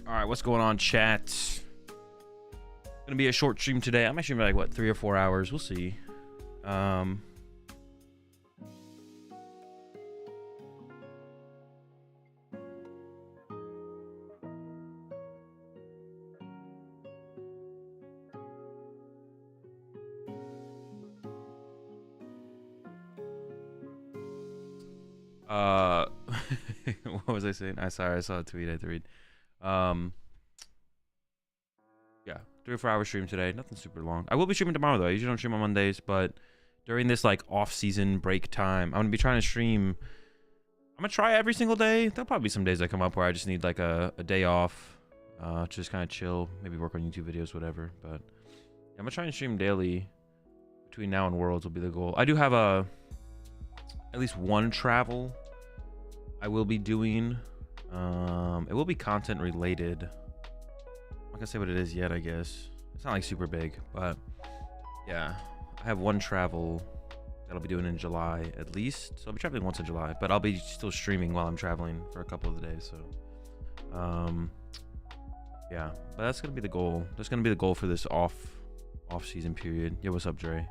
All right, what's going on, chat? Gonna be a short stream today. I'm actually like what 3 or 4 hours. We'll see. What was I saying? Sorry, I saw a tweet I had to read. Yeah, 3 or 4 hour stream today. Nothing super long. I will be streaming tomorrow though. I usually don't stream on Mondays, but during this like off-season break time, I'm gonna be trying to stream. I'm gonna try every single day. There'll probably be some days that come up where I just need like a day off, to just kind of chill, maybe work on YouTube videos, whatever. But yeah, I'm gonna try and stream daily between now and Worlds will be the goal. I do have at least one travel I will be doing. It will be content related. I'm not gonna say what it is yet, I guess. It's not like super big, but yeah, I have one travel that I'll be doing in July at least. So I'll be traveling once in July, but I'll be still streaming while I'm traveling for a couple of the days. So yeah, but that's gonna be the goal. That's gonna be the goal for this off season period. Yo, what's up, Dre?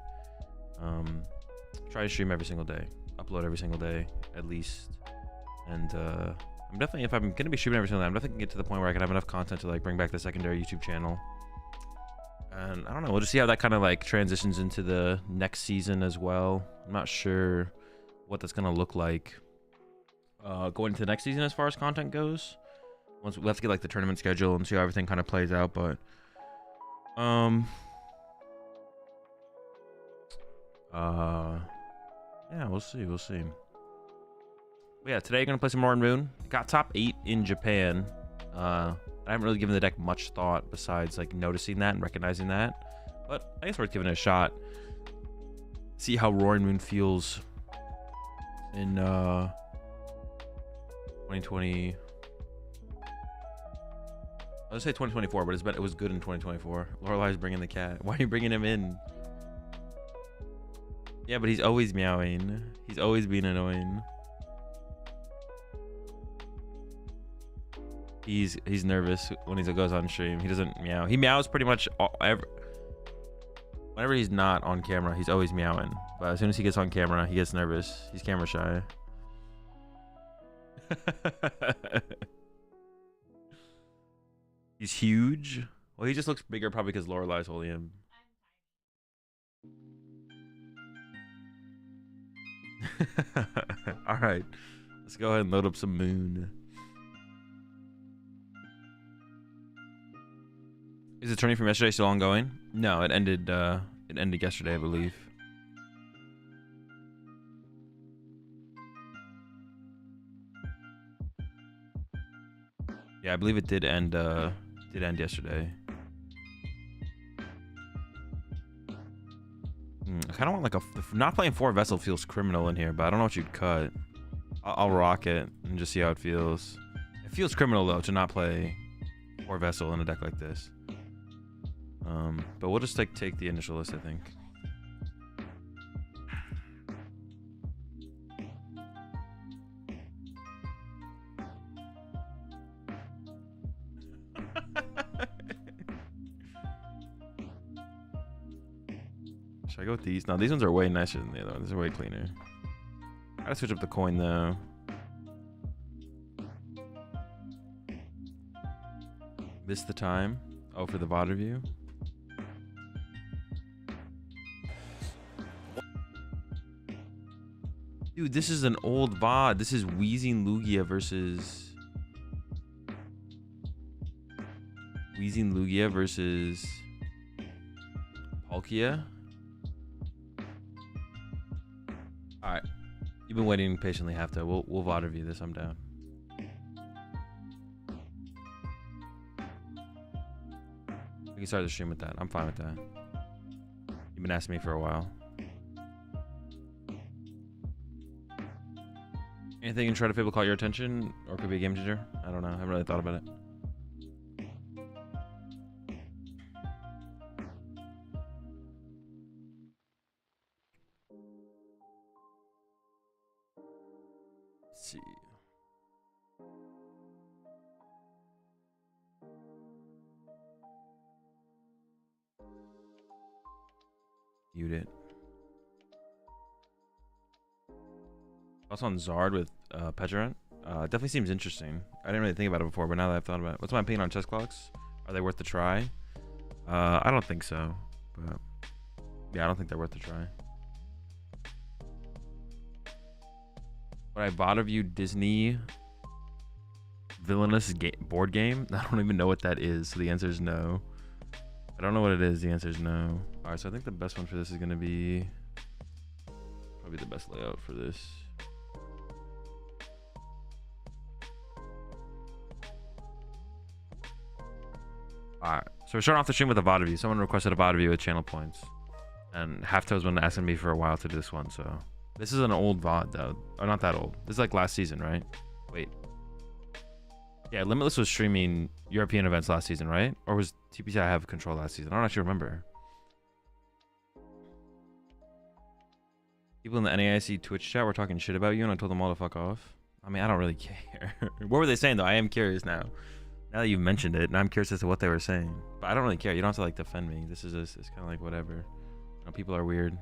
Try to stream every single day, upload every single day at least, and I'm definitely, if I'm gonna be streaming every single day, I'm definitely gonna get to the point where I can have enough content to like bring back the secondary YouTube channel. And I don't know, we'll just see how that kind of like transitions into the next season as well. I'm not sure what that's gonna look like going into the next season as far as content goes. Once we have to get like the tournament schedule and see how everything kind of plays out, but yeah, we'll see. But yeah, today I'm gonna play some more Moon. Got top 8 in Japan. I haven't really given the deck much thought besides like noticing that and recognizing that, but I guess worth giving it a shot. See how Roaring Moon feels in 2020. I was gonna say 2024, but it was good in 2024. Lorelai's bringing the cat. Why are you bringing him in? Yeah, but he's always meowing. He's always being annoying. He's nervous when he goes on stream. He doesn't meow. He meows pretty much whenever he's not on camera. He's always meowing. But as soon as he gets on camera, he gets nervous. He's camera shy. He's huge. Well, he just looks bigger probably because Lorelai's holding him. All right, let's go ahead and load up some Moon. Is the tourney from yesterday still ongoing? No, it ended yesterday, I believe. Yeah, I believe it did end yesterday. I kind of want like not playing 4 Vessel feels criminal in here, but I don't know what you'd cut. I'll rock it and just see how it feels. It feels criminal though to not play 4 Vessel in a deck like this. But we'll just like take the initial list, I think. Should I go with these? No, these ones are way nicer than the other ones. These are way cleaner. I gotta switch up the coin though. This the time? Oh, for the VOD review? Dude, this is an old VOD. This is Wheezing Lugia versus Palkia. All right, you've been waiting patiently. Have to. We'll VOD review this. I'm down. We can start the stream with that. I'm fine with that. You've been asking me for a while. Anything in Try to Fable caught your attention, or could be a game changer? I don't know. I haven't really thought about it. Let's see. mute it. Also on Zard with Petrant. Definitely seems interesting. I didn't really think about it before, but now that I've thought about it. What's my opinion on chess clocks? Are they worth the try? I don't think so. But yeah, I don't think they're worth the try. Would I VOD review Disney villainous board game? I don't even know what that is, so the answer is no. I don't know what it is. The answer is no. All right, so I think the best one for this is going to be probably the best layout for this. All right, so we're starting off the stream with a VOD review. Someone requested a VOD review with channel points, and Halftoe's been asking me for a while to do this one. So this is an old VOD though, or not that old. This is like last season, right? Wait. Yeah, Limitless was streaming European events last season, right? Or was TPCI have control last season? I don't actually remember. People in the NAIC Twitch chat were talking shit about you, and I told them all to fuck off. I mean, I don't really care. What were they saying though? I am curious now. Now that you've mentioned it, and I'm curious as to what they were saying. But I don't really care. You don't have to like defend me. This is it's kind of like whatever. You know, people are weird.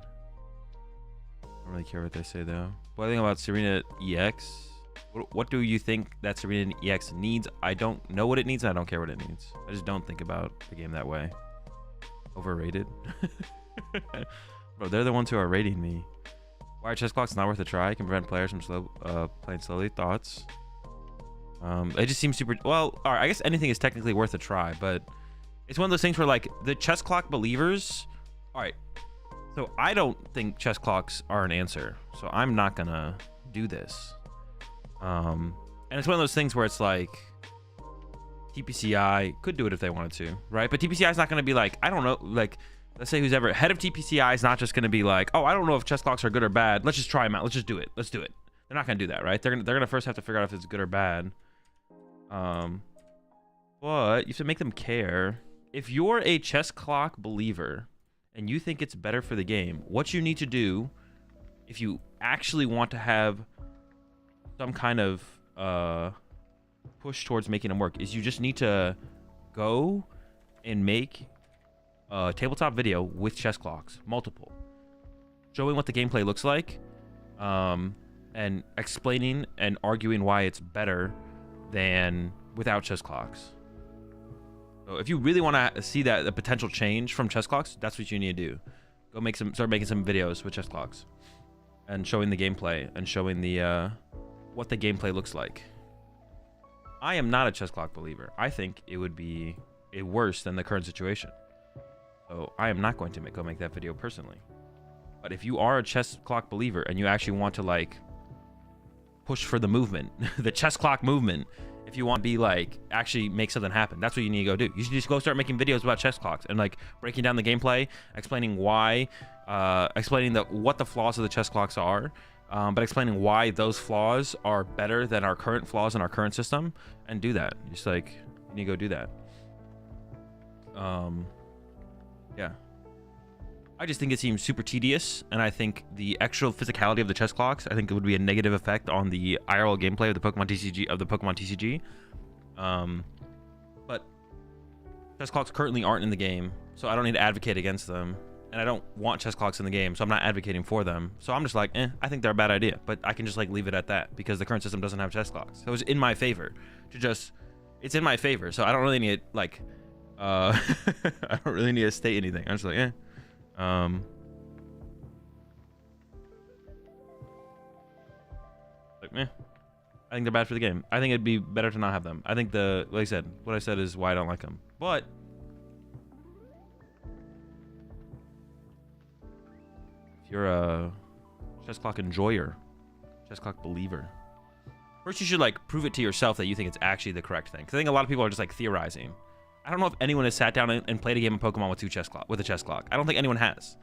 I don't really care what they say though. What do you think about Serena EX? What do you think that Serena EX needs? I don't know what it needs, and I don't care what it needs. I just don't think about the game that way. Overrated? Bro, they're the ones who are rating me. Why are chess clocks not worth a try? Can prevent players from playing slowly. Thoughts? It just seems super... Well, all right, I guess anything is technically worth a try, but it's one of those things where, like, the chess clock believers... All right, so I don't think chess clocks are an answer, so I'm not gonna do this. And it's one of those things where it's like TPCI could do it if they wanted to, right? But TPCI is not going to be like, I don't know, like, let's say who's ever head of TPCI is not just going to be like, oh, I don't know if chess clocks are good or bad. Let's just try them out. Let's just do it. Let's do it. They're not going to do that, right? They're gonna first have to figure out if it's good or bad. But you have to make them care. If you're a chess clock believer and you think it's better for the game, what you need to do, if you actually want to have some kind of push towards making them work, is you just need to go and make a tabletop video with chess clocks, multiple, showing what the gameplay looks like, and explaining and arguing why it's better than without chess clocks. So if you really want to see that the potential change from chess clocks, that's what you need to do. Go start making some videos with chess clocks and showing the gameplay and showing the what the gameplay looks like. I am not a chess clock believer. I think it would be worse than the current situation. So I am not going to go make that video personally. But if you are a chess clock believer and you actually want to like push for the movement, the chess clock movement, if you want to be like actually make something happen, that's what you need to go do. You should just go start making videos about chess clocks and like breaking down the gameplay, explaining why, explaining what the flaws of the chess clocks are, but explaining why those flaws are better than our current flaws in our current system, and do that. Just like you need to go do that. Yeah. I just think it seems super tedious, and I think the extra physicality of the chess clocks, I think it would be a negative effect on the IRL gameplay of the PokemonTCG. But chess clocks currently aren't in the game, so I don't need to advocate against them, and I don't want chess clocks in the game, so I'm not advocating for them. So I'm just like, I think they're a bad idea, but I can just like leave it at that because the current system doesn't have chess clocks. So it's in my favor it's in my favor. So I don't really need like, I don't really need to state anything. I'm just like, like, meh. I think they're bad for the game. I think it'd be better to not have them. I think like I said, what I said is why I don't like them. But if you're a chess clock enjoyer, chess clock believer, first you should like prove it to yourself that you think it's actually the correct thing. Because I think a lot of people are just like theorizing. I don't know if anyone has sat down and played a game of Pokemon with a chess clock. I don't think anyone has.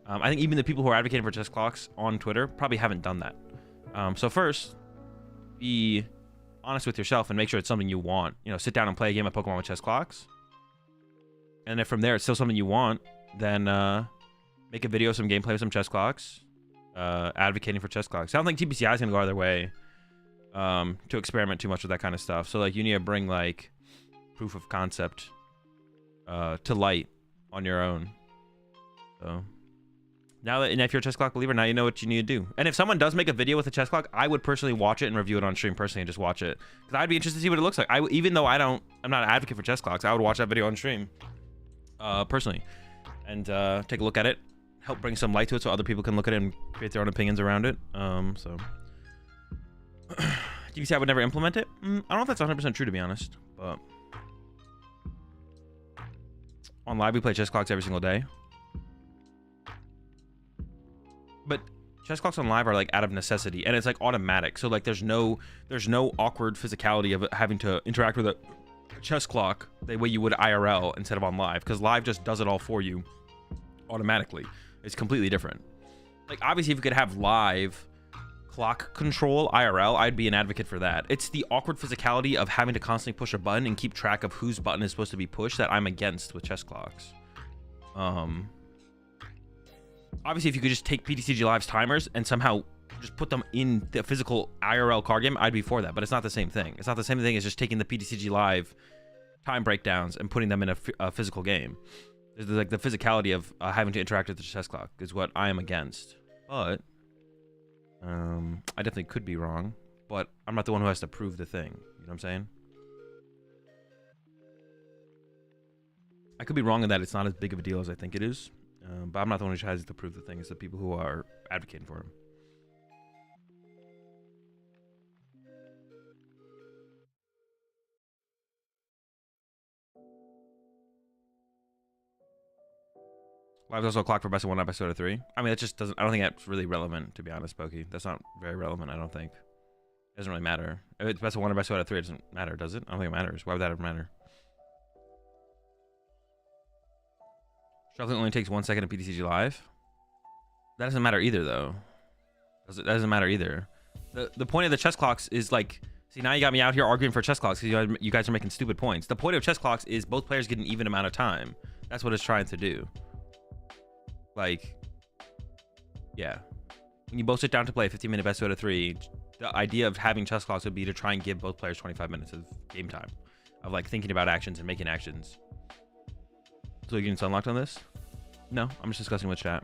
I think even the people who are advocating for chess clocks on Twitter probably haven't done that. So first, be honest with yourself and make sure it's something you want. You know, sit down and play a game of Pokemon with chess clocks. And if from there it's still something you want, then make a video of some gameplay with some chess clocks, advocating for chess clocks. I don't think TPCI is going to go out of their way to experiment too much with that kind of stuff. So like you need to bring like proof of concept to light on your own. So Now that, and if you're a chess clock believer, now you know what you need to do. And if someone does make a video with a chess clock, I would personally watch it and review it on stream personally and just watch it. Because I'd be interested to see what it looks like. Even though I'm not an advocate for chess clocks, I would watch that video on stream personally and take a look at it, help bring some light to it so other people can look at it and create their own opinions around it. So do you see I would never implement it? I don't know if that's 100% true, to be honest, but on live we play chess clocks every single day. But chess clocks on live are like out of necessity, and it's like automatic. So like there's no awkward physicality of having to interact with a chess clock the way you would IRL instead of on live, because live just does it all for you automatically. It's completely different. Like obviously if you could have live clock control IRL, I'd be an advocate for that. It's the awkward physicality of having to constantly push a button and keep track of whose button is supposed to be pushed that I'm against with chess clocks. Obviously, if you could just take PTCG Live's timers and somehow just put them in the physical IRL card game, I'd be for that. But it's not the same thing. It's not the same thing as just taking the PTCG Live time breakdowns and putting them in a physical game. There's like the physicality of having to interact with the chess clock is what I am against. But I definitely could be wrong. But I'm not the one who has to prove the thing. You know what I'm saying? I could be wrong in that it's not as big of a deal as I think it is. But I'm not the one who tries to prove the thing. It's the people who are advocating for him. Live's also a clock for best of 1 episode of 3. I mean, it just doesn't. I don't think that's really relevant, to be honest, Pokey. That's not very relevant. I don't think. It doesn't really matter. If it's best of 1 or best of 3, it doesn't matter, does it? I don't think it matters. Why would that ever matter? Shuffling only takes 1 second at PTCG Live. That doesn't matter either, though. That doesn't matter either. The point of the chess clocks is like, see, now you got me out here arguing for chess clocks because you guys are making stupid points. The point of chess clocks is both players get an even amount of time. That's what it's trying to do. Like, yeah. When you both sit down to play a 15-minute best out of 3, the idea of having chess clocks would be to try and give both players 25 minutes of game time. Of like thinking about actions and making actions. So you're getting stun locked on this? No, I'm just discussing with chat.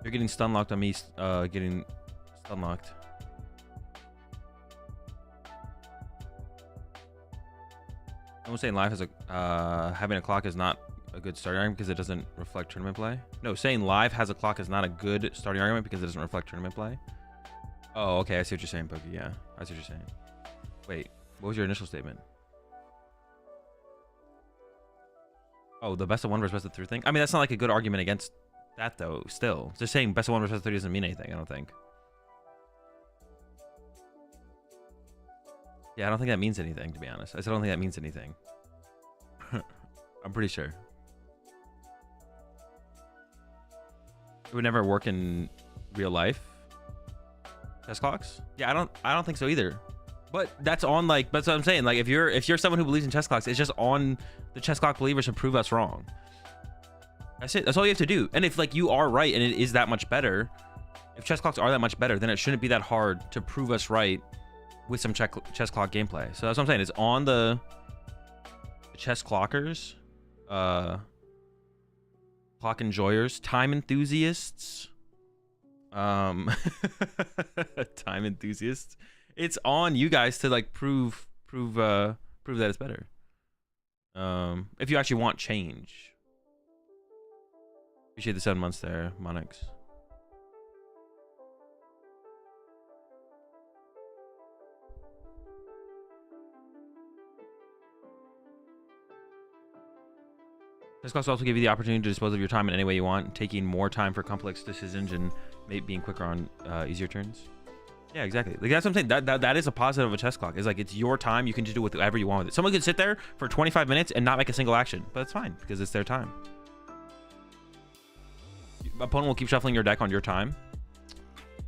You're getting stun locked on me getting stun locked. Someone saying live has a having a clock is not a good starting argument because it doesn't reflect tournament play. No, saying live has a clock is not a good starting argument because it doesn't reflect tournament play. Oh, okay, I see what you're saying, Pokey. Yeah, I see what you're saying. Wait, what was your initial statement? Oh, the best of 1 versus best of 3 thing? I mean, that's not like a good argument against that, though, still. Just saying best of 1 versus best of 3 doesn't mean anything, I don't think. Yeah, I don't think that means anything, to be honest. I don't think that means anything. I'm pretty sure. It would never work in real life. Chess clocks? Yeah, I don't think so either. But that's on, like, that's what I'm saying. Like, if you're someone who believes in chess clocks, it's just on the chess clock believers to prove us wrong. That's it. That's all you have to do. And if like you are right and it is that much better, if chess clocks are that much better, then it shouldn't be that hard to prove us right with some chess clock gameplay. So that's what I'm saying. It's on the chess clockers, clock enjoyers, time enthusiasts, time enthusiasts. It's on you guys to like prove that it's better. If you actually want change. Appreciate the 7 months there, Monix. Chess clocks also give you the opportunity to dispose of your time in any way you want, taking more time for complex decisions and being quicker on easier turns. Yeah, exactly. Like that's what I'm saying. That is a positive of a chess clock. It's like it's your time. You can just do whatever you want with it. Someone could sit there for 25 minutes and not make a single action, but it's fine because it's their time. Opponent will keep shuffling your deck on your time.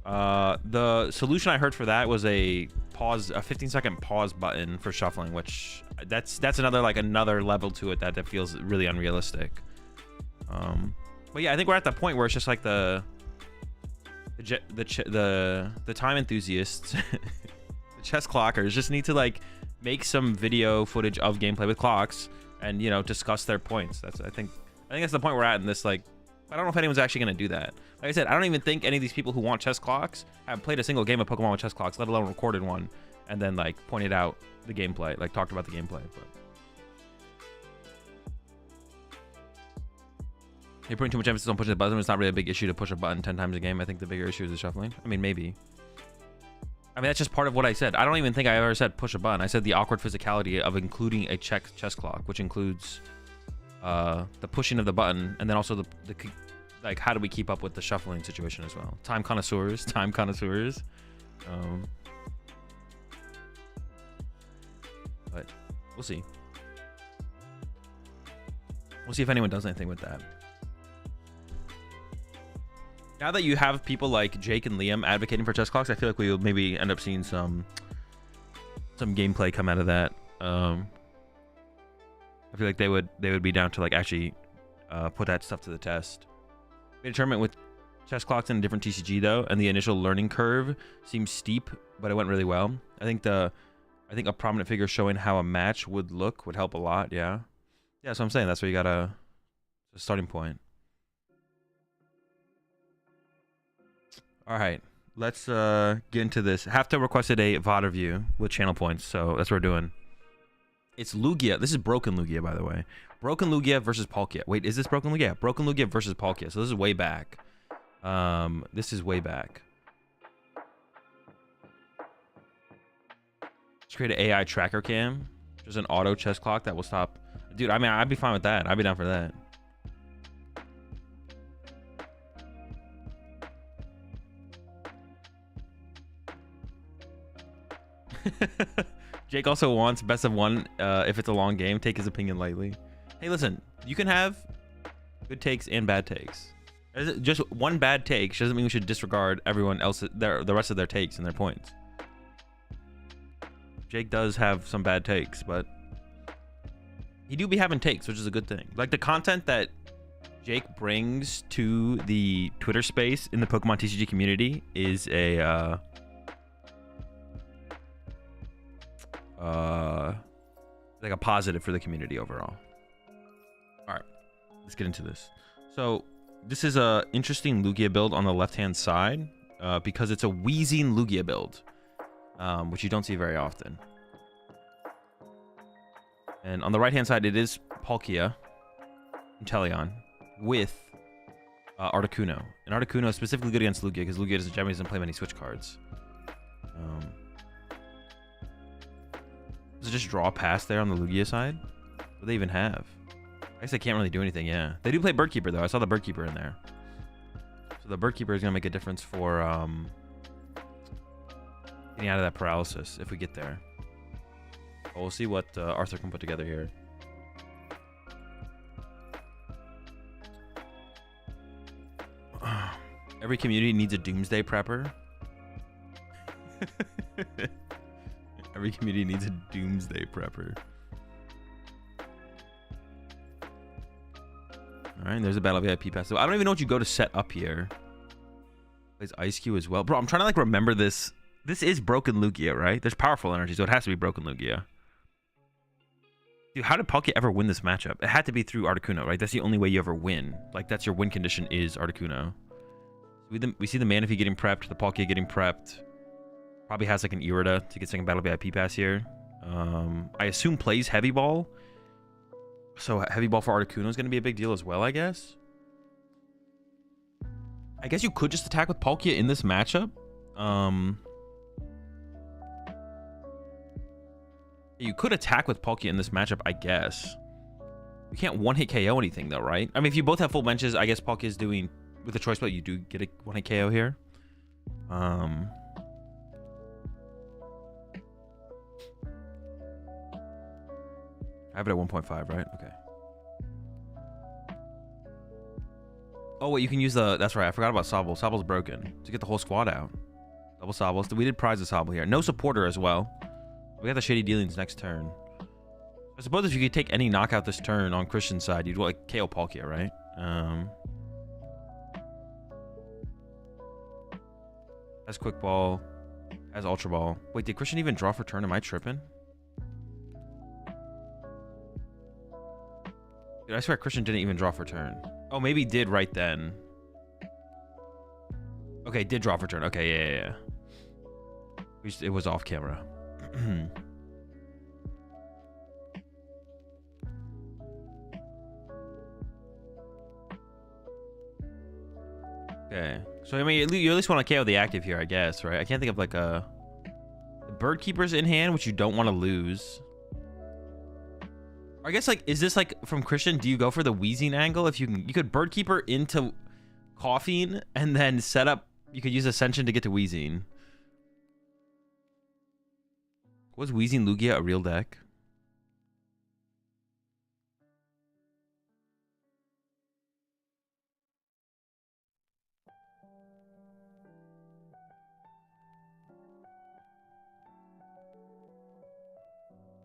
The solution I heard for that was a 15-second pause button for shuffling, which that's another level to it that feels really unrealistic. But yeah, I think we're at that point where it's just like the time enthusiasts, the chess clockers just need to like make some video footage of gameplay with clocks and, you know, discuss their points. I think that's the point we're at in this like I don't know if anyone's actually going to do that. Like I said, I don't even think any of these people who want chess clocks have played a single game of Pokemon with chess clocks, let alone recorded one, and then like pointed out the gameplay, like talked about the gameplay. But you're putting too much emphasis on pushing the button. It's not really a big issue to push a button 10 times a game. I think the bigger issue is the shuffling. I mean, maybe. I mean, that's just part of what I said. I don't even think I ever said push a button. I said the awkward physicality of including a chess clock, which includes the pushing of the button, and then also the like, how do we keep up with the shuffling situation as well? Time connoisseurs. But we'll see. We'll see if anyone does anything with that. Now that you have people like Jake and Liam advocating for chess clocks, I feel like we will maybe end up seeing some gameplay come out of that. I feel like they would be down to like actually put that stuff to the test. We had a tournament with chess clocks in a different TCG though, and the initial learning curve seems steep, but it went really well. I think a prominent figure showing how a match would look would help a lot. Yeah, so I'm saying that's where you got a starting point. All right, let's get into this. Hafta requested a VOD review with channel points, so that's what we're doing. It's Lugia. This is Broken Lugia, by the way. Broken Lugia versus Palkia. Wait, is this Broken Lugia? Yeah, Broken Lugia versus Palkia. So this is way back. This is way back. Let's create an AI tracker cam. There's an auto chess clock that will stop. Dude, I mean, I'd be fine with that. I'd be down for that. Jake also wants best of one if it's a long game. Take his opinion lightly. Hey, listen, you can have good takes and bad takes. Just one bad take doesn't mean we should disregard everyone else, the rest of their takes and their points. Jake does have some bad takes, but he do be having takes, which is a good thing. Like the content that Jake brings to the Twitter space in the Pokemon TCG community is a like a positive for the community overall. All right, let's get into this. So this is a interesting Lugia build on the left hand side because it's a wheezing Lugia build, which you don't see very often. And on the right hand side, it is Palkia Inteleon with Articuno. And Articuno is specifically good against Lugia because Lugia generally doesn't play many switch cards. Does it just draw past there on the Lugia side? What do they even have? I guess they can't really do anything, yeah. They do play Birdkeeper, though. I saw the Birdkeeper in there. So the Birdkeeper is going to make a difference for getting out of that paralysis if we get there. But we'll see what Arthur can put together here. Every community needs a Doomsday Prepper. Every community needs a Doomsday Prepper. Alright, there's a Battle VIP pass. So I don't even know what you go to set up here. Plays Ice Cube as well. Bro, I'm trying to like remember this. This is Broken Lugia, right? There's powerful energy, so it has to be Broken Lugia. Dude, how did Palkia ever win this matchup? It had to be through Articuno, right? That's the only way you ever win. Like, that's your win condition is Articuno. We see the Manaphy getting prepped, the Palkia getting prepped. Probably has like an Irida to get second Battle VIP pass here. I assume plays Heavy Ball. So Heavy Ball for Articuno is going to be a big deal as well, I guess. I guess you could just attack with Palkia in this matchup. You could attack with Palkia in this matchup, I guess. You can't one-hit KO anything, though, right? I mean, if you both have full benches, I guess Palkia is doing... With the choice, but you do get a one-hit KO here. I have it at 1.5, right? Okay. Oh, wait, you can use the... That's right, I forgot about Sobble. Sobble's broken. To get the whole squad out. Double Sobble. We did prize the Sobble here. No supporter as well. We got the Shady Dealings next turn. I suppose if you could take any knockout this turn on Christian's side, you'd like KO Palkia, right? Has Quick Ball. Has Ultra Ball. Wait, did Christian even draw for turn? Am I tripping? Dude, I swear Christian didn't even draw for turn. Oh, maybe did right then. Okay, did draw for turn. Okay, yeah. It was off camera. Okay. So, I mean, you at least want to KO the active here, I guess, right? I can't think of like a... The Bird Keeper's in hand, which you don't want to lose. I guess, like, is this like from Christian? Do you go for the wheezing angle? If you can, you could Bird Keeper into coughing and then set up. You could use Ascension to get to wheezing. Was wheezing Lugia a real deck?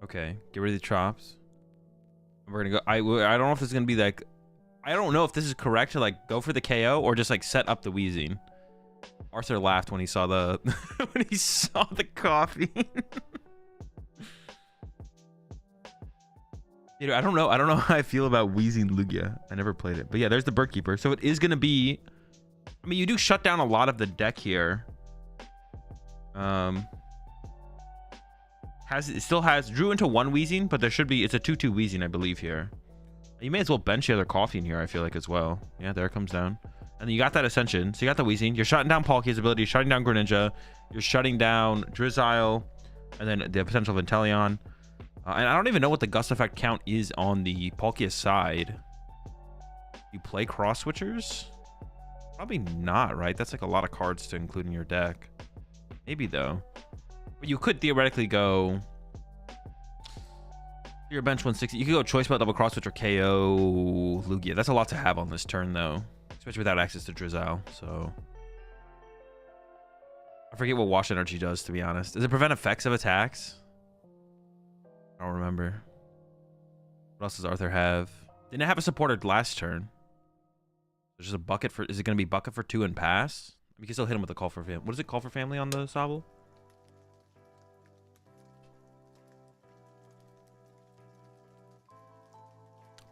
Okay, get rid of the chops. We're gonna go. I don't know if this is gonna be like. I don't know if this is correct to like go for the KO or just like set up the wheezing. Arthur laughed when he saw the when he saw the coffee. Dude, I don't know how I feel about wheezing Lugia. I never played it, but yeah, there's the Bird Keeper. So it is gonna be. I mean, you do shut down a lot of the deck here. It still has drew into one wheezing, but there should be. It's a 2/2 wheezing, I believe here. You may as well bench the other coffee in here, I feel like, as well. Yeah, there it comes down. And then you got that Ascension. So you got the wheezing. You're shutting down Palkia's ability. You're shutting down Greninja. You're shutting down Drizzile. And then the potential of Inteleon. And I don't even know what the Gust Effect count is on the Palkia side. You play Cross Switchers? Probably not, right? That's like a lot of cards to include in your deck. Maybe, though. But you could theoretically go... Your bench 160. You could go Choice Belt, Double Cross Switch, or KO Lugia. That's a lot to have on this turn, though. Especially without access to Drizzile, so... I forget what Wash Energy does, to be honest. Does it prevent effects of attacks? I don't remember. What else does Arthur have? Didn't it have a supporter last turn? There's just a bucket for... Is it going to be bucket for 2 and pass? We can still hit him with a Call for Family. What is it, Call for Family on the Sobble?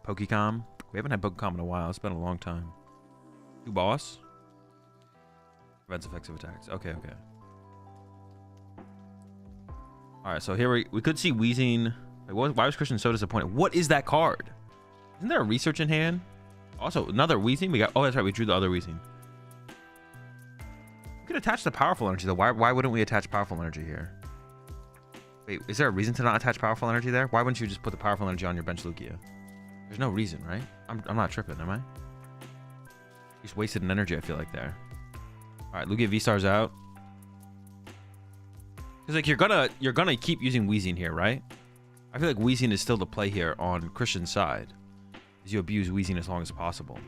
Pokecom. We haven't had Pokecom in a while. It's been a long time. 2 boss. Prevents effects of attacks. Okay. Alright, so here we could see wheezing. Why was Christian so disappointed? What is that card? Isn't there a research in hand? Also, another wheezing. We got. Oh, that's right. We drew the other wheezing. We could attach the powerful energy though. Why wouldn't we attach powerful energy here? Wait, is there a reason to not attach powerful energy there? Why wouldn't you just put the powerful energy on your bench Lugia? There's no reason, right? I'm not tripping, am I? Just wasted an energy, I feel like, there. Alright, Lugia V-Star's out. Because like you're gonna keep using wheezing here, right? I feel like wheezing is still the play here on Christian's side. As you abuse wheezing as long as possible.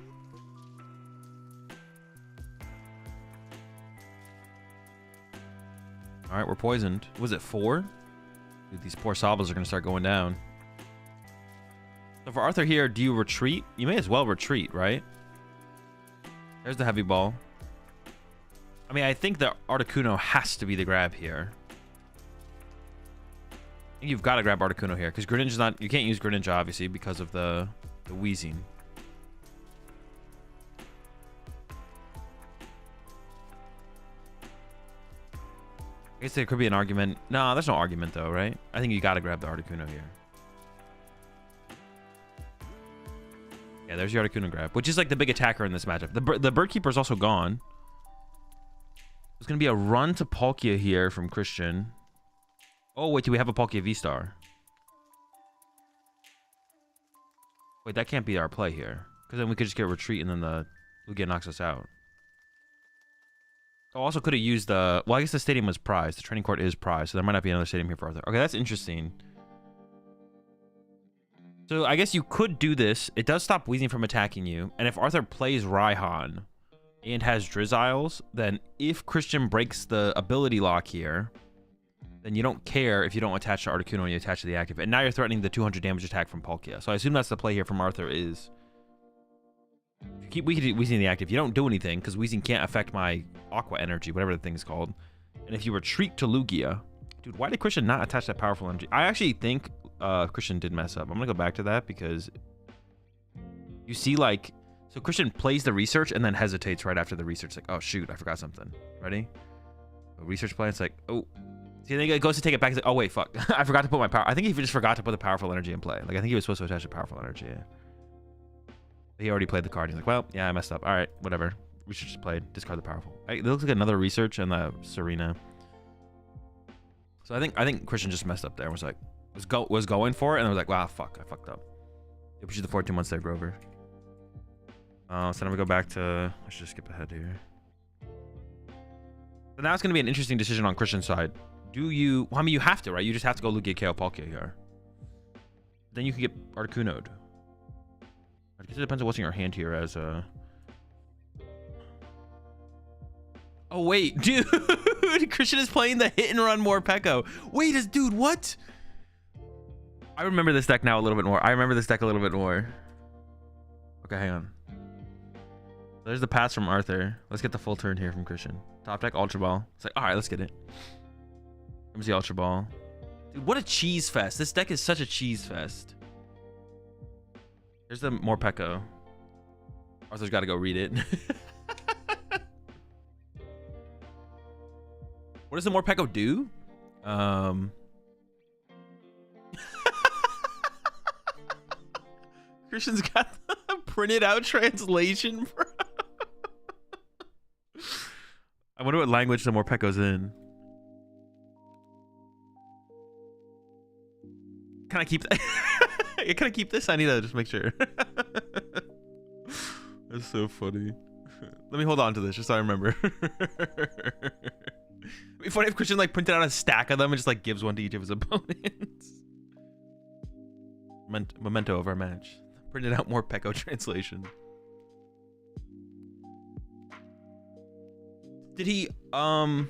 Alright, we're poisoned. Was it 4? Dude, these poor Sobbles are gonna start going down. So for Arthur here, do you retreat? You may as well retreat, right? There's the heavy ball. I mean, I think the Articuno has to be the grab here. I think you've got to grab Articuno here because Greninja's not... You can't use Greninja, obviously, because of the wheezing. I guess there could be an argument. No, there's no argument, though, right? I think you got to grab the Articuno here. Yeah, there's your Articuno grab, which is like the big attacker in this matchup. The Bird Keeper's also gone. There's going to be a run to Palkia here from Christian. Oh, wait, do we have a Palkia V-Star? Wait, that can't be our play here. Because then we could just get a retreat and then the Lugia knocks us out. Oh, also could have used the... Well, I guess the stadium was prized. The training court is prized, so there might not be another stadium here for Arthur. Okay, that's interesting. So I guess you could do this. It does stop wheezing from attacking you. And if Arthur plays Raihan and has Drizziles, then if Christian breaks the ability lock here, then you don't care if you don't attach to Articuno and you attach to the active. And now you're threatening the 200 damage attack from Palkia. So I assume that's the play here from Arthur is... If you keep wheezing the active, you don't do anything because wheezing can't affect my Aqua Energy, whatever the thing's called. And if you retreat to Lugia... Dude, why did Christian not attach that powerful energy? I actually think... Christian did mess up. I'm gonna go back to that because you see like So Christian plays the research and then hesitates right after the research. Like, oh shoot, I forgot something. Ready? A research plan. It's like, oh. See, then he goes to take it back. He's like, oh wait, fuck. I forgot to put my power. I think he just forgot to put the powerful energy in play. Like, I think he was supposed to attach the powerful energy. Yeah. He already played the card. He's like, well, yeah, I messed up. All right, whatever. Research just played. Discard the powerful. It looks like another research and the Serena. So I think Christian just messed up there. Was like, was going for it, and I was like, wow, fuck, I fucked up. It was just the 42 months there, Grover. So now we go back to. I should just skip ahead here. So now it's gonna be an interesting decision on Christian's side. Do you? Well, I mean, you have to, right? You just have to go Lugia, KO, Palkia here. Then you can get Articunoed. I guess it depends on what's in your hand here as a. Oh wait, dude, Christian is playing the hit and run Morpeko. Wait, dude, what? I remember this deck now a little bit more. I remember this deck a little bit more. Okay, hang on. There's the pass from Arthur. Let's get the full turn here from Christian. Top deck, Ultra Ball. It's like, all right, let's get it. Let me see Ultra Ball. Dude, what a cheese fest. This deck is such a cheese fest. There's the Morpeko. Arthur's got to go read it. What does the Morpeko do? Christian's got the printed out translation, bro. I wonder what language the Morpeko's in. Can I keep that? Can I keep this? I need to just make sure. That's so funny. Let me hold on to this just so I remember. It'd be funny if Christian like printed out a stack of them and just like gives one to each of his opponents. Memento of our match. Printed out more Morpeko translation. Did he what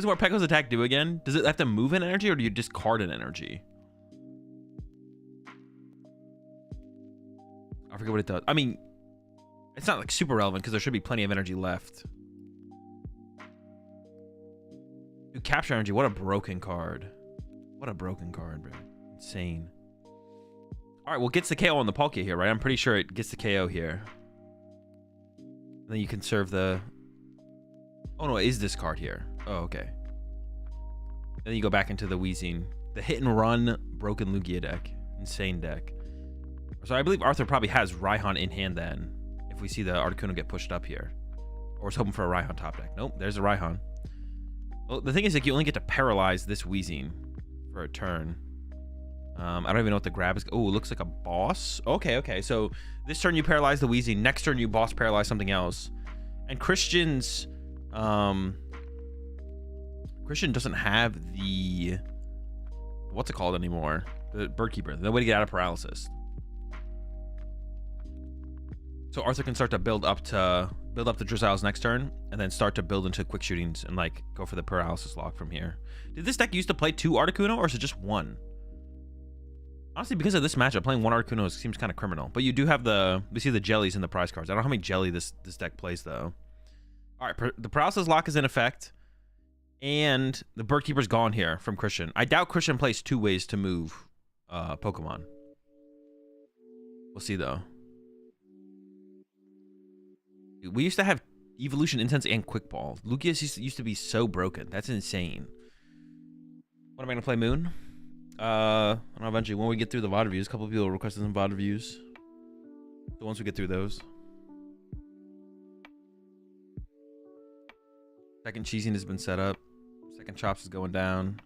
does Morpeko's attack do again? Does it have to move an energy or do you discard an energy? I forget what it does. I mean, it's not like super relevant because there should be plenty of energy left. Dude, capture energy. What a broken card. What a broken card, bro. Insane. All right, well, gets the KO on the Palkia here, right? I'm pretty sure it gets the KO here. And then you conserve the... Oh, no, it is this card here. Oh, okay. And then you go back into the Wheezing. The hit and run broken Lugia deck. Insane deck. So I believe Arthur probably has Raihan in hand then. If we see the Articuno get pushed up here. Or was hoping for a Raihan top deck. Nope, there's a Raihan. Well, the thing is, like, you only get to paralyze this Wheezing for a turn. I don't even know what the grab is. Oh, it looks like a boss. Okay, okay. So this turn you paralyze the Wheezing. Next turn you boss paralyze something else. And Christian's... Christian doesn't have the... What's it called anymore? The Birdkeeper. No way to get out of paralysis. So Arthur can start to build up to Drizzle's next turn, and then start to build into quick shootings and like go for the paralysis lock from here. Did this deck used to play 2 Articuno, or is it just 1? Honestly, because of this matchup, playing 1 Articuno seems kind of criminal. But you do have we see the jellies in the prize cards. I don't know how many jelly this deck plays though. All right, the paralysis lock is in effect, and the Birdkeeper's gone here from Christian. I doubt Christian plays 2 ways to move Pokemon. We'll see though. We used to have Evolution, Intense, and Quick Ball. Lugia used to be so broken. That's insane. What am I gonna play? Moon? I don't know, eventually when we get through the VOD reviews. A couple of people requested some VOD reviews. So once we get through those. Second cheesing has been set up. Second chops is going down.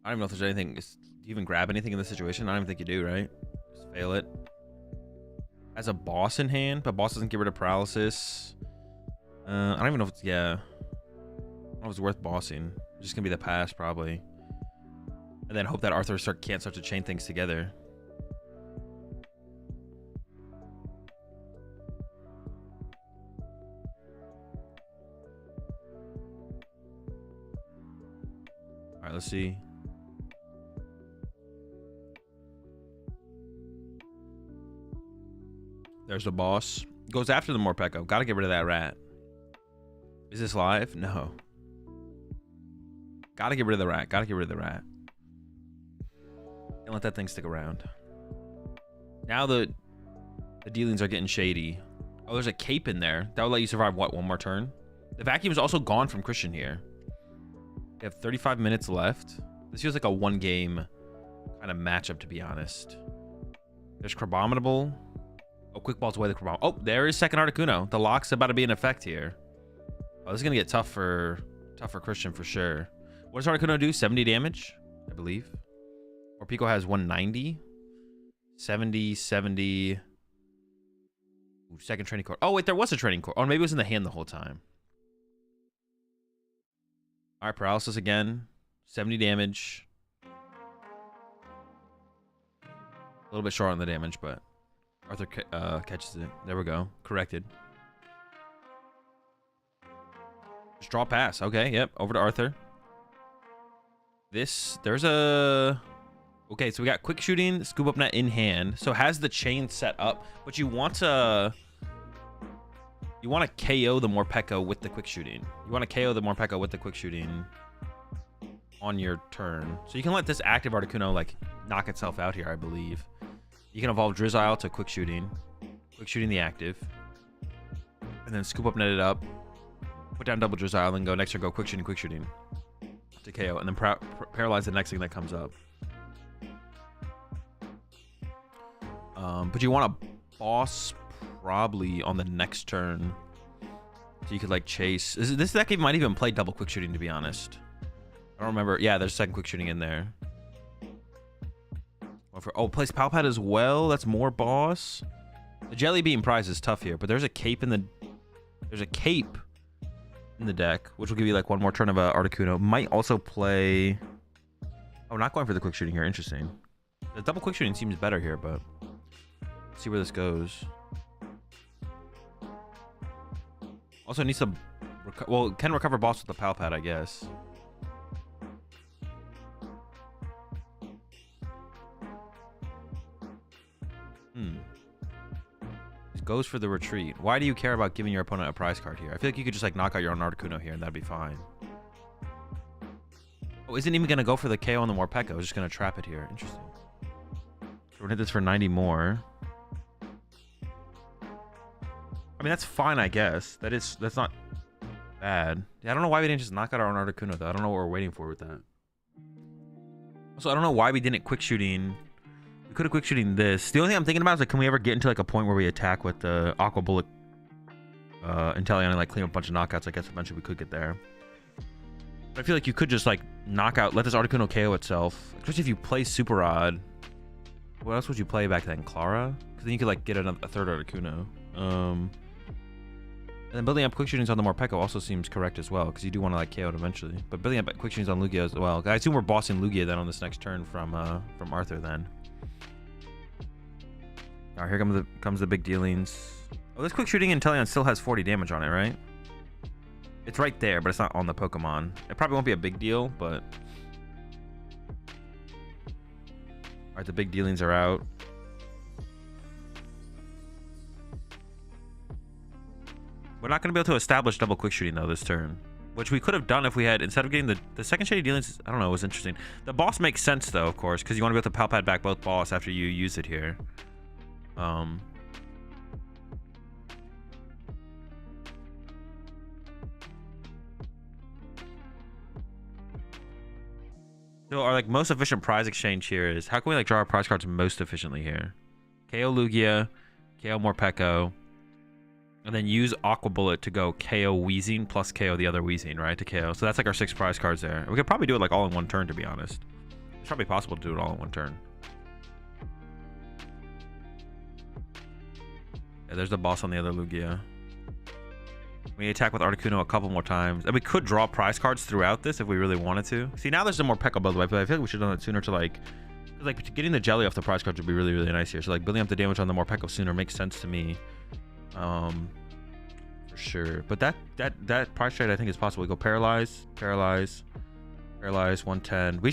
I don't even know if there's anything. Do you even grab anything in this situation? I don't even think you do, right? Just fail it. Has a boss in hand, but boss doesn't get rid of paralysis. I don't even know if it's... Yeah. I don't know if it's worth bossing. It's just going to be the pass, probably. And then hope that Arthur can't start to chain things together. All right, let's see. There's the boss. Goes after the Morpeko. Gotta get rid of that rat. Is this live? No. Gotta get rid of the rat. Gotta get rid of the rat. Can't let that thing stick around. Now the dealings are getting shady. Oh, there's a cape in there. That would let you survive, what, one more turn? The vacuum is also gone from Christian here. We have 35 minutes left. This feels like a one-game kind of matchup, to be honest. There's Crabominable. Oh, Quick Ball's away the Crabominable. Oh, there is second Articuno. The lock's about to be in effect here. Oh, this is going to get tough for Christian for sure. What does Articuno do? 70 damage, I believe. Or Pico has 190. 70, 70. Ooh, second training core. Oh, wait, there was a training core. Oh, maybe it was in the hand the whole time. All right, paralysis again. 70 damage. A little bit short on the damage, but Arthur catches it. There we go. Corrected. Just draw pass. Okay, yep. Over to Arthur. There's a... Okay, so we got quick shooting, scoop up net in hand. So has the chain set up, but you want to KO the Morpeko with the quick shooting. You want to KO the Morpeko with the quick shooting on your turn. So you can let this active Articuno like knock itself out here, I believe. You can evolve Drizzile to quick shooting the active, and then scoop up, net it up, put down double Drizzile, and go next turn, go quick shooting to KO, and then paralyze the next thing that comes up. But you want a boss probably on the next turn, so you could like chase. This deck might even play double quick shooting, to be honest. I don't remember. Yeah, there's second quick shooting in there. Oh, plays Palpad as well. That's more boss. The Jelly Bean prize is tough here, but there's a cape in the deck, which will give you like one more turn of a Articuno. Might also play. Oh, not going for the quick shooting here. Interesting. The double quick shooting seems better here, but let's see where this goes. Also needs to can recover boss with the Palpad, I guess. Goes for the retreat. Why do you care about giving your opponent a prize card here? I feel like you could just like knock out your own Articuno here and that'd be fine. Oh, isn't even gonna go for the KO on the Morpeko. It's just gonna trap it here. Interesting. So we're gonna hit this for 90 more. I mean, that's fine, I guess. That's not bad. Yeah, I don't know why we didn't just knock out our own Articuno though. I don't know what we're waiting for with that. Also, I don't know why we didn't quick shooting. We could have quick shooting this. The only thing I'm thinking about is like, can we ever get into like a point where we attack with the Aqua Bullet Inteleon and like clean up a bunch of knockouts? I guess eventually we could get there. But I feel like you could just like knock out, let this Articuno KO itself. Especially if you play Super Odd. What else would you play back then? Clara? Because then you could like get a third Articuno. And then building up quick shootings on the Morpeko also seems correct as well, because you do want to like KO it eventually. But building up quick shootings on Lugia as well. I assume we're bossing Lugia then on this next turn from Arthur then. All right, here comes the big dealings. Oh, this quick shooting Inteleon still has 40 damage on it, right? It's right there, but it's not on the Pokemon. It probably won't be a big deal, but... All right, the big dealings are out. We're not going to be able to establish double quick shooting, though, this turn. Which we could have done if we had, instead of getting the second shady dealings, I don't know, it was interesting. The boss makes sense, though, of course, because you want to be able to Palpad back both boss after you use it here. So our like most efficient prize exchange here is, how can we like draw our prize cards most efficiently here? KO Lugia, KO Morpeko, and then use Aqua Bullet to go KO Wheezing plus KO the other Wheezing, right? To KO. So that's like our 6 prize cards there. We could probably do it like all in one turn, to be honest. It's probably possible to do it all in one turn. Yeah, there's the boss on the other Lugia. We attack with Articuno a couple more times. And we could draw prize cards throughout this if we really wanted to. See, now there's no more Morpeko build, but I feel like we should have done it sooner to like getting the jelly off the prize cards would be really, really nice here. So like building up the damage on the Morpeko sooner makes sense to me. For sure. But that prize trade I think is possible. We go paralyze, 110. We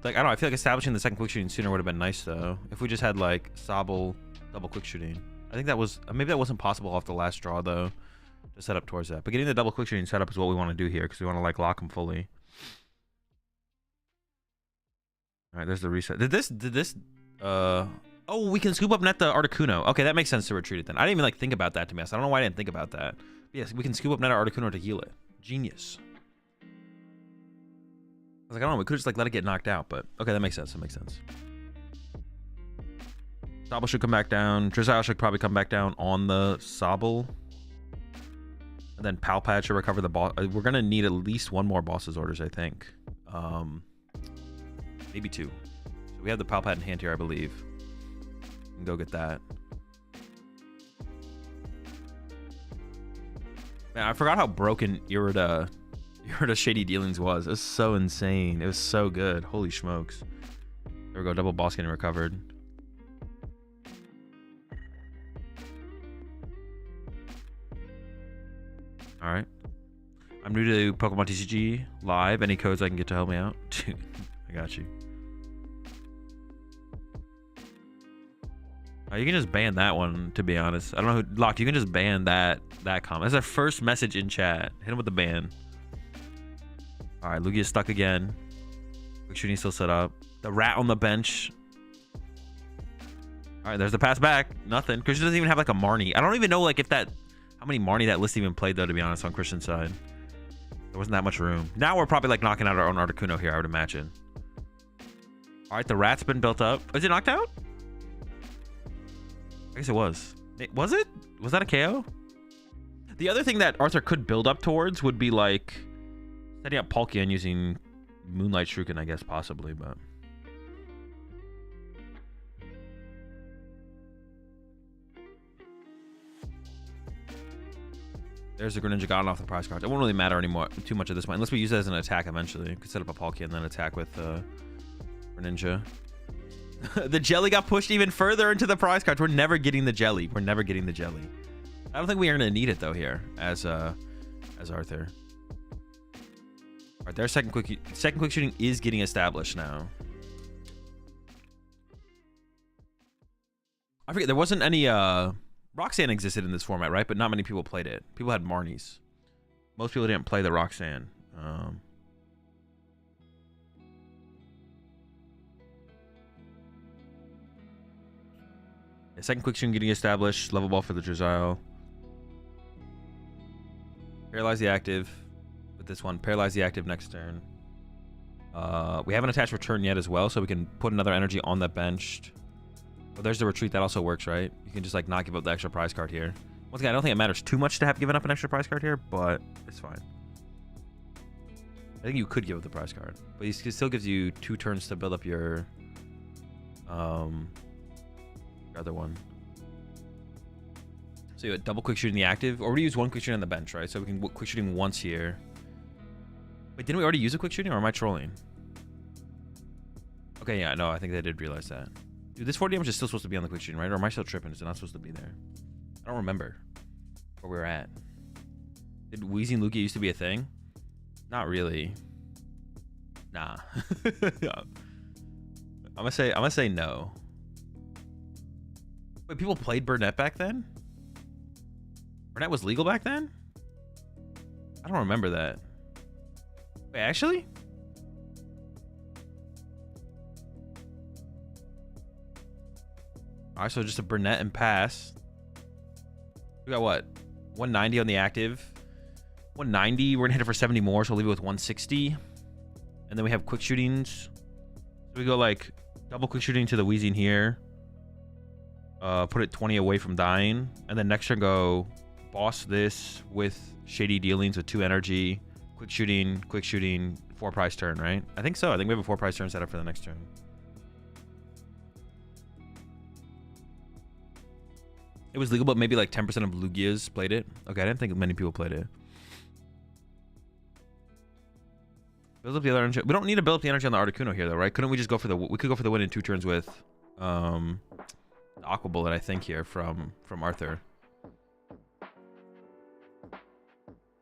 like, I don't know, I feel like establishing the second quick shooting sooner would have been nice though. If we just had like Sobble double quick shooting. I think that was, maybe that wasn't possible off the last draw though, to set up towards that. But getting the double quick shooting set up is what we want to do here, because we want to like lock them fully. All right, there's the reset. Did this, oh, we can scoop up net the Articuno. Okay, that makes sense to retreat it then. I didn't even like think about that, to be honest. I don't know why I didn't think about that. But yes, we can scoop up net our Articuno to heal it. Genius. I was like, I don't know, we could just like let it get knocked out, but okay, that makes sense. That makes sense. Sobble should come back down. Drizzile should probably come back down on the Sobble. And then Palpad should recover the boss. We're gonna need at least one more boss's orders, I think. Maybe two. So we have the Palpad in hand here, I believe. We can go get that. Man, I forgot how broken Irida Shady Dealings was. It was so insane. It was so good. Holy smokes. There we go. Double boss getting recovered. All right. I'm new to PokemonTCG live. Any codes I can get to help me out? Dude, I got you. You can just ban that one, to be honest. I don't know who locked. You can just ban that comment. That's our first message in chat. Hit him with the ban. All right, Lugia is stuck again. Quick shooting still set up. The rat on the bench. All right, there's the pass back. Nothing. Christian doesn't even have like a Marnie. I don't even know like if that how many Marnie that list even played though, to be honest, on Christian's side. There wasn't that much room. Now we're probably like knocking out our own Articuno here, I would imagine. All right, the rat's been built up. Is it knocked out? I guess it was. Was it? Was that a KO? The other thing that Arthur could build up towards would be like setting up Palkia and using Moonlight Shuriken, I guess, possibly, but there's a Greninja gotten off the prize cards. It won't really matter anymore too much at this point, unless we use it as an attack eventually. We could set up a Palkia and then attack with Greninja. The jelly got pushed even further into the prize cards. We're never getting the jelly. We're never getting the jelly. I don't think we are gonna need it though here as Arthur. All right, their second quick shooting is getting established now. I forget there wasn't any Roxanne existed in this format, right? But not many people played it. People had Marnies. Most people didn't play the Roxanne. Yeah, second quick shooting getting established. Level ball for the Drizzile. Paralyze the active with this one. Paralyze the active next turn. We haven't attached return yet as well, so we can put another energy on the bench. Well, there's the retreat. That also works, right? You can just like not give up the extra prize card here. Once again, I don't think it matters too much to have given up an extra prize card here, but it's fine. I think you could give up the prize card, but it still gives you 2 turns to build up your other one. So you have double quick shooting the active, or we use 1 quick shooting on the bench, right? So we can quick shooting once here. Wait, didn't we already use a quick shooting, or am I trolling? Okay, yeah, no, I think they did realize that. Dude, this 40 damage is still supposed to be on the quick shooting, right? Or am I still tripping? Is it not supposed to be there? I don't remember where we were at. Did Wheezing Lugia used to be a thing? Not really. Nah. I'm gonna say no. Wait, people played Burnett back then? Burnett was legal back then? I don't remember that. Wait, actually? All right, so just a Burnett and pass. We got what? 190 on the active. 190. We're gonna hit it for 70 more, so we'll leave it with 160. And then we have quick shootings. So we go like double quick shooting to the Wheezing here. Put it 20 away from dying. And then next turn go boss this with Shady Dealings with 2 energy. Quick shooting, 4 prize turn, right? I think so. I think we have a 4 prize turn set up for the next turn. It was legal, but maybe like 10% of Lugias played it. Okay, I didn't think many people played it. Build up the other energy. We don't need to build up the energy on the Articuno here, though, right? Couldn't we just go for the? We could go for the win in 2 turns with, the Aqua Bullet, I think here from Arthur.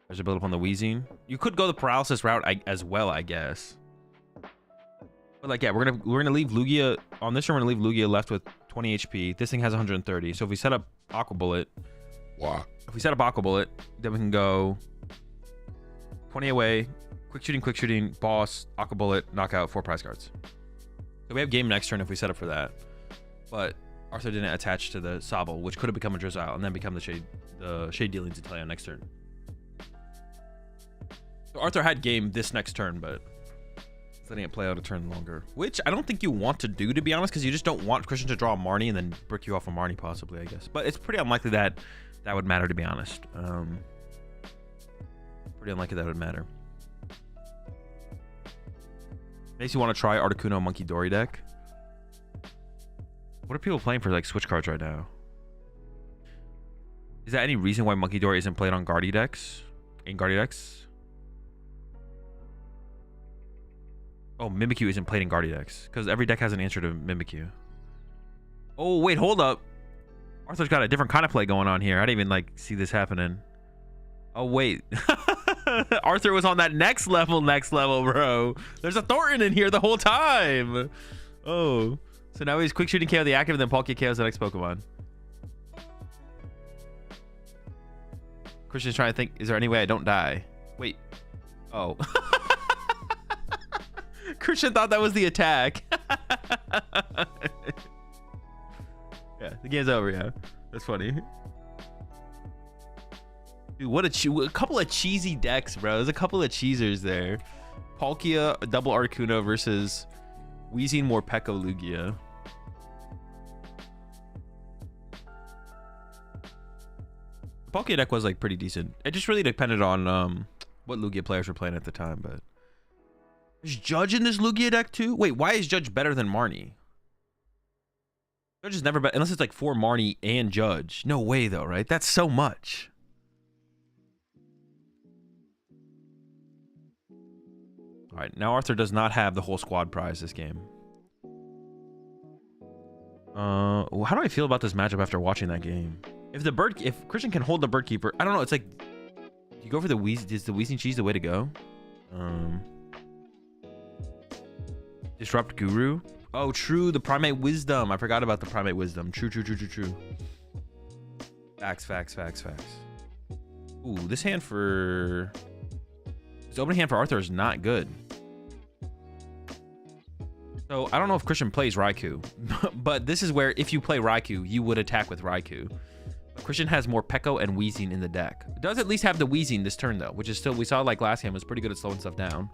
There's a build up on the Wheezing. You could go the paralysis route as well, I guess. But like, yeah, we're gonna leave Lugia on this turn. We're gonna leave Lugia left with 20 HP. This thing has 130. So if we set up Aqua Bullet, wow. If we set up Aqua Bullet, then we can go 20 away, quick shooting, boss, Aqua Bullet, knockout, 4 prize cards. So we have game next turn if we set up for that. But Arthur didn't attach to the Sobble, which could have become a Drizzile and then become the Shade Dealings Inteleon next turn. So Arthur had game this next turn, but letting it play out a turn longer, which I don't think you want to do, to be honest, because you just don't want Christian to draw a Marnie and then brick you off a Marnie possibly, I guess. But it's pretty unlikely that that would matter, to be honest. Pretty unlikely that would matter. Makes you want to try Articuno Monkey Dory deck. What are people playing for like switch cards right now? Is that any reason why Monkey Dory isn't played on Guardy decks? In Guardy decks? Oh, Mimikyu isn't played in Guardy decks because every deck has an answer to Mimikyu. Oh, wait, hold up. Arthur's got a different kind of play going on here. I didn't even like see this happening. Oh, wait. Arthur was on that next level, bro. There's a Thornton in here the whole time. Oh, so now he's quick shooting KO the active and then Palkia KOs the next Pokemon. Christian's trying to think, is there any way I don't die? Wait. Oh. Christian thought that was the attack. Yeah, the game's over, yeah. That's funny. Dude, what a couple of cheesy decks, bro. There's a couple of cheesers there. Palkia, double Articuno versus Weezing, Morpeko, Lugia. The Palkia deck was like pretty decent. It just really depended on what Lugia players were playing at the time, but is Judge in this Lugia deck too? Wait, why is Judge better than Marnie? Judge is never better unless it's like for Marnie and Judge. No way though, right? That's so much. All right, now Arthur does not have the whole squad prize this game. How do I feel about this matchup after watching that game? If Christian can hold the Bird Keeper, I don't know. It's like, you go for the Weezing. Is the Weezing Cheese the way to go? Disrupt Guru. Oh, true. The Primate Wisdom. I forgot about the Primate Wisdom. True. Facts. Ooh, this hand for... This opening hand for Arthur is not good. So, I don't know if Christian plays Raikou. But this is where, if you play Raikou, you would attack with Raikou. But Christian has more Peko and Weezing in the deck. It does at least have the Weezing this turn, though. Which is still, we saw like last hand, was pretty good at slowing stuff down.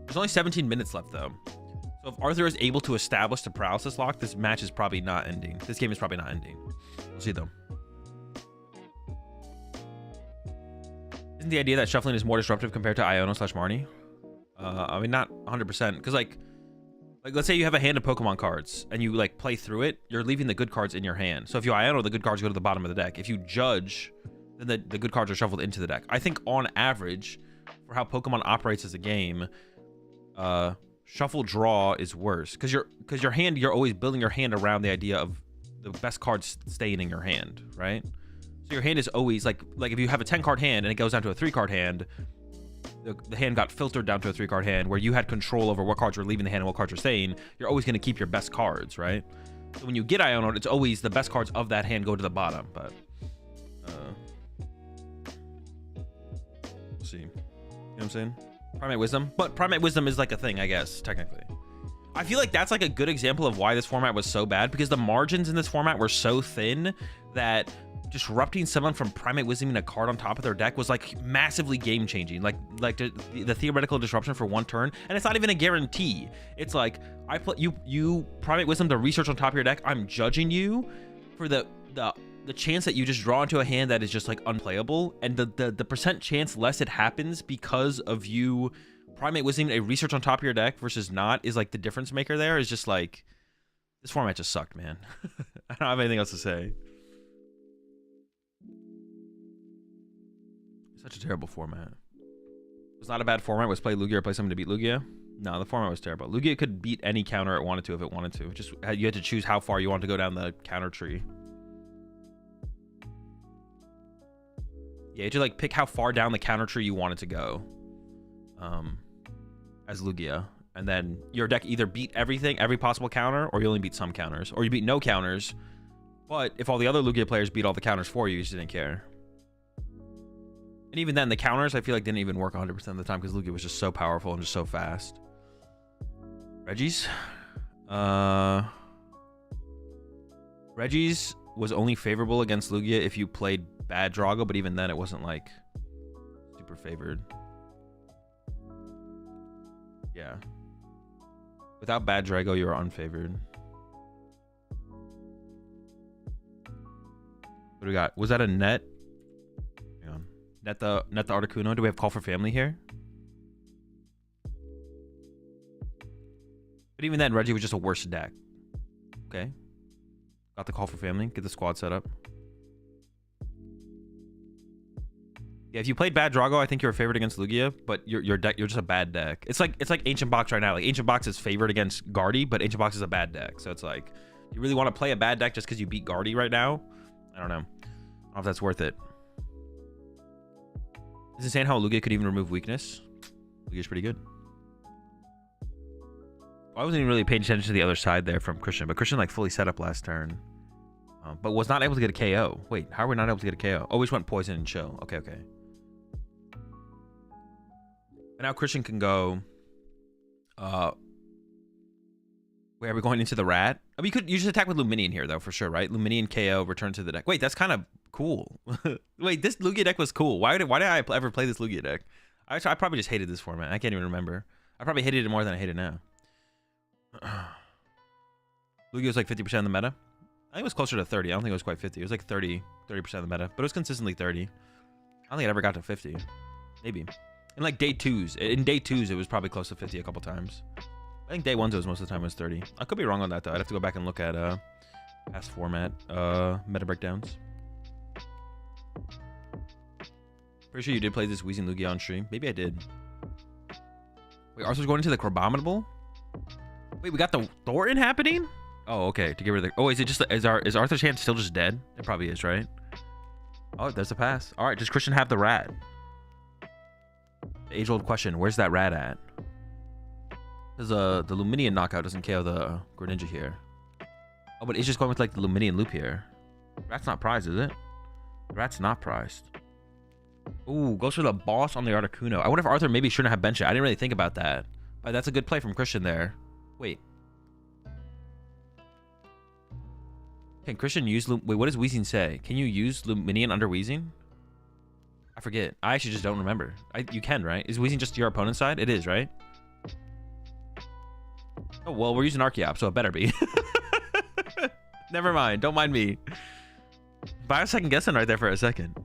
There's only 17 minutes left, though. So if Arthur is able to establish the paralysis lock, this match is probably not ending. This game is probably not ending. We'll see, though. Isn't the idea that shuffling is more disruptive compared to Iono/Marnie? I mean, not 100%. Because, like, let's say you have a hand of Pokemon cards, and you, like, play through it. You're leaving the good cards in your hand. So if you Iono, the good cards go to the bottom of the deck. If you Judge, then the good cards are shuffled into the deck. I think, on average, for how Pokemon operates as a game... shuffle draw is worse because your hand, you're always building your hand around the idea of the best cards staying in your hand, right? So your hand is always like if you have a 10 card hand and it goes down to a 3 card hand, the hand got filtered down to a 3 card hand where you had control over what cards were leaving the hand and what cards were staying. You're always going to keep your best cards, right? So when you get Iono, it's always the best cards of that hand go to the bottom, but we'll see. You know what I'm saying? Primate Wisdom, but Primate Wisdom is like a thing, I guess, technically. I feel like that's like a good example of why this format was so bad, because the margins in this format were so thin that disrupting someone from Primate Wisdom a card on top of their deck was like massively game changing. Like the theoretical disruption for one turn, and it's not even a guarantee. It's like I put you Primate Wisdom to research on top of your deck. I'm judging you for the chance that you just draw into a hand that is just like unplayable, and the percent chance less it happens because of you Primate Wisdom a research on top of your deck versus not is like the difference maker there. Is just like, this format just sucked, man. I don't have anything else to say. Such a terrible format. It was not a bad format. Was play Lugia or play something to beat Lugia? No, the format was terrible. Lugia could beat any counter it wanted to if it wanted to. Just you had to choose how far you wanted to go down the counter tree. Yeah, you had to like pick how far down the counter tree you wanted to go. As Lugia. And then your deck either beat everything, every possible counter, or you only beat some counters. Or you beat no counters. But if all the other Lugia players beat all the counters for you, you just didn't care. And even then, the counters, I feel like, didn't even work 100% of the time because Lugia was just so powerful and just so fast. Reggie's? Reggie's was only favorable against Lugia if you played bad Drago, but even then, it wasn't, like, super favored. Yeah. Without bad Drago, you were unfavored. What do we got? Was that a net? Hang on. Net the Articuno. Do we have Call for Family here? But even then, Reggie was just a worse deck. Okay. Got the Call for Family. Get the squad set up. Yeah, if you played bad Drago, I think you're favored against Lugia, but your deck, you're just a bad deck. It's like Ancient Box right now. Like Ancient Box is favored against Guardy, but Ancient Box is a bad deck. So it's like, do you really want to play a bad deck just because you beat Guardy right now? I don't know. I don't know if that's worth it. It's insane how Lugia could even remove weakness. Lugia's pretty good. I wasn't even really paying attention to the other side there from Christian, but Christian like fully set up last turn, but was not able to get a KO. Wait, how are we not able to get a KO? Oh, we just went poison and chill. Okay, okay. And now Christian can go. Wait, are we going into the rat? I mean, you just attack with Luminion here though, for sure, right? Luminion KO, return to the deck. Wait, that's kind of cool. Wait, this Lugia deck was cool. Why did I ever play this Lugia deck? I probably just hated this format. I can't even remember. I probably hated it more than I hate it now. Lugia was like 50% of the meta. I think it was closer to 30. I don't think it was quite 50. It was like 30% of the meta, but it was consistently 30. I don't think it ever got to 50. Maybe. In like day twos. In day twos, it was probably close to 50 a couple times. I think day ones, it was most of the time was 30. I could be wrong on that though. I'd have to go back and look at past format meta breakdowns. Pretty sure you did play this Weezing Lugia on stream. Maybe I did. Wait, Arthur's going into the Crabominable? Wait, we got the Thornton happening? Oh, okay. To get rid of the... Oh, is it just... Is Arthur's hand still just dead? It probably is, right? Oh, there's a pass. All right, does Christian have the rat? The age-old question. Where's that rat at? Because the Luminion knockout doesn't KO the Greninja here. Oh, but it's just going with, like, the Luminion loop here. Rat's not prized, is it? The rat's not prized. Ooh, goes for the boss on the Articuno. I wonder if Arthur maybe shouldn't have benched it. I didn't really think about that. But that's a good play from Christian there. Wait. Can Christian use... Wait, what does Weezing say? Can you use Luminion under Weezing? I forget. I actually just don't remember. You can, right? Is Weezing just your opponent's side? It is, right? Oh, well, we're using Archeop, so it better be. Never mind. Don't mind me. But I was second guessing right there for a second.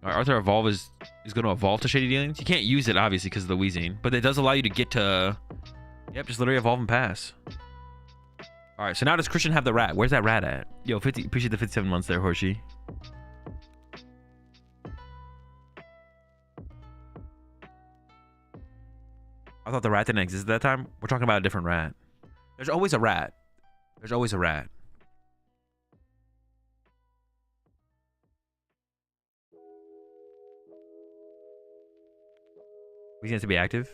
All right, Arthur Evolve is going to evolve to Shady Dealings. You can't use it, obviously, because of the Weezing. But it does allow you to get to... Yep, just literally evolve and pass. All right, so now does Christian have the rat? Where's that rat at? Yo, 50, appreciate the 57 months there, Horsey. I thought the rat didn't exist at that time. We're talking about a different rat. There's always a rat. There's always a rat. Weezing has to be active?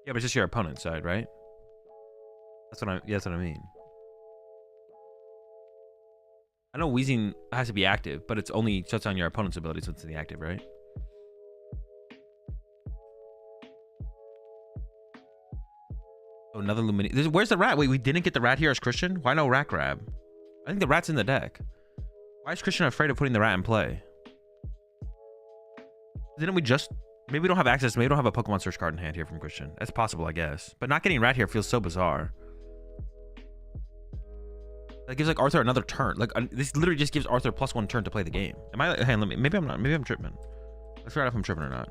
Yeah, but it's just your opponent's side, right? That's what I mean. I know Weezing has to be active, but it's only shuts down your opponent's ability, so it's in the active, right? Oh, another Luminion. Where's the rat? Wait, we didn't get the rat here as Christian? Why no rat grab? I think the rat's in the deck. Why is Christian afraid of putting the rat in play? Didn't we just... Maybe we don't have access. Maybe we don't have a Pokemon search card in hand here from Christian. That's possible, I guess. But not getting rat here feels so bizarre. That gives like Arthur another turn. Like this literally just gives Arthur +1 turn to play the game. Am I? Hey, let me. Maybe I'm not. Maybe I'm tripping. Let's figure out if I'm tripping or not.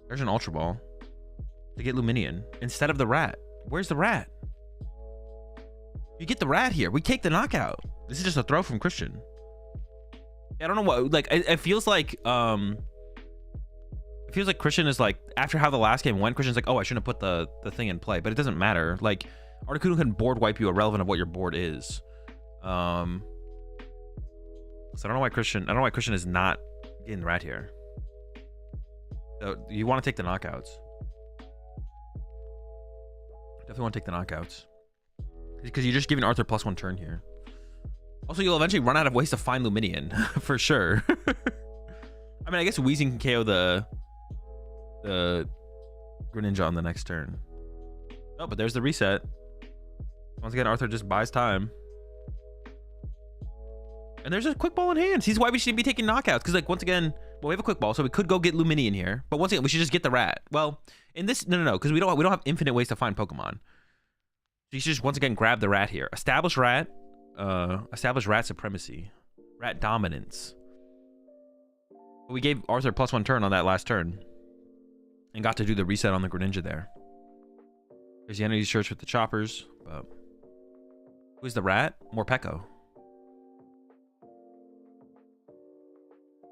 There's an Ultra Ball to get Luminion instead of the rat. Where's the rat? You get the rat here. We take the knockout. This is just a throw from Christian. I don't know what. Like it feels like. It feels like Christian is like after how the last game went. Christian's like, oh, I shouldn't have put the thing in play, but it doesn't matter. Like. Articuno can board wipe you irrelevant of what your board is. So I don't know why Christian is not getting rat here. So you want to take the knockouts. Definitely want to take the knockouts. Because you're just giving Arthur +1 turn here. Also, you'll eventually run out of ways to find Luminion, for sure. I mean, I guess Weezing can KO the Greninja on the next turn. Oh, but there's the reset. Once again, Arthur just buys time. And there's a quick ball in hand. He's why we shouldn't be taking knockouts. Because, like, once again, well, we have a quick ball, so we could go get Luminion here. But once again, we should just get the rat. Well, in this, no, because we don't have infinite ways to find Pokemon. So you should just once again grab the rat here. Establish rat supremacy, rat dominance. We gave Arthur +1 turn on that last turn, and got to do the reset on the Greninja there. There's the energy search with the choppers. But who's the rat? Morpeko.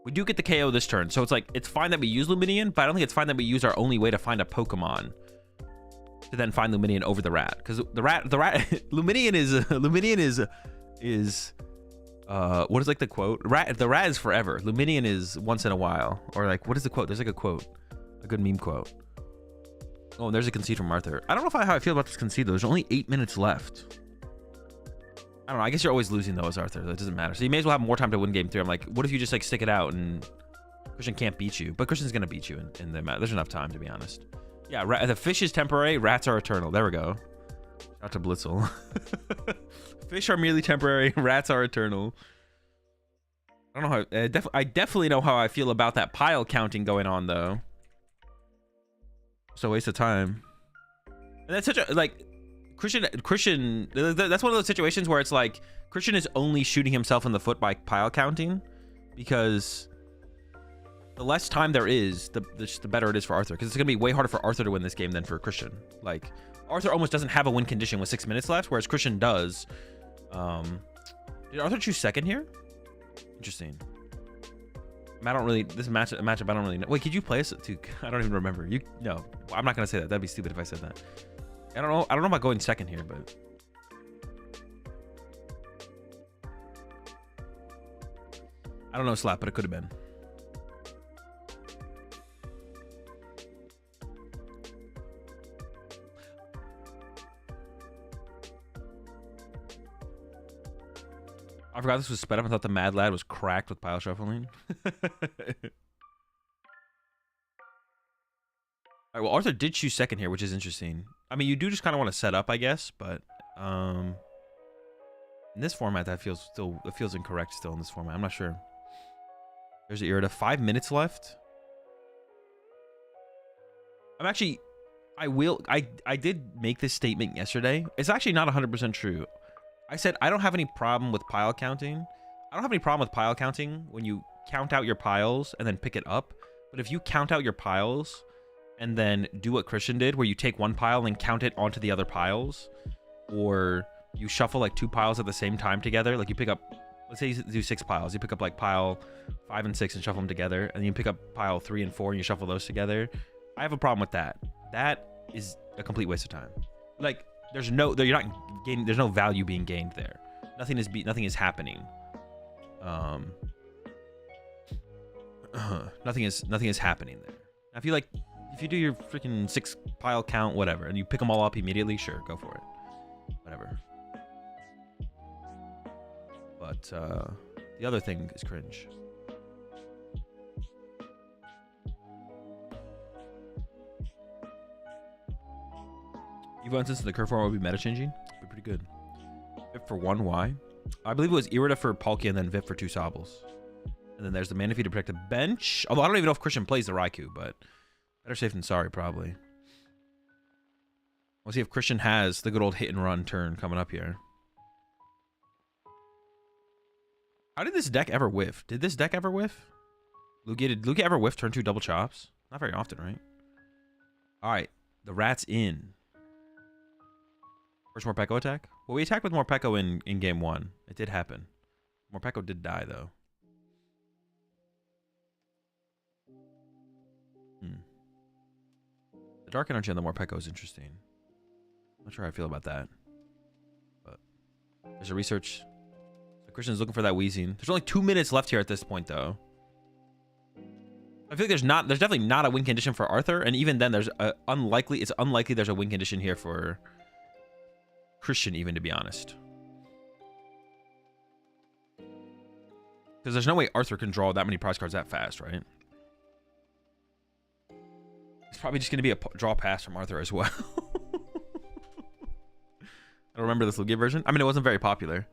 We do get the KO this turn, so it's like it's fine that we use Luminion, but I don't think it's fine that we use our only way to find a Pokemon to then find Luminion over the rat, because the rat Luminion is what is like the quote? The rat is forever. Luminion is once in a while, or like what is the quote? There's like a quote, a good meme quote. Oh, and there's a concede from Arthur. I don't know how I feel about this concede though. There's only 8 minutes left. I don't know. I guess you're always losing though as Arthur. That doesn't matter. So you may as well have more time to win game 3. I'm like, what if you just like stick it out and Christian can't beat you? But Christian's gonna beat you in the match. There's enough time to be honest. Yeah, the fish is temporary. Rats are eternal. There we go. Shout out to Blitzel. Fish are merely temporary. Rats are eternal. I don't know how. I definitely know how I feel about that pile counting going on though. It's a waste of time. And that's such a like. Christian, that's one of those situations where it's like Christian is only shooting himself in the foot by pile counting, because the less time there is, the better it is for Arthur, because it's gonna be way harder for Arthur to win this game than for Christian. Like Arthur almost doesn't have a win condition with 6 minutes left, whereas Christian does. Did Arthur choose second here? Interesting. I don't really matchup. I don't really know. Wait, could you play us too? I don't even remember. No, I'm not gonna say that. That'd be stupid if I said that. I don't know about going second here, but I don't know, Slap, but it could have been. I forgot this was sped up. I thought the Mad Lad was cracked with pile shuffling. All right, well, Arthur did choose second here, which is interesting. I mean, you do just kind of want to set up, I guess, but in this format, it feels incorrect still in this format. I'm not sure. There's the Irida. 5 minutes left. I did make this statement yesterday. It's actually not 100% true. I said I don't have any problem with pile counting. I don't have any problem with pile counting when you count out your piles and then pick it up. But if you count out your piles and then do what Christian did, where you take one pile and count it onto the other piles, or you shuffle like 2 piles at the same time together, like you pick up, let's say you do 6 piles, you pick up like pile 5 and 6 and shuffle them together, and you pick up pile 3 and 4 and you shuffle those together. I have a problem with that. That is a complete waste of time. Like there's no value being gained there. Nothing is happening. Nothing is happening there. Now, if you do your freaking 6 pile count, whatever, and you pick them all up immediately, sure, go for it. Whatever. But the other thing is cringe. Evo instance in the curve form would be meta changing. Be pretty good. Vip for 1, why? I believe it was Irida for Palkia and then Vip for 2 Sobbles. And then there's the Manaphy to protect the bench. Although I don't even know if Christian plays the Raikou, but better safe than sorry, probably. We'll see if Christian has the good old hit and run turn coming up here. How did this deck ever whiff? Did this deck ever whiff? Lugia, did Lugia ever whiff turn 2 double chops? Not very often, right? Alright, the rat's in. First Morpeko attack? Well, we attacked with Morpeko in game 1. It did happen. Morpeko did die, though. The dark energy on the Morpeko is interesting. Not sure how I feel about that. But there's a research. So Christian's looking for that Weezing. There's only 2 minutes left here at this point, though. I feel like there's definitely not a win condition for Arthur, and even then it's unlikely there's a win condition here for Christian, even, to be honest. Because there's no way Arthur can draw that many prize cards that fast, right? It's probably just going to be a draw pass from Arthur as well. I don't remember this Lugia version. I mean, it wasn't very popular.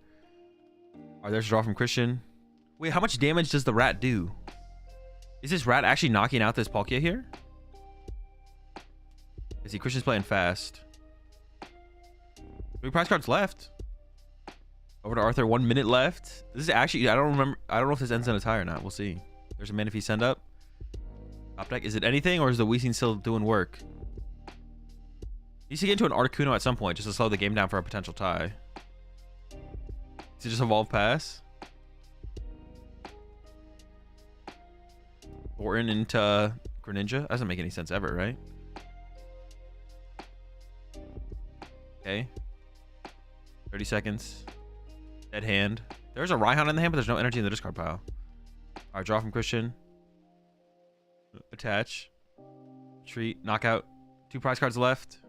All right, there's a draw from Christian. Wait, how much damage does the rat do? Is this rat actually knocking out this Palkia here? I see Christian's playing fast. 3 prize cards left. Over to Arthur, 1 minute left. This is actually, I don't know if this ends in a tie or not. We'll see. There's a Manaphy send up. Top deck. Is it anything or is the Weezing still doing work? He needs to get into an Articuno at some point just to slow the game down for a potential tie. Does it just evolve pass? Thornton into Greninja? That doesn't make any sense ever, right? Okay. 30 seconds. Dead hand. There's a Raihan in the hand, but there's no energy in the discard pile. Alright, draw from Christian. Attach. Treat. Knockout. 2 prize cards left.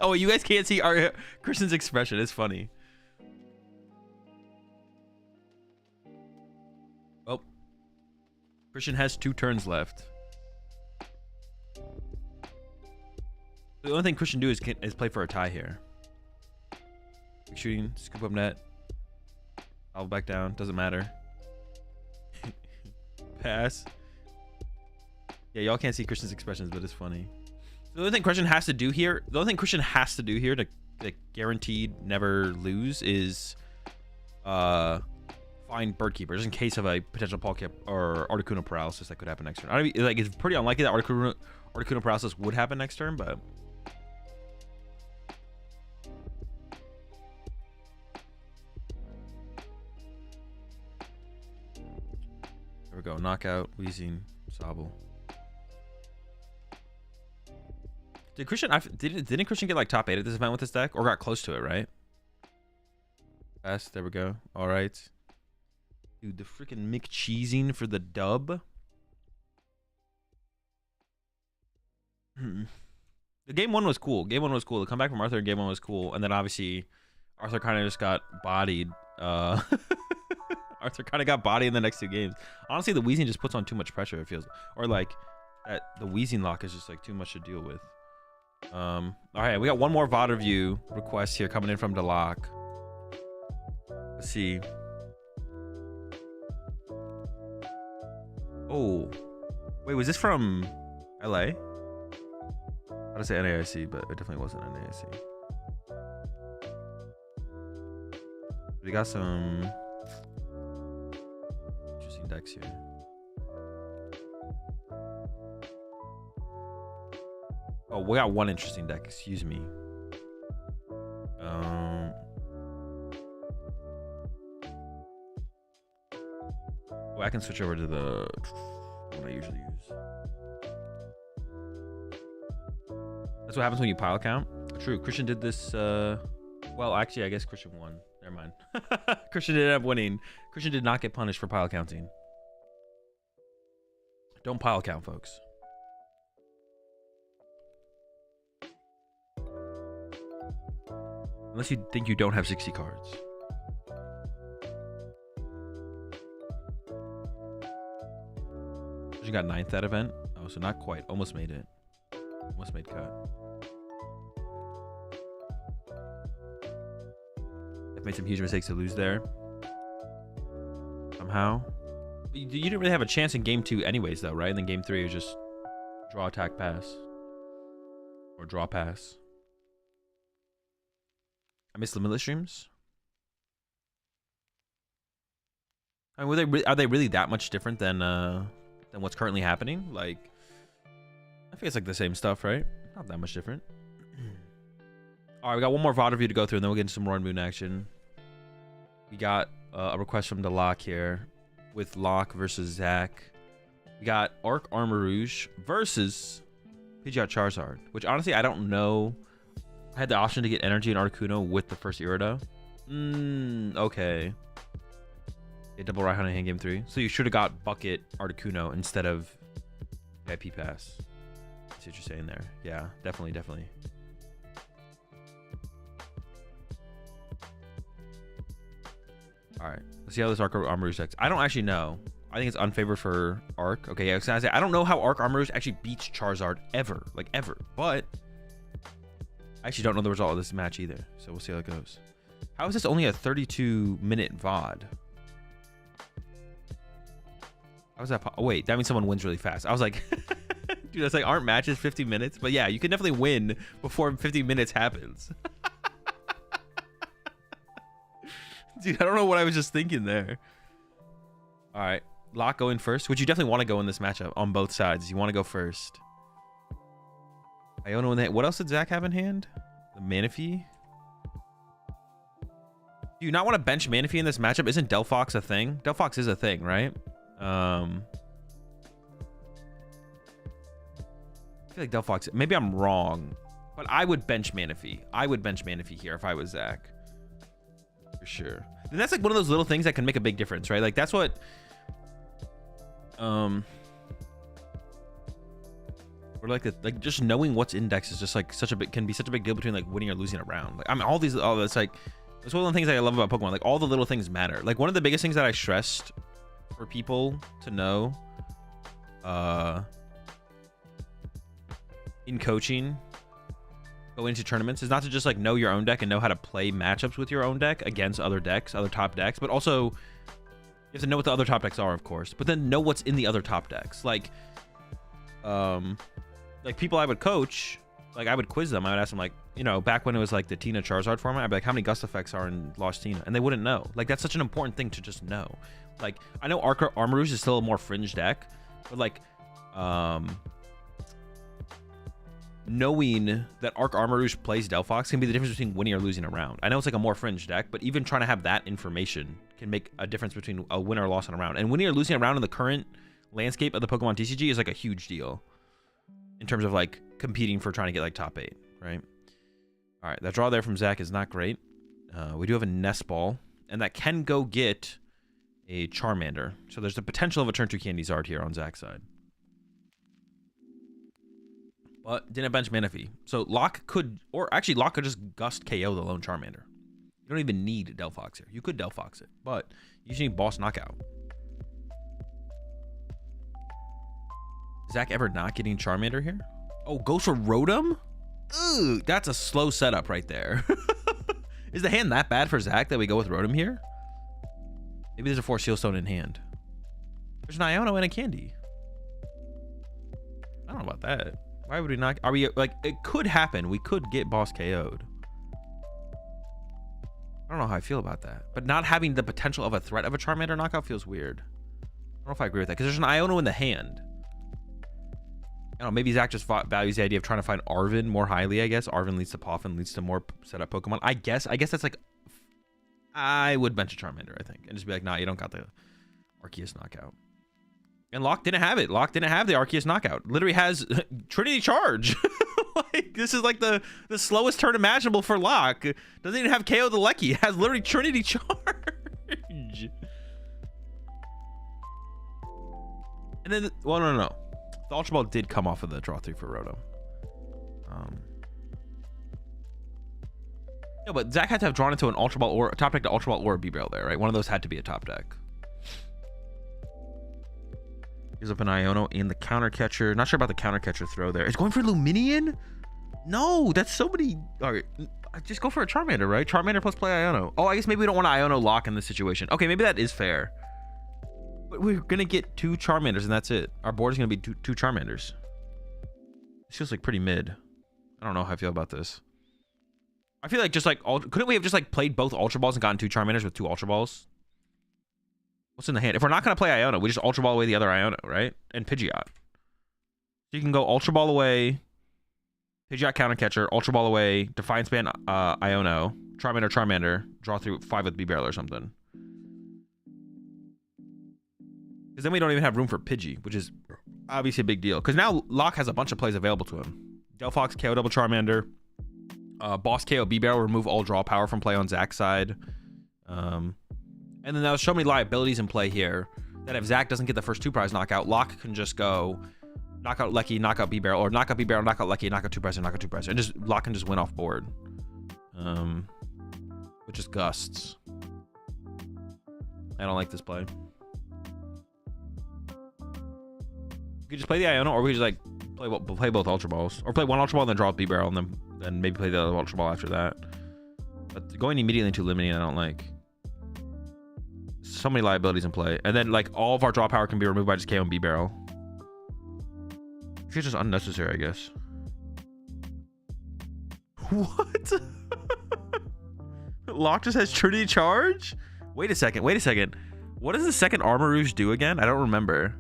Oh, you guys can't see our Christian's expression. It's funny. Oh. Christian has 2 turns left. The only thing Christian do is play for a tie here. Shooting, scoop up net. I'll back down. Doesn't matter. Pass. Yeah, y'all can't see Christian's expressions, but it's funny. The only thing Christian has to do here, to guaranteed never lose is find Birdkeeper, just in case of a potential Palkia or Articuno paralysis that could happen next turn. I mean, like, it's pretty unlikely that Articuno paralysis would happen next turn, but there we go. Knockout, Weezing, Sobble. Did Christian? Didn't Christian get like top 8 at this event with this deck, or got close to it? Right. Pass. There we go. All right. Dude, the freaking McCheesing for the dub. The game 1 was cool. Game 1 was cool. The comeback from Arthur in game 1 was cool, and then obviously Arthur kind of just got bodied. Arthur kind of got bodied in the next 2 games. Honestly, the Weezing just puts on too much pressure. It feels, or like that the Weezing lock is just like too much to deal with. All right, we got one more VOD review request here coming in from Deloc. Let's see. Oh, wait, was this from LA? I was to say NAIC, but it definitely wasn't NAIC. We got some interesting decks here. Oh, we got one interesting deck, excuse me. Oh, I can switch over to the one I usually use. That's what happens when you pile count. True, Christian did this, well, actually, I guess Christian won. Never mind. Christian did end up winning. Christian did not get punished for pile counting. Don't pile count, folks. Unless you think you don't have 60 cards. You got 9th that event. Oh, so not quite. Almost made it. Almost made cut. I've made some huge mistakes to lose there. Somehow. You didn't really have a chance in game 2 anyways, though, right? And then game 3 was just draw, attack, pass. Or draw, pass. I missed Limitless streams. I mean, are they really that much different than what's currently happening? Like, I think it's like the same stuff, right? Not that much different. All right, we got one more VOD review to go through, and then we'll get into some Roaring Moon action. We got a request from Deloc here with Locke versus Zach. We got Arc Armor Rouge versus Pidgeot Charizard, which honestly I don't know. I had the option to get energy and Articuno with the first Irido. Okay. Yeah, double right hand in game 3. So you should have got Bucket Articuno instead of VIP Pass. I see what you're saying there. Yeah, definitely. All right, let's see how this Arc Armor decks. I don't actually know. I think it's unfavored for Arc. Okay, yeah, I was gonna say, I don't know how Arc Armor actually beats Charizard ever, like ever. But I actually don't know the result of this match either. So we'll see how it goes. How is this only a 32-minute VOD? How is that? Oh, wait, that means someone wins really fast. I was like, dude, that's like, aren't matches 50 minutes? But yeah, you can definitely win before 50 minutes happens. Dude, I don't know what I was just thinking there. All right, Locke going first. Would you definitely want to go in this matchup on both sides? You want to go first. Iono in the hand. What else did Zach have in hand? The Manaphy. Do you not want to bench Manaphy in this matchup? Isn't Delphox a thing? Delphox is a thing, right? I feel like Delphox. Maybe I'm wrong, but I would bench Manaphy. I would bench Manaphy here if I was Zach. For sure. And that's like one of those little things that can make a big difference, right? Like that's what or like just knowing what's index is just like can be such a big deal between like winning or losing a round. Like I mean all that's like that's one of the things I love about Pokemon. Like all the little things matter. Like one of the biggest things that I stressed for people to know in coaching go into tournaments is not to just like know your own deck and know how to play matchups with your own deck against other decks, other top decks, but also you have to know what the other top decks are, of course, but then know what's in the other top decks. Like people I would coach, like I would quiz them. I would ask them, like, you know, back when it was like the Tina Charizard format, I'd be like, how many gust effects are in Lost Tina? And they wouldn't know. Like that's such an important thing to just know. Like I know Armarouge is still a more fringe deck, but like knowing that Arc Armarouge plays Delphox can be the difference between winning or losing a round. I know it's like a more fringe deck, but even trying to have that information can make a difference between a win or loss on a round. And winning or losing a round in the current landscape of the Pokemon TCG is like a huge deal in terms of like competing for trying to get like top 8, right? All right, that draw there from Zach is not great. We do have a Nest Ball, and that can go get a Charmander. So there's the potential of a turn 2 Candyzard here on Zach's side. But didn't bench Manaphy. So Locke could, or actually Locke could just Gust KO the lone Charmander. You don't even need Delphox here. You could Delphox it, but you just need Boss Knockout. Zach ever not getting Charmander here? Oh, goes for Rotom? Ooh, that's a slow setup right there. Is the hand that bad for Zach that we go with Rotom here? Maybe there's a Force Seal Stone in hand. There's an Iono and a Candy. I don't know about that. Why would we not? Are we like, it could happen. We could get Boss KO'd. I don't know how I feel about that. But not having the potential of a threat of a Charmander knockout feels weird. I don't know if I agree with that, because there's an Iono in the hand. I don't know, maybe Zach just values the idea of trying to find Arven more highly, I guess. Arven leads to Poffin, leads to more setup Pokemon. I guess that's like, I would bench a Charmander, I think. And just be like, nah, you don't got the Arceus knockout. And Locke didn't have it. Locke didn't have the Arceus knockout. Literally has Trinity Charge. Like, this is like the slowest turn imaginable for Locke. Doesn't even have KO the Lecky. It has literally Trinity Charge. And then, well, no. The Ultra Ball did come off of the draw 3 for Rotom. No, but Zach had to have drawn into an Ultra Ball or a top deck to Ultra Ball or a B-Barrel there, right? One of those had to be a top deck. Gives up an Iono and the Counter Catcher. Not sure about the Counter Catcher throw there. It's going for Luminion? No, that's so many. All right, just go for a Charmander, right? Charmander plus play Iono. Oh, I guess maybe we don't want to Iono Lock in this situation. Okay, maybe that is fair. But we're going to get 2 Charmanders and that's it. Our board is going to be two Charmanders. This feels like pretty mid. I don't know how I feel about this. I feel like just like, couldn't we have just like played both Ultra Balls and gotten 2 Charmanders with 2 Ultra Balls? What's in the hand? If we're not going to play Iono, we just Ultra Ball away the other Iono, right? And Pidgeot. So you can go Ultra Ball away, Pidgeot Counter Catcher, Ultra Ball away, Defiance Band Iono, Charmander, draw through 5 with B-Barrel or something. Because then we don't even have room for Pidgey, which is obviously a big deal. Because now Locke has a bunch of plays available to him. Delphox, KO double Charmander, Boss KO B-Barrel, remove all draw power from play on Zach's side. And then there's so many liabilities in play here that if Zach doesn't get the first 2 prize knockout, Locke can just go knock out Lecky, knock out B-Barrel, or knock out B-Barrel, knock out Lecky, knock out 2 prize, and knock out 2 prize. And just Locke can just win off board. Which is Gusts. I don't like this play. We could just play the Iona, or we could just like play both Ultra Balls, or play one Ultra Ball and then draw a B-Barrel, and then maybe play the other Ultra Ball after that. But going immediately into limiting, I don't like. So many liabilities in play, and then like all of our draw power can be removed by just KO and B-Barrel. It's just unnecessary, I guess. What? Lock just has Trinity Charge? Wait a second. What does the second Armor Rouge do again? I don't remember.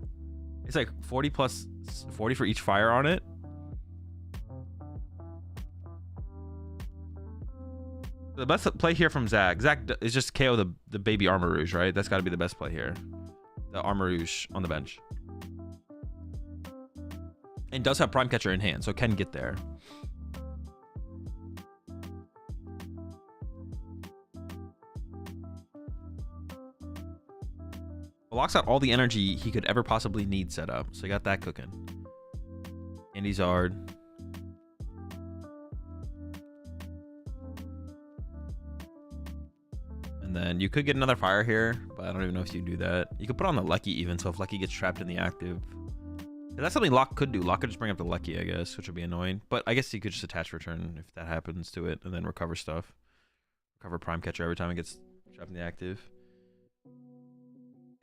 It's like 40 plus 40 for each fire on it. The best play here from Zach. Zach is just KO the baby Armor Rouge, right? That's got to be the best play here. The Armor Rouge on the bench. And does have Prime Catcher in hand, so can get there. Locks out all the energy he could ever possibly need set up. So he got that cooking. Charizard. And then you could get another fire here, but I don't even know if you do that. You could put on the Lucky even, so if Lucky gets trapped in the active. That's something Lock could do. Lock could just bring up the Lucky, I guess, which would be annoying. But I guess you could just attach return if that happens to it, and then recover stuff. Recover Prime Catcher every time it gets trapped in the active.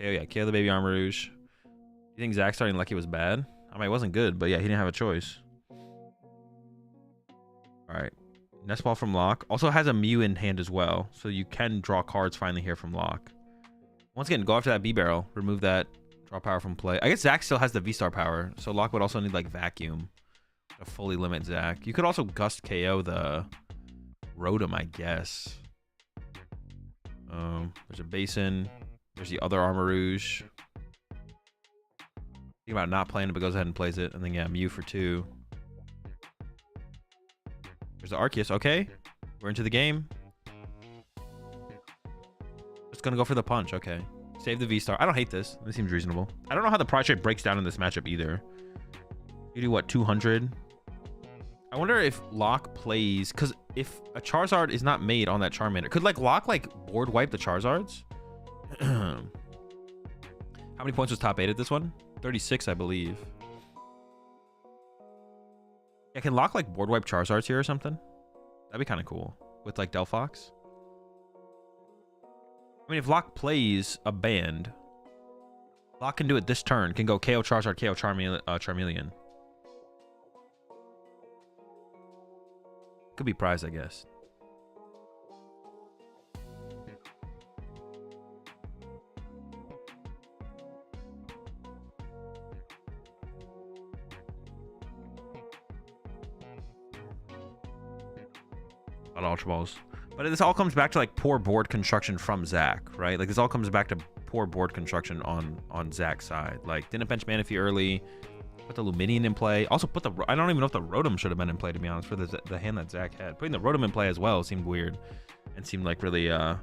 Oh yeah, KO the baby Armor Rouge. You think Zach starting Lucky was bad? I mean, it wasn't good, but yeah, he didn't have a choice. Alright. Nest Ball from Lock. Also has a Mew in hand as well, so you can draw cards finally here from Lock. Once again, go after that B-Barrel. Remove that. Draw power from play. I guess Zach still has the V-Star power, so Lock would also need like Vacuum to fully limit Zach. You could also Gust KO the Rotom, I guess. There's a Basin. There's the other Armor Rouge. Think about not playing it, but goes ahead and plays it. And then, yeah, Mew for 2. There's the Arcus. Okay. We're into the game. Just going to go for the punch. Okay. Save the V-Star. I don't hate this. This seems reasonable. I don't know how the price rate breaks down in this matchup either. You do, what, 200? I wonder if Lock plays... Because if a Charizard is not made on that Charmander... Could, like, Lock, like, board wipe the Charizards? How many points was top 8 at this one? 36, I believe. Yeah, can Lock like board wipe Charizards here or something? That'd be kind of cool with like Delphox. I mean, if Lock plays a band, Lock can do it this turn. Can go KO Charizard, KO Charmeleon. Could be prize, I guess. Ultra Balls, but this all comes back to like poor board construction from Zach, right? Like this all comes back to poor board construction on Zach's side. Like didn't bench Manaphy early, put the Luminion in play, also put the I don't even know if the Rotom should have been in play, to be honest, for the hand that Zach had. Putting the Rotom in play as well seemed weird and seemed like really it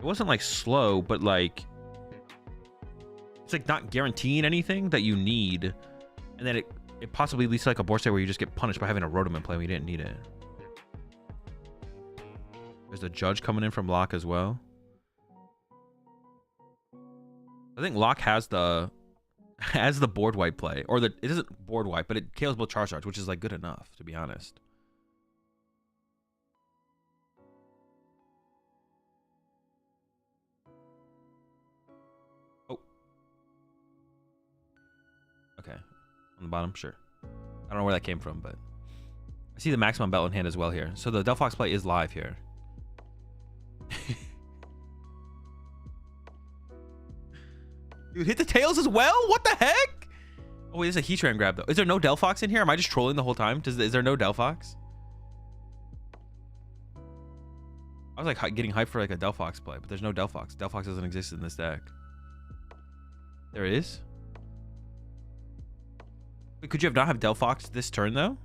wasn't like slow, but like it's like not guaranteeing anything that you need, and then it possibly leads to like a board state where you just get punished by having a Rotom in play when you didn't need it. There's a Judge coming in from Lock as well. I think Lock has the board wipe play, or it isn't board wipe, but it kills both Charizards, which is like good enough, to be honest. Oh. Okay. On the bottom, sure. I don't know where that came from, but I see the maximum belt in hand as well here. So the Delphox play is live here. Dude, hit the tails as well? What the heck? Oh, wait, there's a Heatran grab, though. Is there no Delphox in here? Am I just trolling the whole time? Is there no Delphox? I was, like, getting hyped for, like, a Delphox play, but there's no Delphox. Delphox doesn't exist in this deck. There is? Wait, could you have not have Delphox this turn, though?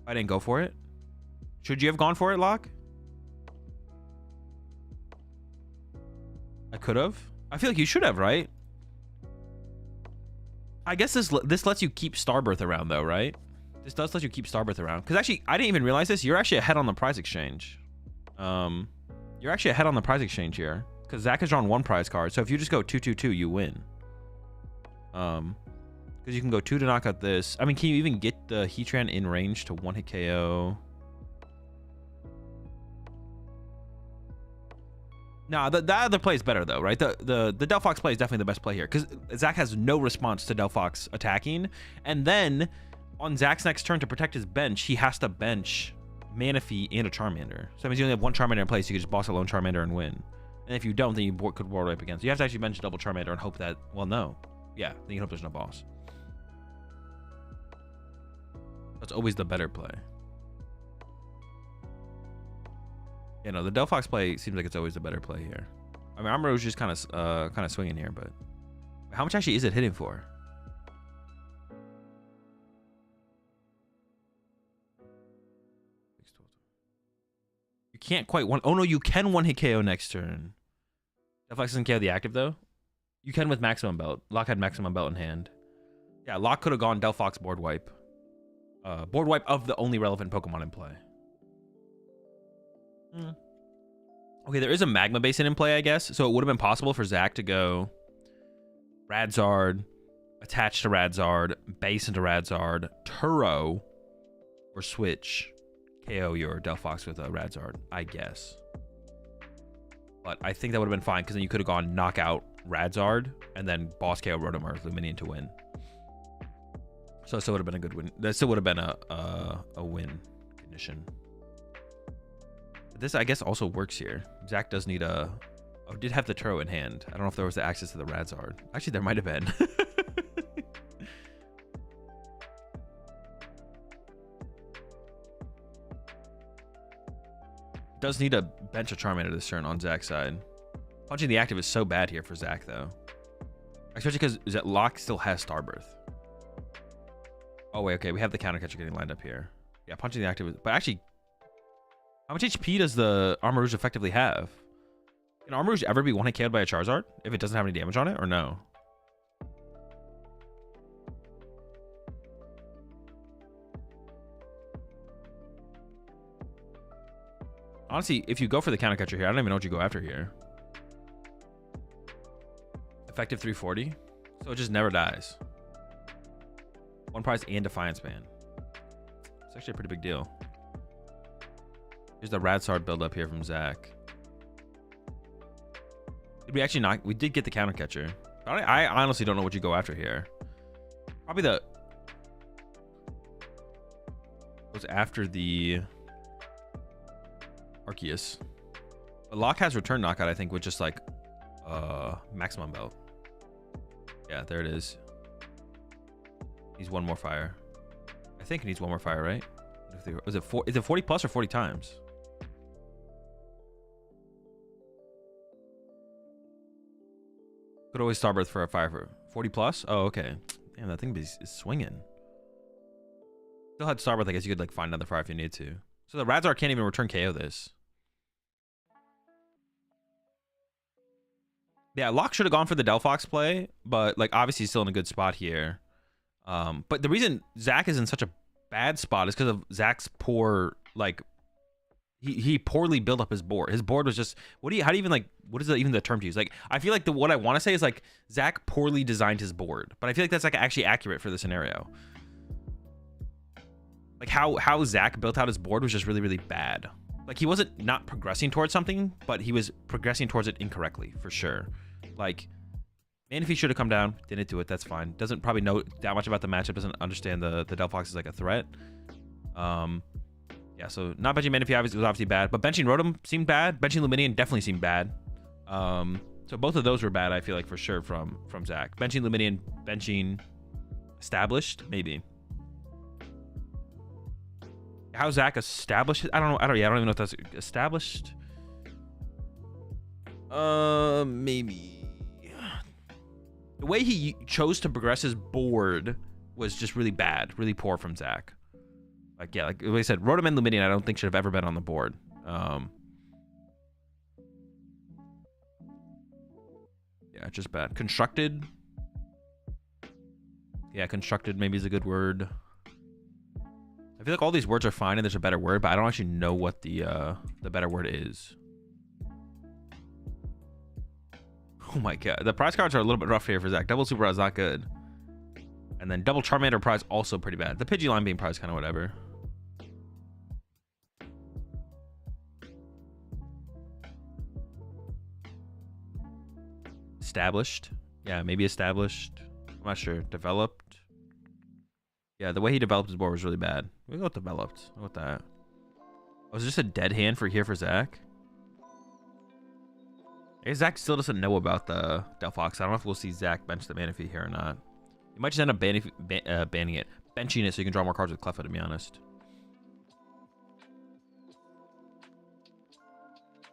I didn't go for it. Should you have gone for it, Lock? I could have. I feel like you should have, right? I guess this lets you keep Starbirth around, though, right? This does let you keep Starbirth around. Because actually, I didn't even realize this. You're actually ahead on the prize exchange. You're actually ahead on the prize exchange here because Zach has drawn 1 prize card. So if you just go 2-2-2, you win. Because you can go 2 to knock out this. I mean, can you even get the Heatran in range to 1-hit KO? No, that other play is better though, right? The Delphox play is definitely the best play here because Zach has no response to Delphox attacking, and then on Zach's next turn to protect his bench, he has to bench Manaphy and a Charmander. So that means you only have 1 Charmander in place. You could just boss a lone Charmander and win. And if you don't, then you could board wipe again. So you have to actually bench double Charmander and hope that. Well, no, yeah, then you hope there's no boss. That's always the better play. Yeah, no, the Delphox play seems like it's always the better play here. I mean, Armor is just kind of swinging here, but how much actually is it hitting for? You can't quite one. Oh no, you can 1-hit KO next turn. Delphox doesn't KO the active though. You can with Maximum Belt. Locke had Maximum Belt in hand. Yeah, Locke could have gone Delphox board wipe. Board wipe of the only relevant Pokemon in play. Okay, there is a Magma Basin in play, I guess. So it would have been possible for Zach to go Radzard, attach to Radzard, base into Radzard, Turo, or switch, KO your Delphox with a Radzard, I guess. But I think that would have been fine because then you could have gone knockout Radzard and then boss KO Rotom or Luminion to win. So it still would have been a good win. That still would have been a win condition. This, I guess, also works here. Zach does need a... Oh, did have the Turo in hand. I don't know if there was the access to the Radzard. Actually, there might have been. Does need a bench of Charmander this turn on Zach's side. Punching the active is so bad here for Zach, though. Especially because Locke still has Starbirth. Oh, wait, okay. We have the counter catcher getting lined up here. Yeah, punching the active is... But actually... How much HP does the Armarouge effectively have? Can Armarouge ever be 1-hit KO'd by a Charizard if it doesn't have any damage on it, or no? Honestly, if you go for the counter catcher here, I don't even know what you go after here. Effective 340, so it just never dies. 1 prize and Defiance Band. It's actually a pretty big deal. Here's the Radzard build up here from Zach. Did we actually not? We did get the counter catcher. I honestly don't know what you go after here. Probably the... was after the Arceus. But Locke has return knockout, I think, with just like Maximum Belt. Yeah, there it is. Needs 1 more fire. I think it needs 1 more fire, right? Is it 40 plus or 40 times? Could always Starbirth for a fire for 40 plus. Oh, okay. Damn, that thing is swinging. Still had Starbirth. I guess you could like find another fire if you need to. So the Radzard can't even return KO this. Yeah, Locke should have gone for the Delphox play, but like obviously he's still in a good spot here. But the reason Zach is in such a bad spot is because of Zach's poor, like, he poorly built up his board. His board was just, what is even the term to use? Like, I feel like what I want to say is like Zach poorly designed his board, but I feel like that's like actually accurate for the scenario. Like how Zach built out his board was just really, really bad. Like he wasn't not progressing towards something, but he was progressing towards it incorrectly for sure. Like, Manaphy should have come down, didn't do it, that's fine. Doesn't probably know that much about the matchup, doesn't understand the Delphox is like a threat. Yeah, so not benching Manaphy was obviously bad, but benching Rotom seemed bad. Benching Luminion definitely seemed bad. So both of those were bad, I feel like, for sure from Zach. Benching Luminion, benching Established, maybe. How Zach established it? I don't even know if that's established. Maybe. The way he chose to progress his board was just really bad, really poor from Zach. Like, yeah, like I said, Rotom and Luminion I don't think should have ever been on the board. Yeah, just bad. Constructed. Yeah, constructed maybe is a good word. I feel like all these words are fine and there's a better word, but I don't actually know what the better word is. Oh my god. The prize cards are a little bit rough here for Zach. Double Super Rod is not good. And then double Charmander prize also pretty bad. The Pidgey line being prize kind of whatever. Established. Yeah, maybe established. I'm not sure. Developed. Yeah, the way he developed his board was really bad. We'll go with developed. What with that? Was it just a dead hand for Zach? Hey, Zach still doesn't know about the Delphox. I don't know if we'll see Zach bench the Manaphy here or not. You might just end up banning it. Benching it so you can draw more cards with Cleffa, to be honest.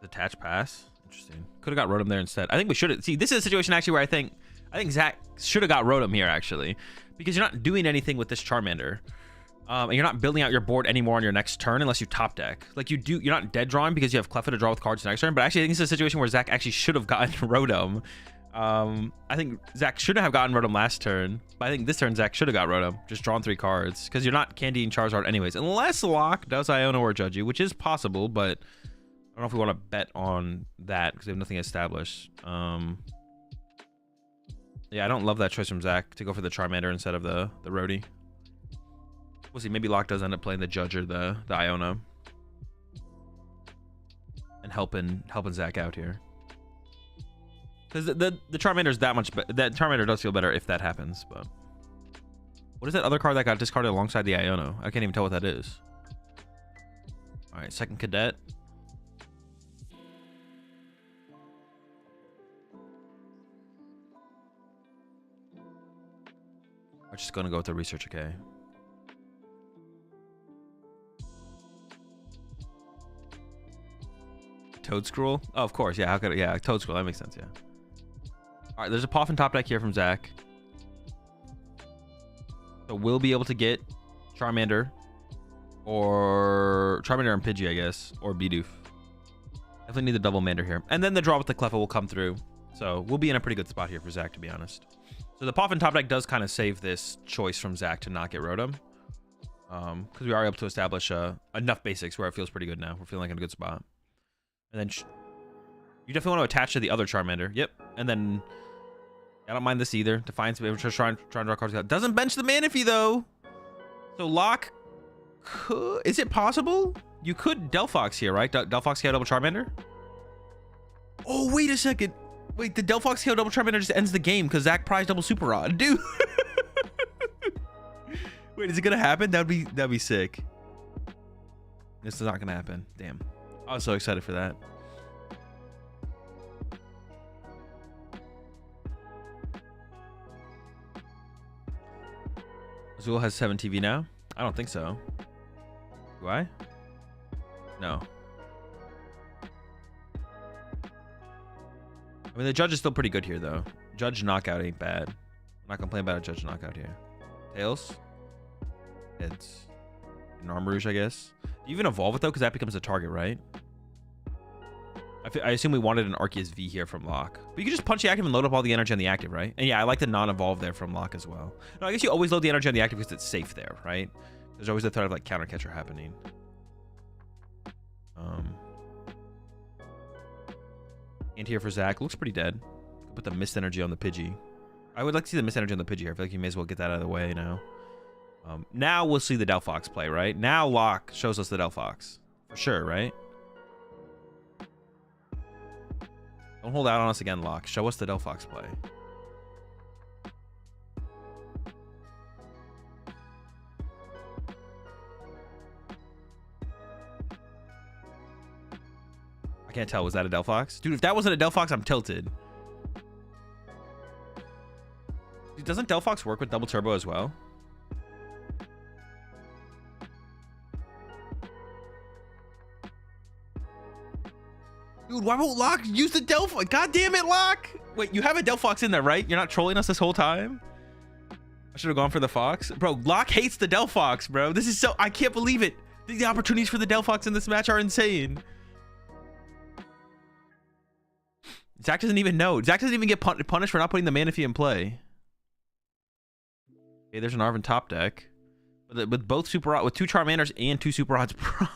Detach pass. Interesting. Could have got Rotom there instead. I think we should have. See, this is a situation actually where I think Zach should have got Rotom here, actually. Because you're not doing anything with this Charmander. And you're not building out your board anymore on your next turn unless you top deck. Like you're not dead drawing because you have Cleffa to draw with cards next turn. But actually, I think this is a situation where Zach actually should have gotten Rotom. I think Zach shouldn't have gotten Rotom last turn. But I think this turn Zach should have got Rotom. Just drawn 3 cards. Because you're not candying Charizard anyways. Unless Locke does Iono or Judgy, which is possible. But I don't know if we want to bet on that because we have nothing established. Yeah, I don't love that choice from Zach to go for the Charmander instead of the Roadie. We'll see. Maybe Locke does end up playing the Judge or the Iono. And helping Zach out here. Because the Charmander is that much better. That Charmander does feel better if that happens. But what is that other card that got discarded alongside the Iono? I can't even tell what that is. Alright, second Cadet. We're just going to go with the Research, okay. Toadscroll? Oh, of course. Yeah, how could it? Yeah, Toadscroll. That makes sense, yeah. All right, there's a Poffin top deck here from Zach. So we'll be able to get Charmander. Or Charmander and Pidgey, I guess. Or Bidoof. Definitely need the double Mander here. And then the draw with the Cleffa will come through. So we'll be in a pretty good spot here for Zach, to be honest. So the Poffin top deck does kind of save this choice from Zach to not get Rotom. Because we are able to establish enough basics where it feels pretty good now. We're feeling like in a good spot. And then you definitely want to attach to the other Charmander. Yep. And then I don't mind this either. Defiance, just try and draw cards. Doesn't bench the Manaphy though. So Locke could. Is it possible? You could Delphox here, right? Delphox KO double Charmander. Oh, wait a second. Wait, the Delphox KO double Charmander just ends the game because Zach prize double Super Rod, dude. Wait, is it gonna happen? That'd be sick. This is not gonna happen. Damn. I was so excited for that. Azul has 7 TV now? I don't think so. Do I? No. I mean, the Judge is still pretty good here, though. Judge knockout ain't bad. I'm not complaining about a Judge knockout here. Tails? Heads. Armrouge, I guess. Do you even evolve it, though? Because that becomes a target, right? I assume we wanted an Arceus V here from Locke. But you can just punch the active and load up all the energy on the active, right? And yeah, I like the non-evolve there from Locke as well. No, I guess you always load the energy on the active because it's safe there, right? There's always the threat of like counter catcher happening. And here for Zach. Looks pretty dead. Put the mist energy on the Pidgey. I would like to see the mist energy on the Pidgey here. I feel like you may as well get that out of the way now. Now we'll see the Delphox play, right? Now Locke shows us the Delphox. For sure, right? Don't hold out on us again, Locke. Show us the Delphox play. I can't tell. Was that a Delphox? Dude, if that wasn't a Delphox, I'm tilted. Dude, doesn't Delphox work with double turbo as well? Dude, why won't Locke use the Delphox? God damn it, Locke! Wait, you have a Delphox in there, right? You're not trolling us this whole time? I should have gone for the Fox. Bro, Locke hates the Delphox, bro. This is so... I can't believe it. The opportunities for the Delphox in this match are insane. Zach doesn't even know. Zach doesn't even get punished for not putting the Manaphy in play. Okay, there's an Arven top deck. With both Super Rod... With 2 Charmanders and 2 Super Rods prized.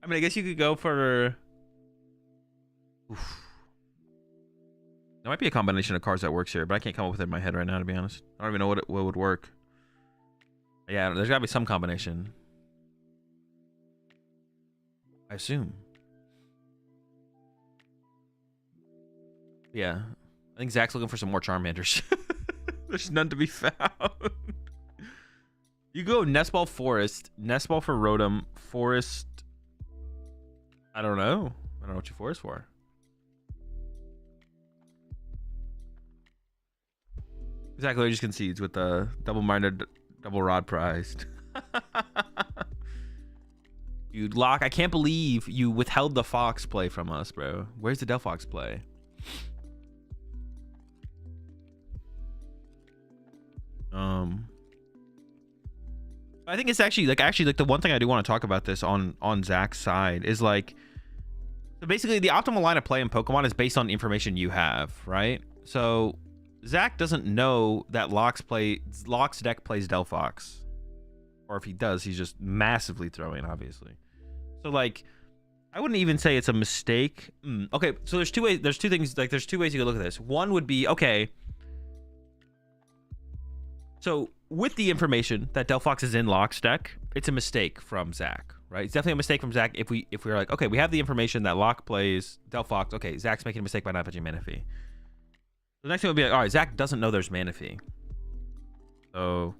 I mean, I guess you could go for... Oof. There might be a combination of cards that works here, but I can't come up with it in my head right now, to be honest. I don't even know what would work. Yeah, there's gotta be some combination. I assume. Yeah. I think Zach's looking for some more Charmanders. There's none to be found. You go Nest Ball Forest. Nest Ball for Rotom. Forest. I don't know. I don't know what you Forest for. Exactly, he just concedes with the double-minded, double rod prized. Dude, Locke, I can't believe you withheld the Fox play from us, bro. Where's the Delphox play? I think it's actually like the one thing I do want to talk about this on Zach's side is like, so basically the optimal line of play in Pokemon is based on information you have, right? So Zach doesn't know that Locke's deck plays Delphox, or if he does, he's just massively throwing, obviously. So like, I wouldn't even say it's a mistake. Okay, so there's two ways. There's two things. Like, there's two ways you could look at this. One would be, okay, so with the information that Delphox is in Locke's deck, it's a mistake from Zach, right? It's definitely a mistake from Zach if we're like, okay, we have the information that Locke plays Delphox. Okay, Zach's making a mistake by not fetching Manaphy. The next thing would be like, all right, Zach doesn't know there's Manaphy. So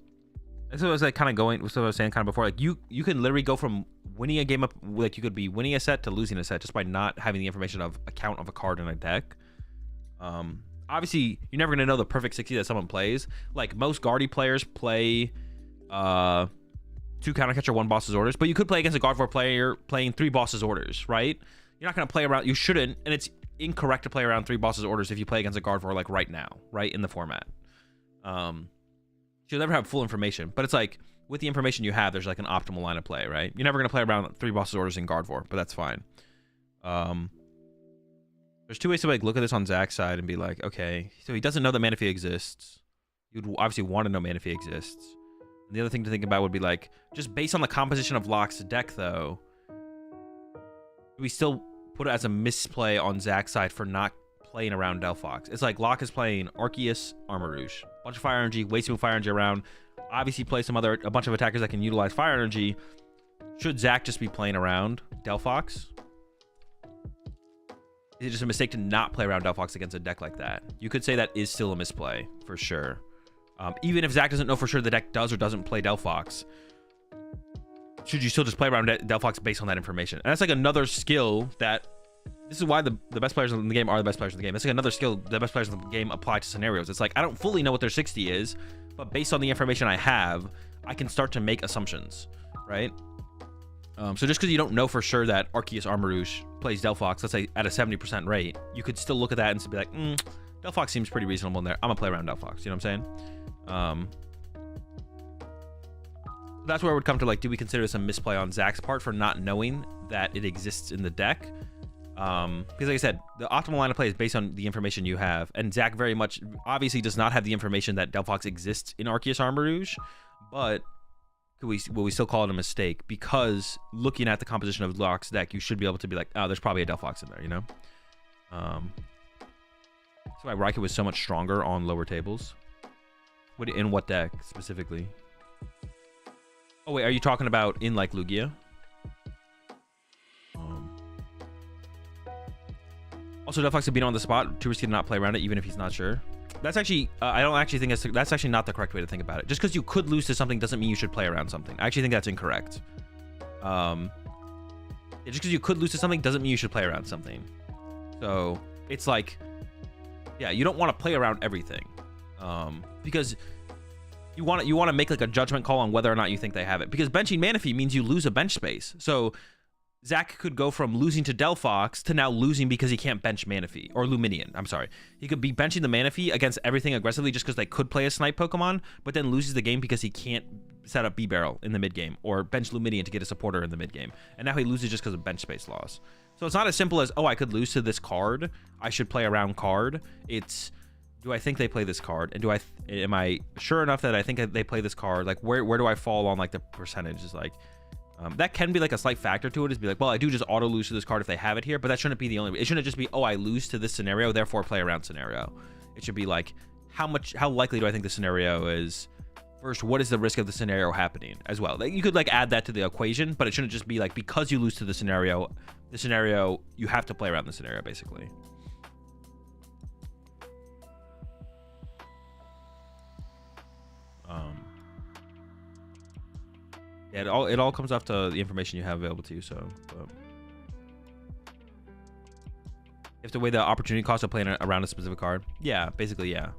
that's what I was like kind of going, what I was saying kind of before. Like you can literally go from winning a game up, like you could be winning a set to losing a set just by not having the information of a count of a card in a deck. Obviously, you're never going to know the perfect 60 that someone plays. Like, most Guardy players play 2 Counter Catcher, 1 Boss's Orders, but you could play against a Gardevoir player playing 3 Boss's Orders, right? You're not going to play around, you shouldn't, and it's incorrect to play around 3 Boss's Orders if you play against a Gardevoir, like, right now, right, in the format. You'll never have full information, but it's like, with the information you have, there's, like, an optimal line of play, right? You're never going to play around 3 Boss's Orders in Gardevoir, but that's fine. There's 2 ways to like look at this on Zach's side and be like, okay, so he doesn't know that Manaphy exists. You'd obviously want to know Manaphy exists. And the other thing to think about would be like, just based on the composition of Locke's deck, though, do we still put it as a misplay on Zach's side for not playing around Delphox? It's like Locke is playing Arceus, Armarouge, bunch of Fire Energy, way too much Fire Energy around. Obviously, play a bunch of attackers that can utilize Fire Energy. Should Zach just be playing around Delphox? Is it just a mistake to not play around Delphox against a deck like that? You could say that is still a misplay, for sure. Even if Zach doesn't know for sure the deck does or doesn't play Delphox, should you still just play around Delphox based on that information? And that's like another skill that... This is why the best players in the game are the best players in the game. It's like another skill the best players in the game apply to scenarios. It's like, I don't fully know what their 60 is, but based on the information I have, I can start to make assumptions, right? So just because you don't know for sure that Arceus Armarouge plays Delphox, let's say at a 70% rate, you could still look at that and be like, Delphox seems pretty reasonable in there. I'm gonna play around Delphox. You know what I'm saying? That's where I would come to like, do we consider this a misplay on Zach's part for not knowing that it exists in the deck? Because like I said, the optimal line of play is based on the information you have, and Zach very much obviously does not have the information that Delphox exists in Arceus Armarouge, but will we still call it a mistake? Because looking at the composition of Locke's deck, you should be able to be like, oh, there's probably a Delphox in there, you know? That's why Raikou was so much stronger on lower tables. In what deck, specifically? Oh, wait, are you talking about in, like, Lugia? Also, Delphox could beat on the spot. Too risky to not play around it, even if he's not sure. That's actually, I don't actually think that's actually not the correct way to think about it. Just because you could lose to something doesn't mean you should play around something. I actually think that's incorrect. Just because you could lose to something doesn't mean you should play around something. So it's like, yeah, you don't want to play around everything, because you want to make like a judgment call on whether or not you think they have it. Because benching Manaphy means you lose a bench space. So Zach could go from losing to Delphox to now losing because he can't bench Manaphy, or Luminion, I'm sorry. He could be benching the Manaphy against everything aggressively just because they could play a snipe Pokemon, but then loses the game because he can't set up B-Barrel in the mid-game, or bench Luminion to get a supporter in the mid-game. And now he loses just because of bench space loss. So it's not as simple as, oh, I could lose to this card, I should play around card. It's, do I think they play this card? And am I sure enough that I think they play this card? Like, where do I fall on, like, the percentages? Like, That can be like a slight factor to it, is be like, well, I do just auto lose to this card if they have it here, but that shouldn't be the only. It shouldn't just be, oh, I lose to this scenario, therefore play around scenario. It should be like, how likely do I think the scenario is? First, what is the risk of the scenario happening as well? Like, you could like add that to the equation, but it shouldn't just be like, because you lose to the scenario you have to play around the scenario basically. Yeah, it all comes off to the information you have available to you. So, but you have to weigh the opportunity cost of playing around a specific card. Yeah, basically, yeah.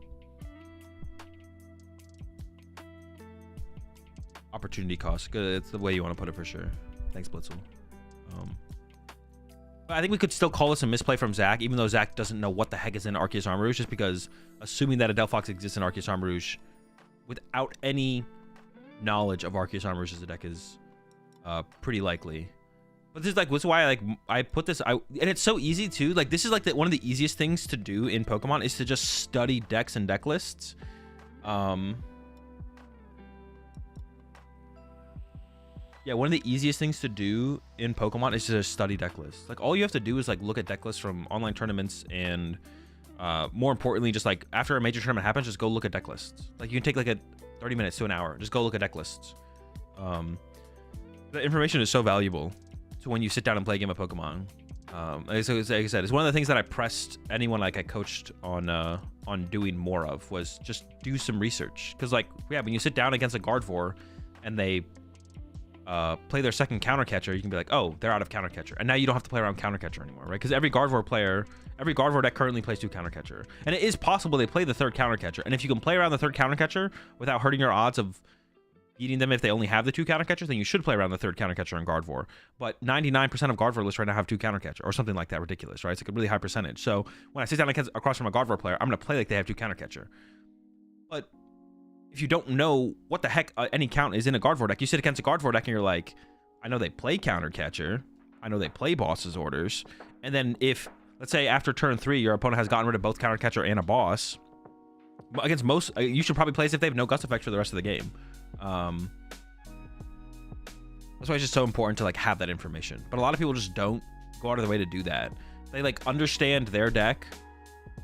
Opportunity cost. Good. It's the way you want to put it for sure. Thanks, Blitzel. But I think we could still call this a misplay from Zach, even though Zach doesn't know what the heck is in Arceus Armarouge, just because assuming that a Delphox exists in Arceus Armarouge without any knowledge of Arceus Armarouge as a deck is pretty likely. But this is like, that's why I put this, and it's so easy too. Like, this is like one of the easiest things to do in Pokemon is to just study decks and deck lists. Yeah, one of the easiest things to do in Pokemon is to just study deck lists. Like, all you have to do is like look at deck lists from online tournaments, and more importantly, just like after a major tournament happens, just go look at deck lists. Like, you can take like a 30 minutes to an hour, just go look at deck lists. The information is so valuable to when you sit down and play a game of Pokemon. Like I said, it's one of the things that I pressed anyone like I coached on doing more of, was just do some research. Because like, yeah, when you sit down against a Gardevoir and they play their second counter catcher, you can be like, oh, they're out of counter catcher, and now you don't have to play around counter catcher anymore, right? Because every Gardevoir deck currently plays 2 counter catcher, and it is possible they play the 3rd counter catcher, and if you can play around the 3rd counter catcher without hurting your odds of beating them if they only have the 2 counter catchers, then you should play around the 3rd counter catcher on Gardevoir. But 99% of Gardevoir lists right now have 2 counter catcher or something like that. Ridiculous, right? It's like a really high percentage. So when I sit down across from a Gardevoir player, I'm going to play like they have 2 counter catcher. But if you don't know what the heck any count is in a Gardevoir deck, you sit against a Gardevoir deck and you're like, I know they play counter catcher, I know they play boss's orders, and then if, let's say after turn 3, your opponent has gotten rid of both counter catcher and a boss, against most, you should probably play as if they have no gust effect for the rest of the game. That's why it's just so important to like have that information. But a lot of people just don't go out of their way to do that. They like understand their deck,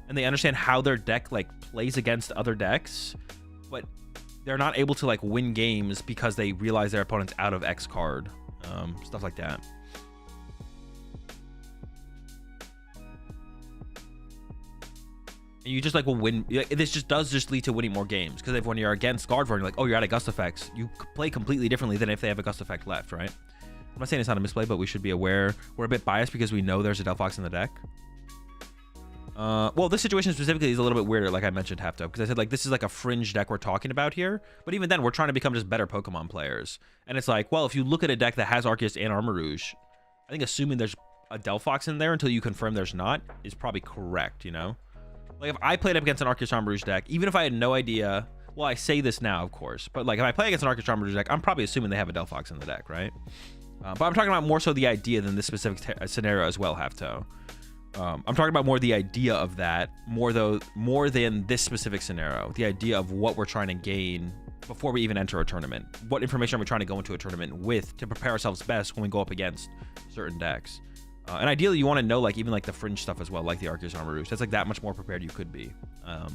and they understand how their deck like plays against other decks, but they're not able to like win games because they realize their opponent's out of X card. Stuff like that. And you just like will win. This does lead to winning more games, because if when you're against Gardevoir and you're like, oh, you're out of gust effects, you play completely differently than if they have a gust effect left, right? I'm not saying it's not a misplay, but we should be aware. We're a bit biased because we know there's a Delphox in the deck. Well, this situation specifically is a little bit weirder, like I mentioned, Hapto, because I said like this is like a fringe deck we're talking about here. But even then, we're trying to become just better Pokemon players. And it's like, well, if you look at a deck that has Arceus and Armarouge, I think assuming there's a Delphox in there until you confirm there's not is probably correct, you know? Like, if I played up against an Arceus Armarouge deck, even if I had no idea, well, I say this now, of course, but like if I play against an Arceus Armarouge deck, I'm probably assuming they have a Delphox in the deck, right? But I'm talking about more so the idea than this specific scenario as well, Hafto. I'm talking about more the idea of that, more than this specific scenario. The idea of what we're trying to gain before we even enter a tournament. What information are we trying to go into a tournament with to prepare ourselves best when we go up against certain decks? And ideally, you want to know like even like the fringe stuff as well, like the Arceus Armarouge. That's like that much more prepared you could be. But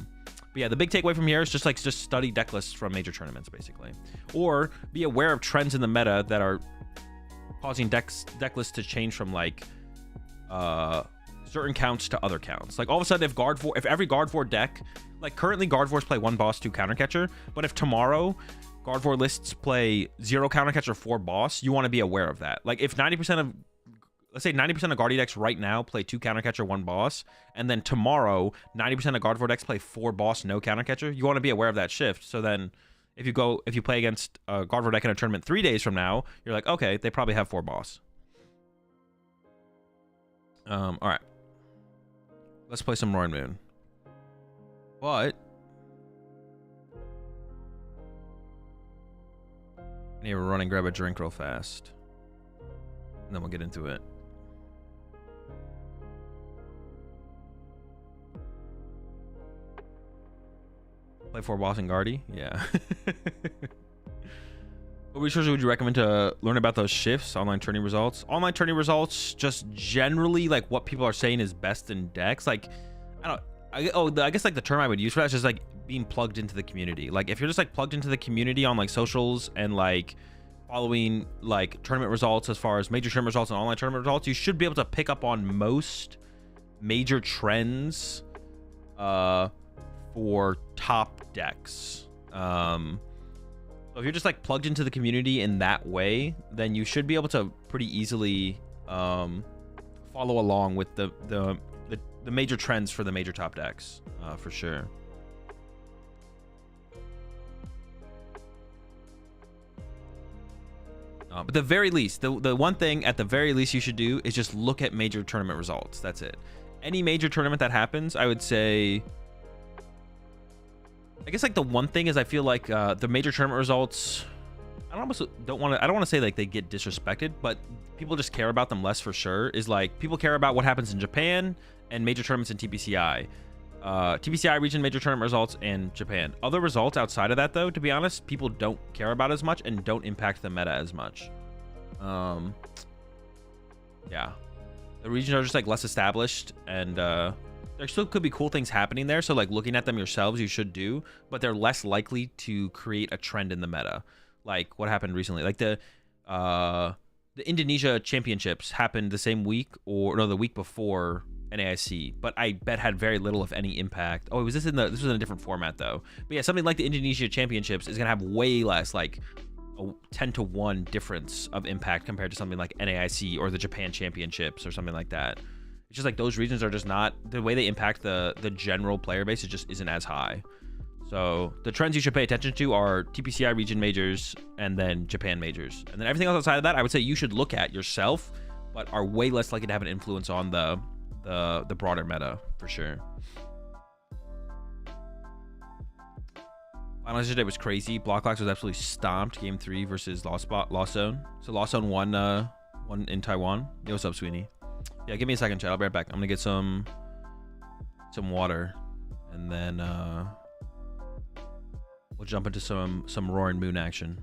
yeah, the big takeaway from here is just study deck lists from major tournaments, basically, or be aware of trends in the meta that are causing deck lists to change from like certain counts to other counts. Like all of a sudden, if every Gardevoir deck, like currently Gardevoirs play 1 boss, 2 counter catcher, but if tomorrow Gardevoir lists play 0 counter catcher, 4 boss, you want to be aware of that. Like if 90% of, let's say 90% of Guardi decks right now play 2 counter catcher, 1 boss, and then tomorrow 90% of Gardevoir decks play 4 boss, no counter catcher, you want to be aware of that shift. So then if you play against a Gardevoir deck in a tournament 3 days from now, you're like, okay, they probably have 4 boss. All right. Let's play some Roaring Moon. But I need to run and grab a drink real fast, and then we'll get into it. Play 4 boss and Guardi? Yeah. What resources would you recommend to learn about those shifts, online tourney results? Online tourney results, just generally like what people are saying is best in decks. Like, I guess like the term I would use for that is just like being plugged into the community. Like if you're just like plugged into the community on like socials and like following like tournament results as far as major tournament results and online tournament results, you should be able to pick up on most major trends for top decks. So if you're just like plugged into the community in that way, then you should be able to pretty easily follow along with the major trends for the major top decks, for sure. But the very least, the one thing at the very least you should do is just look at major tournament results. That's it. Any major tournament that happens, I would say, I guess like the one thing is I feel like the major tournament results, I don't want to say like they get disrespected, but people just care about them less for sure. Is like people care about what happens in Japan and major tournaments in TPCI. TPCI region major tournament results and Japan. Other results outside of that though, to be honest, people don't care about as much and don't impact the meta as much. Yeah. The regions are just like less established, and there still could be cool things happening there, so like looking at them yourselves you should do, but they're less likely to create a trend in the meta. Like what happened recently, like the Indonesia championships happened the same week, or no, the week before NAIC, but I bet had very little of any impact. Oh, this was in a different format though. But yeah, something like the Indonesia championships is gonna have way less, like a 10-to-1 difference of impact compared to something like NAIC or the Japan championships or something like that. It's just like those regions are just not, the way they impact the general player base, it just isn't as high. So the trends you should pay attention to are TPCI region majors and then Japan majors, and then everything else outside of that I would say you should look at yourself, but are way less likely to have an influence on the broader meta for sure. Finals yesterday was crazy. Blocklax was absolutely stomped. Game 3 versus Lost Zone. So Lost Zone won in Taiwan. Yo, what's up, Sweeney? Yeah, give me a second, chat. I'll be right back. I'm gonna get some water, and then we'll jump into some Roaring Moon action.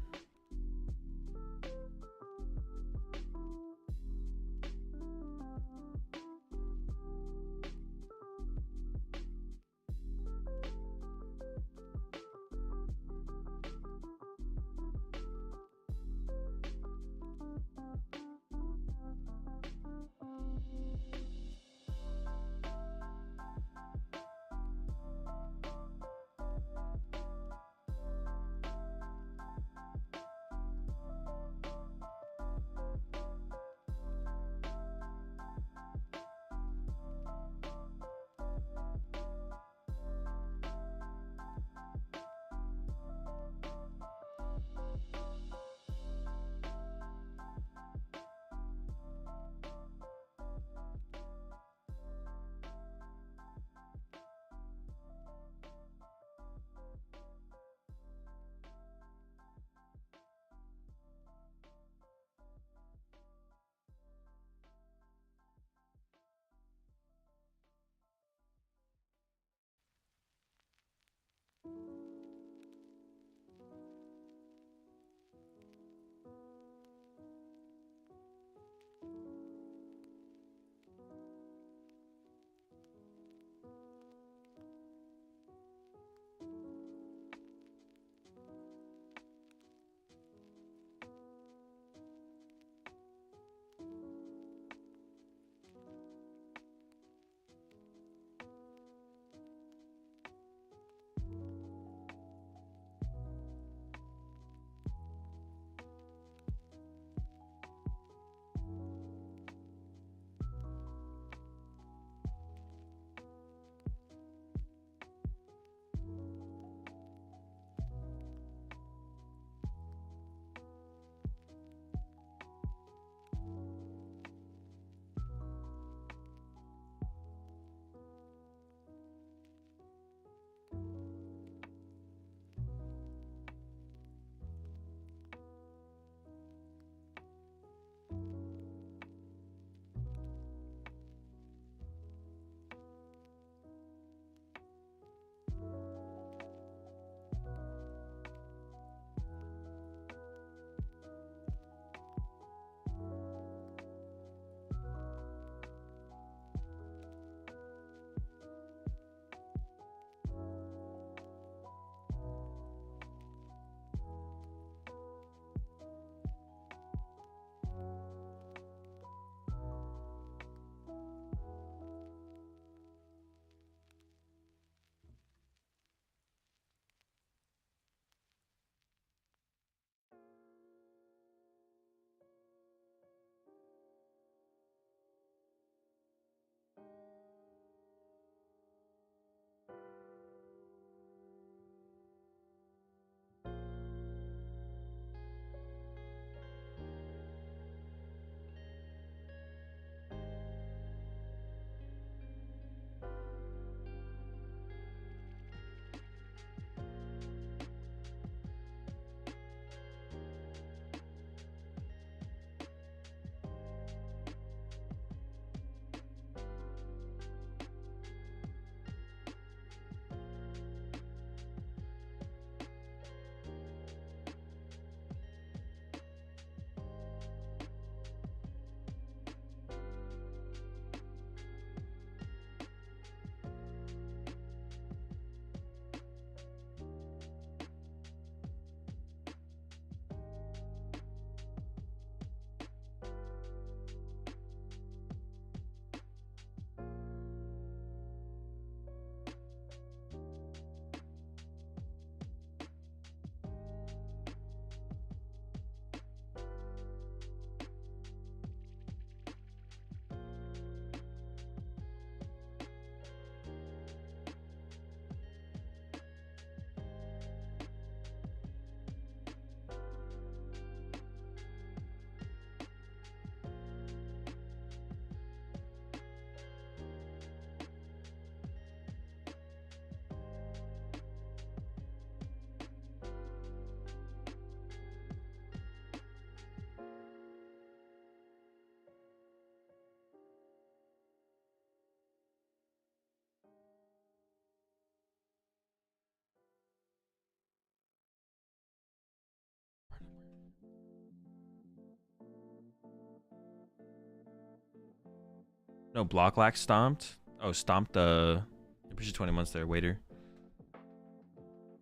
No, block lack stomped. Oh, stomped the. I appreciate 20 months there, waiter.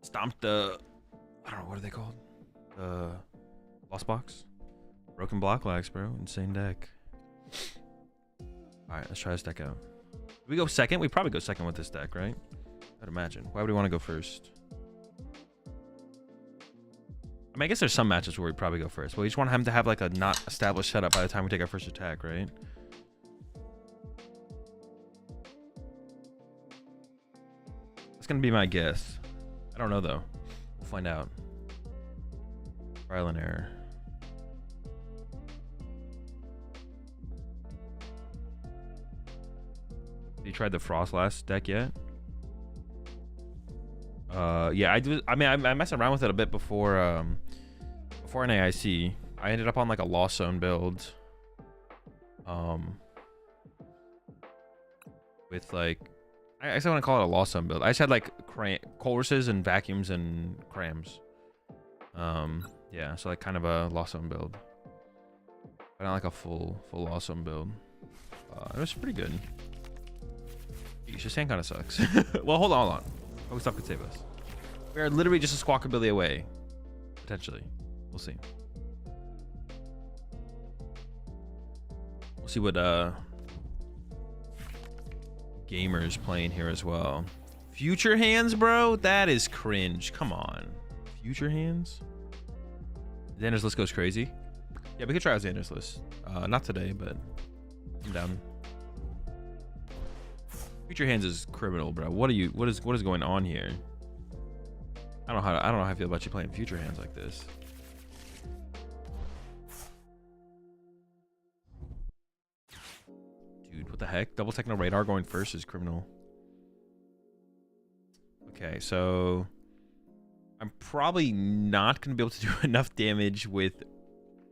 Stomped the. I don't know, what are they called? Lost box? Broken block lacks, bro. Insane deck. Alright, let's try this deck out. Do we go second? We probably go second with this deck, right? I'd imagine. Why would we want to go first? I mean, I guess there's some matches where we probably go first. But we just want him to have like a not established setup by the time we take our first attack, right? That's gonna be my guess. I don't know though. We'll find out. Trial and error. Have you tried the Frost last deck yet? Yeah, I do. I mean, I messed around with it a bit before NAIC. I ended up on like a Lost Zone build. With like, I guess I want to call it a Lost Zone build. I just had like Colruses and Vacuums and Crams. Yeah, so like kind of a Lost Zone build. But not like a full Lost Zone build. It was pretty good. Yeesh, this hand kind of sucks. Well, hold on. Oh, stuff could save us. We're literally just a squawkabilly away. Potentially. We'll see. We'll see what Gamer's playing here as well. Future hands, bro? That is cringe. Come on. Future hands? Xander's list goes crazy. Yeah, we could try out Xander's list. Not today, but I'm down. Future hands is criminal, bro. What is going on here? I don't know how I feel about you playing future hands like this. Dude, what the heck? Double techno radar going first is criminal. Okay, so I'm probably not gonna be able to do enough damage with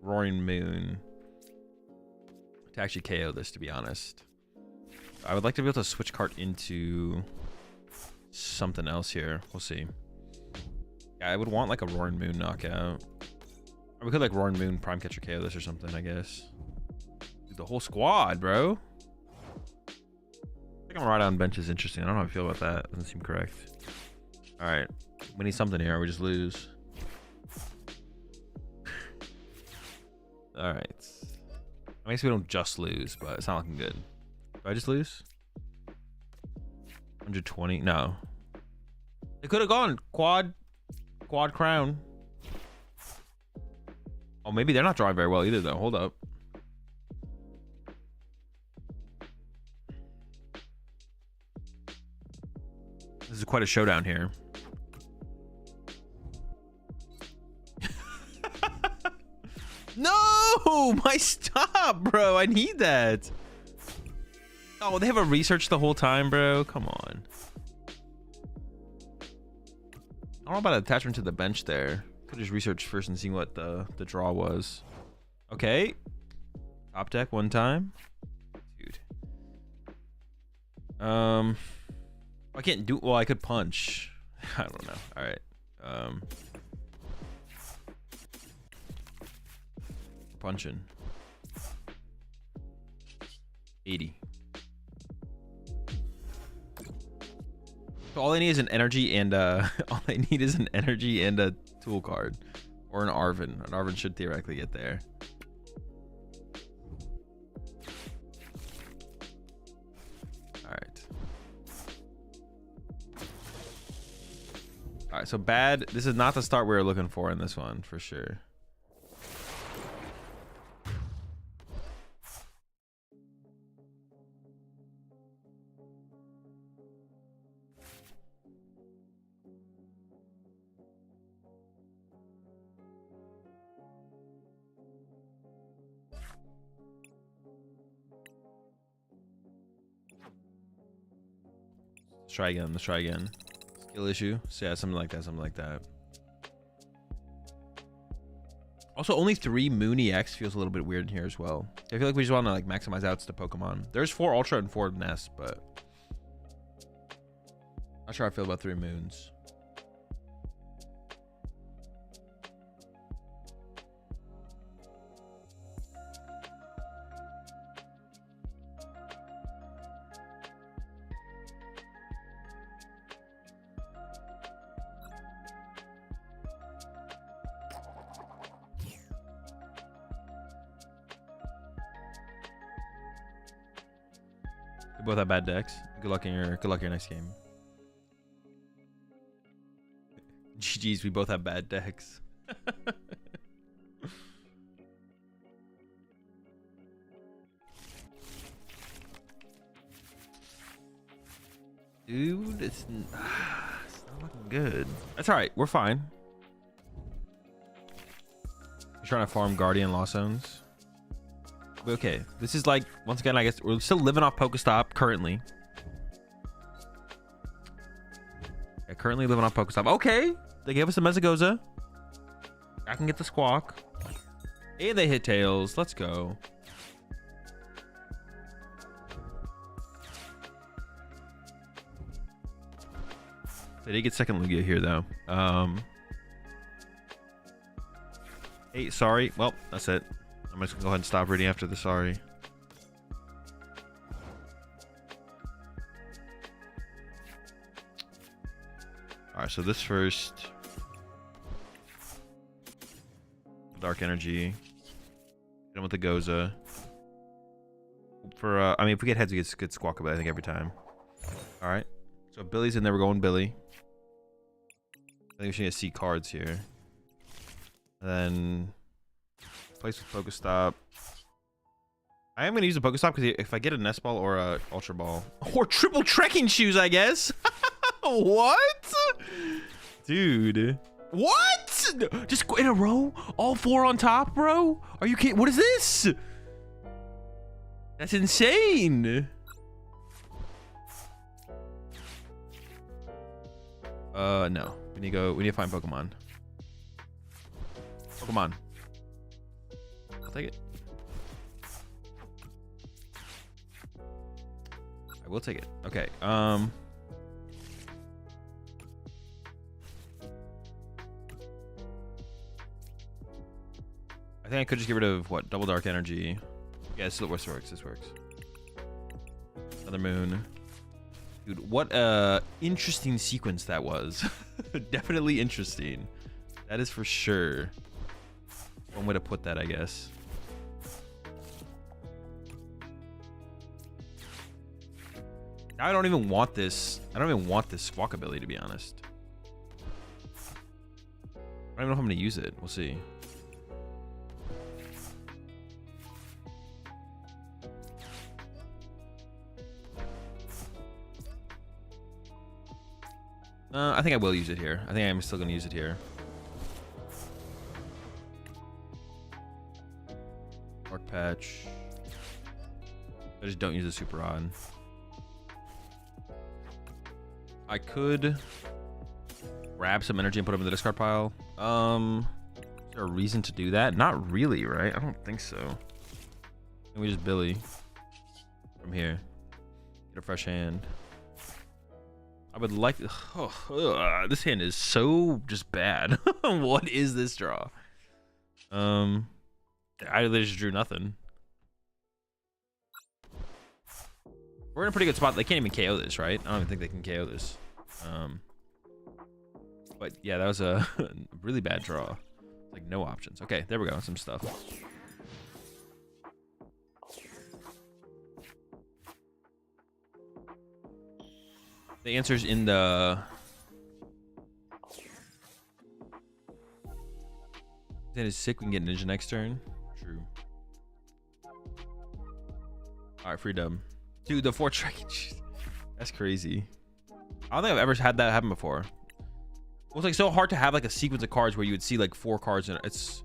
Roaring Moon to actually KO this, to be honest. I would like to be able to switch card into something else here. We'll see. Yeah, I would want like a Roaring Moon knockout. Or we could like Roaring Moon Prime Catcher KO this or something, I guess. Dude, the whole squad, bro. I think I'm right on bench is interesting. I don't know how I feel about that. Doesn't seem correct. Alright. We need something here or we just lose. Alright. I guess we don't just lose, but it's not looking good. Do I just lose? 120? No. It could have gone quad crown. Oh, maybe they're not drawing very well either though. Hold up. This is quite a showdown here. No! My stop, bro. I need that. Oh, they have a research the whole time, bro. Come on. I don't know about attachment to the bench there. Could just research first and see what the draw was. Okay. Top deck one time. Dude. I can't do. Well, I could punch. I don't know. All right. Punching. 80. So all I need is an energy and all I need is an energy and a tool card, or an Arvin. An Arvin should theoretically get there. All right. All right. So bad. This is not the start we were looking for in this one for sure. Try again. Let's try again. Skill issue. So yeah, something like that. Something like that. Also, only 3 Moon EX feels a little bit weird in here as well. I feel like we just want to like maximize outs to Pokemon. There's 4 Ultra and 4 Nest, but not sure how I feel about 3 Moons. We both have bad decks. Good luck in your next game. GG's, we both have bad decks. Dude, it's not looking good. That's all right. We're fine. You're trying to farm Guardian Lost Zones. Okay, this is like, once again, I guess we're still living off Pokestop currently. Yeah, currently living off Pokestop. Okay, they gave us a Mezagoza. I can get the Squawk. And they hit Tails. Let's go. They did get second Lugia here though. Hey, sorry. Well, that's it. I'm just gonna go ahead and stop reading after the sorry. All right, so this first Dark Energy, then with the Goza. For I mean, if we get heads, we get Squawk, but I think every time. All right, so Billy's in there. We're going Billy. I think we should get C cards here. And then place with Pokestop. I am going to use a Pokestop because if I get a Nest Ball or a Ultra Ball or triple trekking shoes, I guess. What? Dude. What? Just in a row? All four on top, bro? Are you kidding? What is this? That's insane. No. We need to find Pokemon. Pokemon. I'll take it. I will take it. Okay. I think I could just get rid of what? Double Dark Energy. Yeah, this works. This works. Another Moon. Dude, what a interesting sequence that was. Definitely interesting. That is for sure. One way to put that, I guess. Now I don't even want this. I don't even want this Squawk ability, to be honest. I don't even know if I'm going to use it. We'll see. I think I will use it here. I think I'm still going to use it here. Dark Patch. I just don't use the Super Rod. I could grab some energy and put them in the discard pile. Is there a reason to do that? Not really, right? I don't think so. Can we just Billy from here? Get a fresh hand. I would like this hand is so just bad. What is this draw? I literally just drew nothing. We're in a pretty good spot. They can't even KO this, right? I don't even think they can KO this. But yeah, that was a really bad draw. Like no options. Okay, there we go. Some stuff. The answer's in the... That is sick. We can get Ninja next turn. True. All right, free dub. Dude, the 4 tracking. That's crazy. I don't think I've ever had that happen before. Well, it's like so hard to have like a sequence of cards where you would see like 4 cards in it. It's...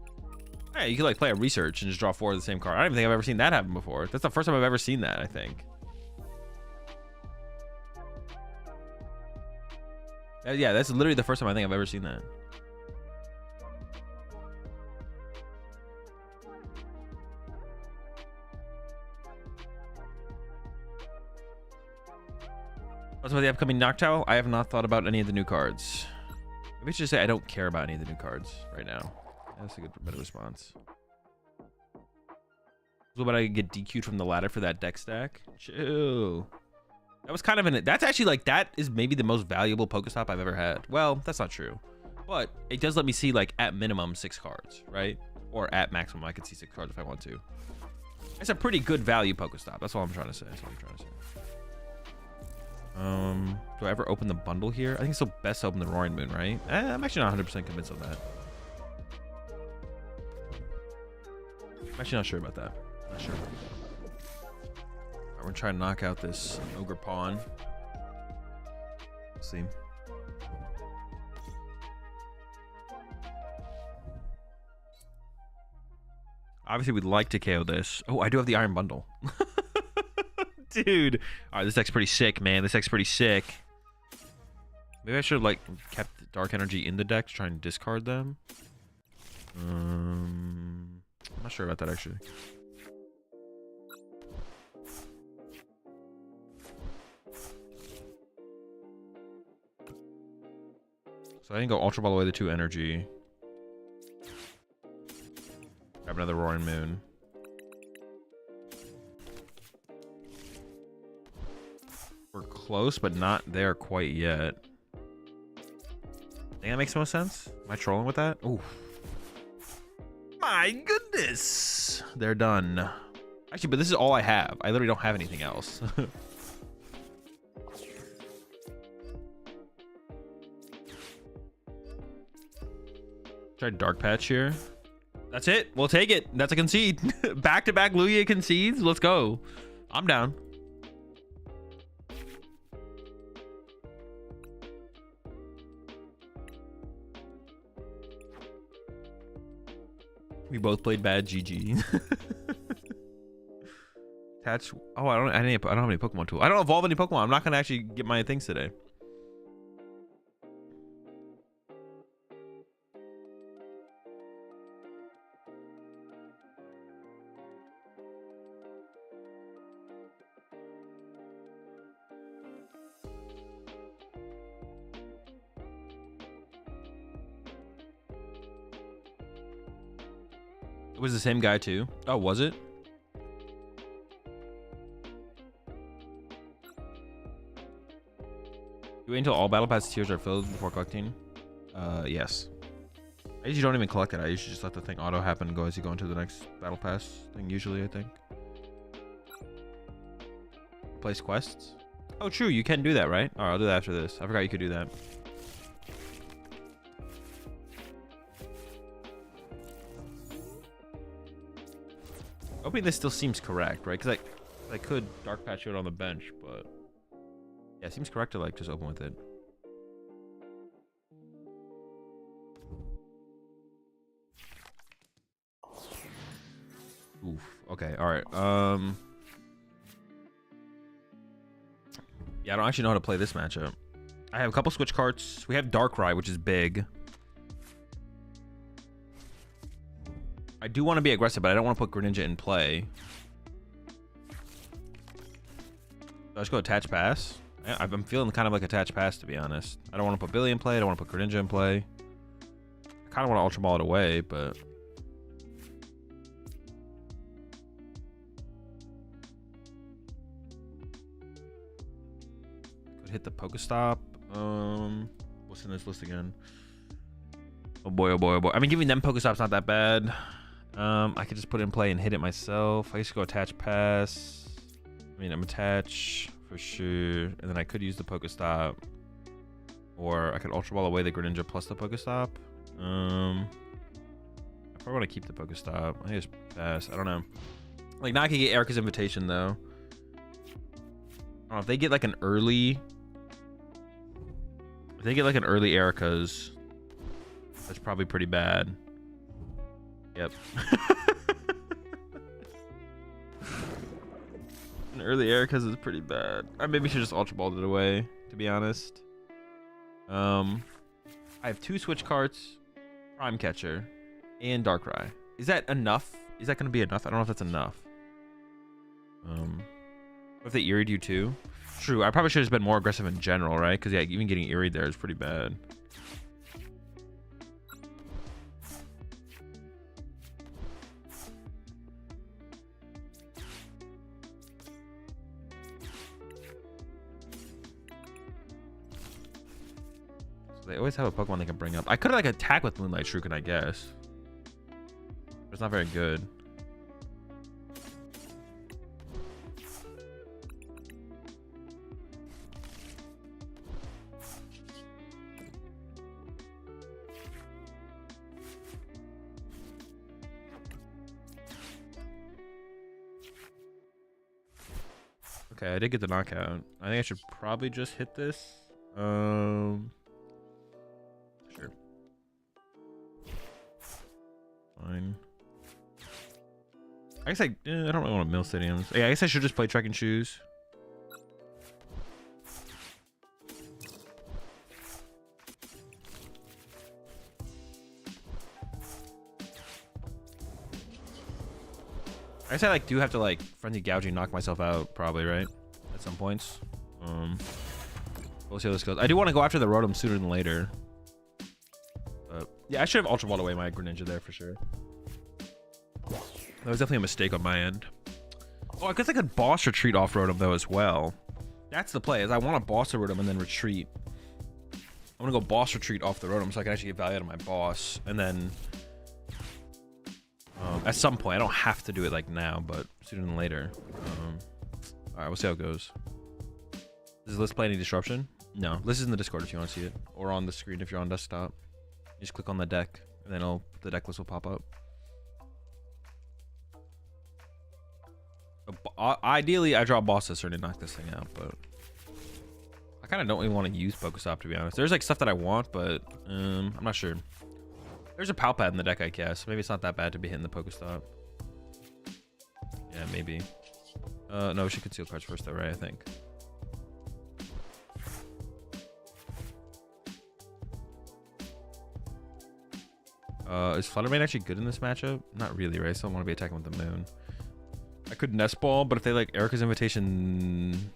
Yeah, you could like play a research and just draw 4 of the same card. I don't even think I've ever seen that happen before. That's the first time I've ever seen that, I think. Yeah, that's literally the first time I think I've ever seen that. What's about the upcoming Noctowl? I have not thought about any of the new cards. Maybe I should just say I don't care about any of the new cards right now. That's a good better response. What about I get DQ'd from the ladder for that deck stack? Chill. That was kind of an... That's actually like... That is maybe the most valuable Pokestop I've ever had. Well, that's not true. But it does let me see like at minimum 6 cards, right? Or at maximum I could see 6 cards if I want to. It's a pretty good value Pokestop. That's all I'm trying to say. That's all I'm trying to say. Do I ever open the bundle here? I think it's still best to open the Roaring Moon, right? I'm actually not 100% convinced of that. I'm actually not sure about that. Not sure. Alright, we're gonna try to knock out this Ogre Pawn. Let's see. Obviously, we'd like to KO this. Oh, I do have the Iron Bundle. Dude. Alright, this deck's pretty sick, man. This deck's pretty sick. Maybe I should have, like, kept Dark Energy in the deck to try and discard them. I'm not sure about that, actually. So I can go Ultra Ball away the 2 energy. Grab another Roaring Moon. We're close, but not there quite yet. I think that makes most sense. Am I trolling with that? Ooh. My goodness. They're done. Actually, but this is all I have. I literally don't have anything else. Try Dark Patch here. That's it. We'll take it. That's a concede. Back-to-back Lugia concedes. Let's go. I'm down. We both played bad. GG. Attach. Oh, I don't have any Pokemon tool. I don't evolve any Pokemon. I'm not gonna actually get my things today. It was the same guy too. Oh, was it? You wait until all battle pass tiers are filled before collecting? Yes. I usually don't even collect it. I usually just let the thing auto happen and go as you go into the next battle pass thing, usually, I think. Place quests? Oh, true. You can do that, right? Alright, I'll do that after this. I forgot you could do that. Hoping this still seems correct, right? Because I could Dark Patch it on the bench, but yeah, it seems correct to like just open with it. Oof. Okay. All right. Yeah, I don't actually know how to play this matchup. I have a couple switch cards. We have Darkrai, which is big. I do want to be aggressive, but I don't want to put Greninja in play. So I just go attach pass. I'm feeling kind of like attach pass, to be honest. I don't want to put Billy in play. I don't want to put Greninja in play. I kind of want to Ultra Ball it away, but could hit the Pokestop. What's in this list again? Oh boy, oh boy, oh boy. I mean, giving them Pokestop's not that bad. I could just put it in play and hit it myself. I used to go attach pass. I mean, I'm attach for sure. And then I could use the Pokestop. Or I could Ultra Ball away the Greninja plus the Pokestop. I probably want to keep the Pokestop. I think it's pass. I don't know. Like, now I can get Erica's Invitation, though. I don't know if they get like an early... If they get like an early Erica's, that's probably pretty bad. Yep. An early Erica's is pretty bad. I maybe should just Ultra Balled it away, to be honest. I have 2 switch cards, Prime Catcher, and Darkrai. Is that enough? Is that going to be enough? I don't know if that's enough. If they Eeried you too? True, I probably should have just been more aggressive in general, right? Because yeah, even getting Eeried there is pretty bad. They always have a Pokemon they can bring up. I could like attack with Moonlight Shuriken, I guess. But it's not very good. Okay, I did get the knockout. I think I should probably just hit this. Sure. Fine. I guess I don't really want to mill stadiums. Yeah, I guess I should just play Trek and Shoes. I guess I like do have to like frenzy gouging knock myself out probably, right? At some points. We'll see how this goes. I do want to go after the Rotom sooner than later. But yeah, I should have Ultra Balled away my Greninja there for sure. That was definitely a mistake on my end. Oh, I guess I could boss retreat off Rotom though as well. That's the play, is I want to boss the Rotom and then retreat. I'm gonna go boss retreat off the Rotom so I can actually get value out of my boss, and then at some point, I don't have to do it like now, but sooner than later. All right, we'll see how it goes. Does List play any disruption? No, List is in the Discord if you want to see it, or on the screen if you're on desktop. You just click on the deck, and then the deck list will pop up. Ideally, I draw bosses to knock this thing out, but I kind of don't even want to use Pokestop, to be honest. There's like stuff that I want, but I'm not sure. There's a Palpad in the deck, I guess. Maybe it's not that bad to be hitting the Pokestop. Yeah, maybe. No, we should conceal cards first, though, right? I think. Is Fluttermane actually good in this matchup? Not really, right? I still want to be attacking with the Moon. I could Nest Ball, but if they like Erica's Invitation,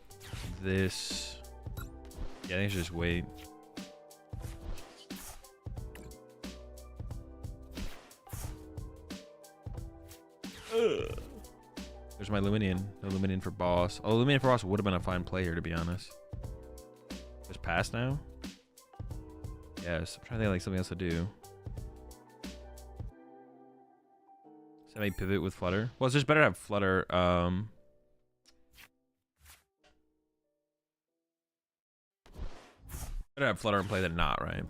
this... Yeah, I think I should just wait. There's my Luminion. No Luminion for boss. Oh, Luminion for boss would have been a fine play here, to be honest. Just pass now? Yes. I'm trying to think of like something else to do. Semi pivot with Flutter. Well, it's just better to have Flutter. Better to have Flutter and play than not, right?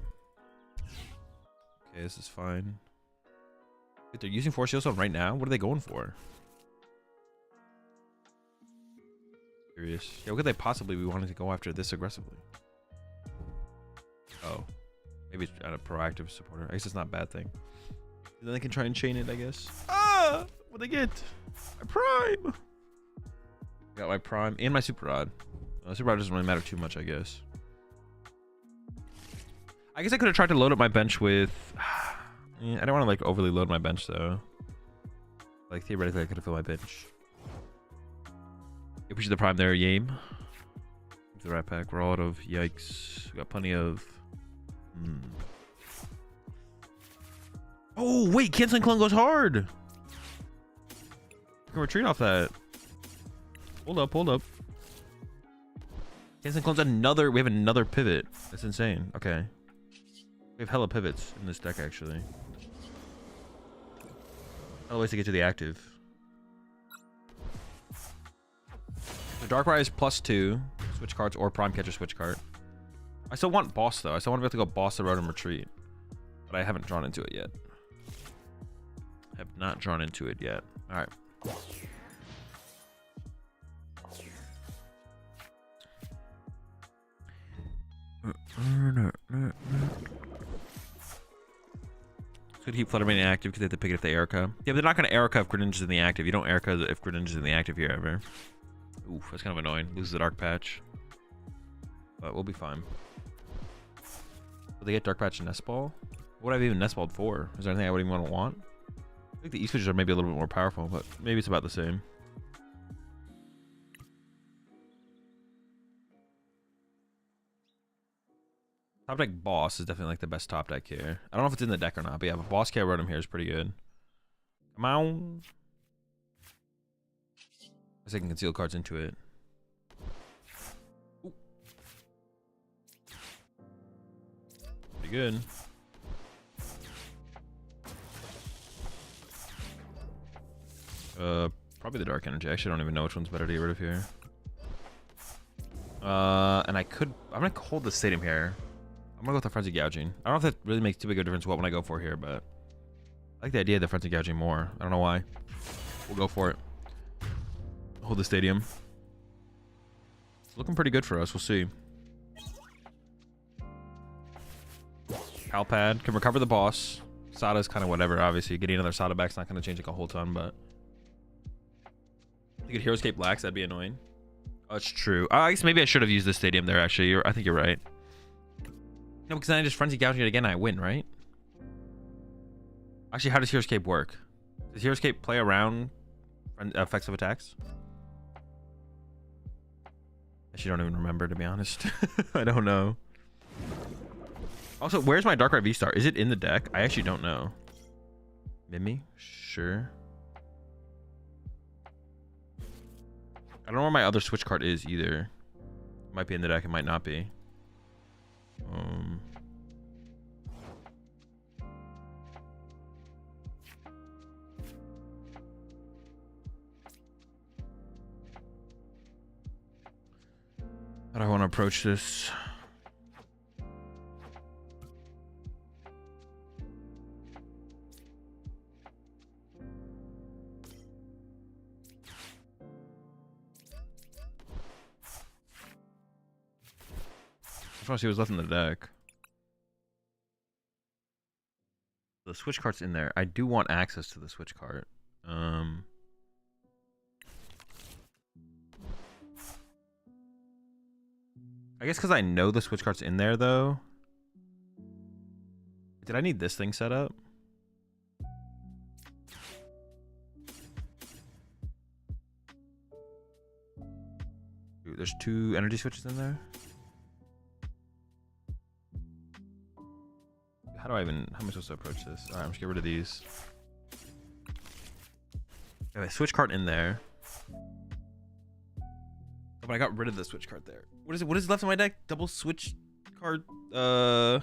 Okay, this is fine. Wait, they're using Force Shield right now? What are they going for? Curious. Yeah, what could they possibly be wanting to go after this aggressively? Oh. Maybe it's a proactive supporter. I guess it's not a bad thing. Then they can try and chain it, I guess. Ah! What'd they get? My Prime! Got my Prime and my Super Rod. Super Rod doesn't really matter too much, I guess. I guess I could have tried to load up my bench with... Yeah, I don't want to like overly load my bench though. Like theoretically I could have filled my bench. If we should the Prime there, Yame. The Rat Pack, we're all out of yikes. We got plenty of Oh wait, Canceling Clone goes hard. We can retreat off that. Hold up, hold up. Canceling Clone's another, we have another pivot. That's insane. Okay. We have hella pivots in this deck actually. Hella ways to get to the active. So Darkrai is +2. Switch cards or Prime Catcher switch card. I still want boss though. I still want to be able to go boss the Rotom retreat. But I haven't drawn into it yet. Have not drawn into it yet. Alright. Could keep Fluttermane active because they have to pick it if they Erica. Yeah, but they're not going to Erica if Greninja's in the active. You don't Erica if Greninja's in the active here ever. Oof, that's kind of annoying. Loses the Dark Patch. But we'll be fine. Will they get Dark Patch and Nest Ball? What would I have even Nest Balled for? Is there anything I would even want? I think the E-switches are maybe a little bit more powerful, but maybe it's about the same. Top deck boss is definitely like the best top deck here. I don't know if it's in the deck or not, but yeah, but boss care Rotom here is pretty good. Come on. I guess I can conceal cards into it. Ooh. Pretty good. Probably the Dark Energy. I actually don't even know which one's better to get rid of here. And I'm gonna hold the stadium here. I'm gonna go with the Frenzy Gouging. I don't know if that really makes too big a difference what when I go for here, but I like the idea of the Frenzy Gouging more. I don't know why. We'll go for it. Hold the stadium. It's looking pretty good for us. We'll see. Palpad can recover the boss. Sada's kind of whatever, obviously. Getting another Sada back's not going to change like a whole ton, but... You could Hero Escape Blacks, that'd be annoying. Oh, it's true. I guess maybe I should have used this stadium there, actually. I think you're right. No, because then I just Frenzy Gouging it again and I win, right? Actually, how does Hero Escape work? Does Hero Escape play around effects of attacks? Actually, don't even remember, to be honest. I don't know. Also, where's my Darkrai V-Star? Is it in the deck? I actually don't know. Mimi? Sure. I don't know where my other Switch card is either. It might be in the deck, it might not be. How do I want to approach this? I just want to see what's left in the deck. The Switch card's in there. I do want access to the Switch card. I guess because I know the Switch card's in there, though. Did I need this thing set up? Ooh, there's 2 energy switches in there. How am I supposed to approach this? All right, I'm just get rid of these. Okay, Switch card in there. Oh, but I got rid of the Switch card there. What is it? What is left in my deck? Double Switch card. I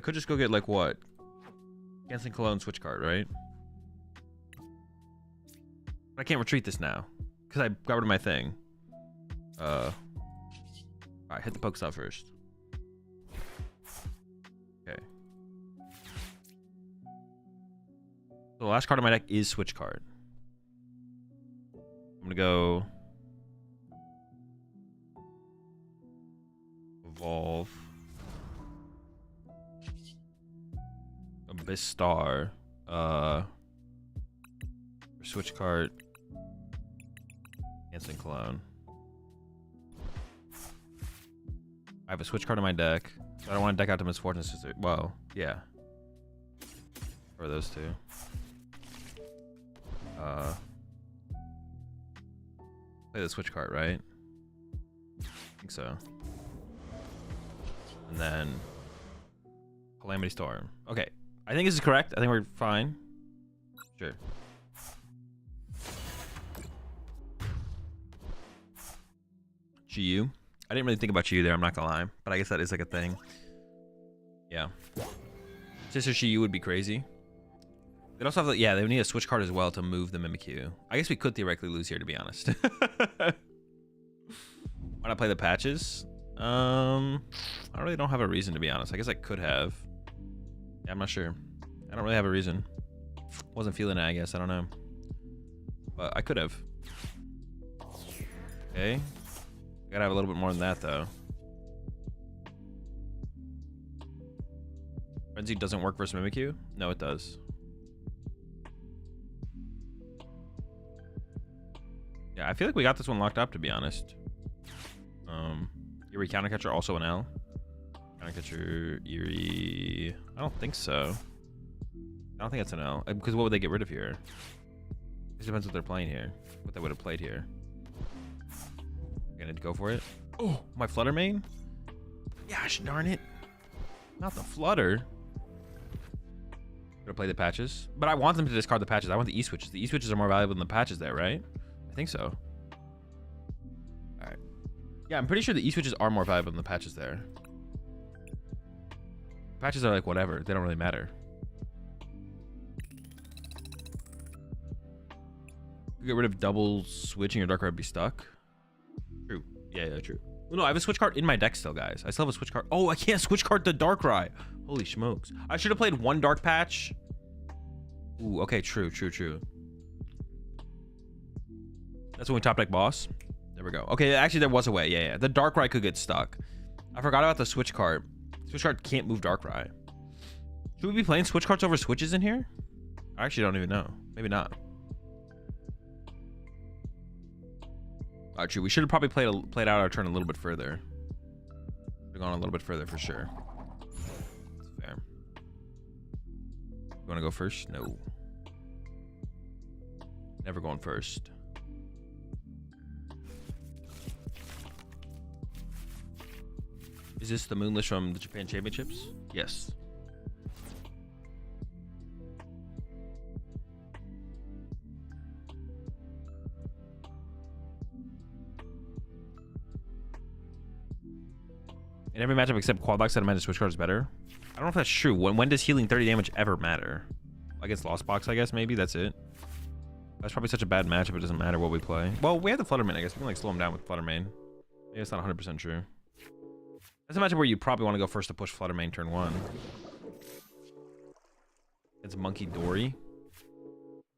could just go get like what? Canceling Cologne Switch card, right? I can't retreat this now because I got rid of my thing. All right, hit the Pokestop first. Okay. So the last card on my deck is Switch card. I'm gonna go evolve Abyss Star. Switch card. Canceling Cologne. I have a Switch card in my deck. So I don't want to deck out to Misfortune Sister. Well, yeah. Or those two. Play the Switch card, right? I think so. And then Calamity Storm. Okay. I think this is correct. I think we're fine. Sure. GU. I didn't really think about GU there, I'm not gonna lie. But I guess that is like a thing. Yeah. Sister Shiyu would be crazy. They'd also have, like, yeah, they would need a Switch card as well to move the Mimikyu. I guess we could theoretically lose here, to be honest. Why not play the patches? I really don't have a reason, to be honest. I guess I could have. Yeah, I'm not sure. I don't really have a reason. Wasn't feeling it, I guess. I don't know. But I could have. Okay. I gotta have a little bit more than that, though. Frenzy doesn't work versus Mimikyu? No, it does. Yeah, I feel like we got this one locked up, to be honest. Eerie Countercatcher, also an L. Countercatcher, Eerie... I don't think so. I don't think that's an L. Because what would they get rid of here? It depends what they're playing here. What they would have played here. Gonna go for it. Oh, my Flutter main? Gosh darn it. Not the Flutter. Gonna play the patches. But I want them to discard the patches. I want the E-switches. The E-switches are more valuable than the patches there, right? I think so. Alright. Yeah, I'm pretty sure the E-switches are more valuable than the patches there. Patches are like whatever. They don't really matter. Get rid of double switching, your Darkrai would be stuck. True. Yeah, true. Oh, no, I have a switch card in my deck still, guys. I still have a switch card. Oh, I can't switch card to Darkrai. Holy smokes. I should have played one Dark Patch. Ooh, okay, true. That's when we top deck boss. There we go. Okay, actually, there was a way. Yeah. The Darkrai could get stuck. I forgot about the switch card. Switch card can't move Darkrai. Should we be playing switch cards over switches in here? I actually don't even know. Maybe not. True. We should have probably played out our turn a little bit further. We've gone a little bit further for sure. That's fair. You want to go first? No. Never going first. Is this the Moonless from the Japan Championships? Yes. In every matchup except quad box, that imagine switch card is better. I don't know if that's true. When does healing 30 damage ever matter? Against Lost Box, I guess, maybe. That's it. That's probably such a bad matchup, it doesn't matter what we play. Well, we have the Fluttermane, I guess. We can like slow him down with Fluttermane. Maybe it's not 100% true. That's a matchup where you probably want to go first to push Fluttermane turn 1. It's Monkey Dory.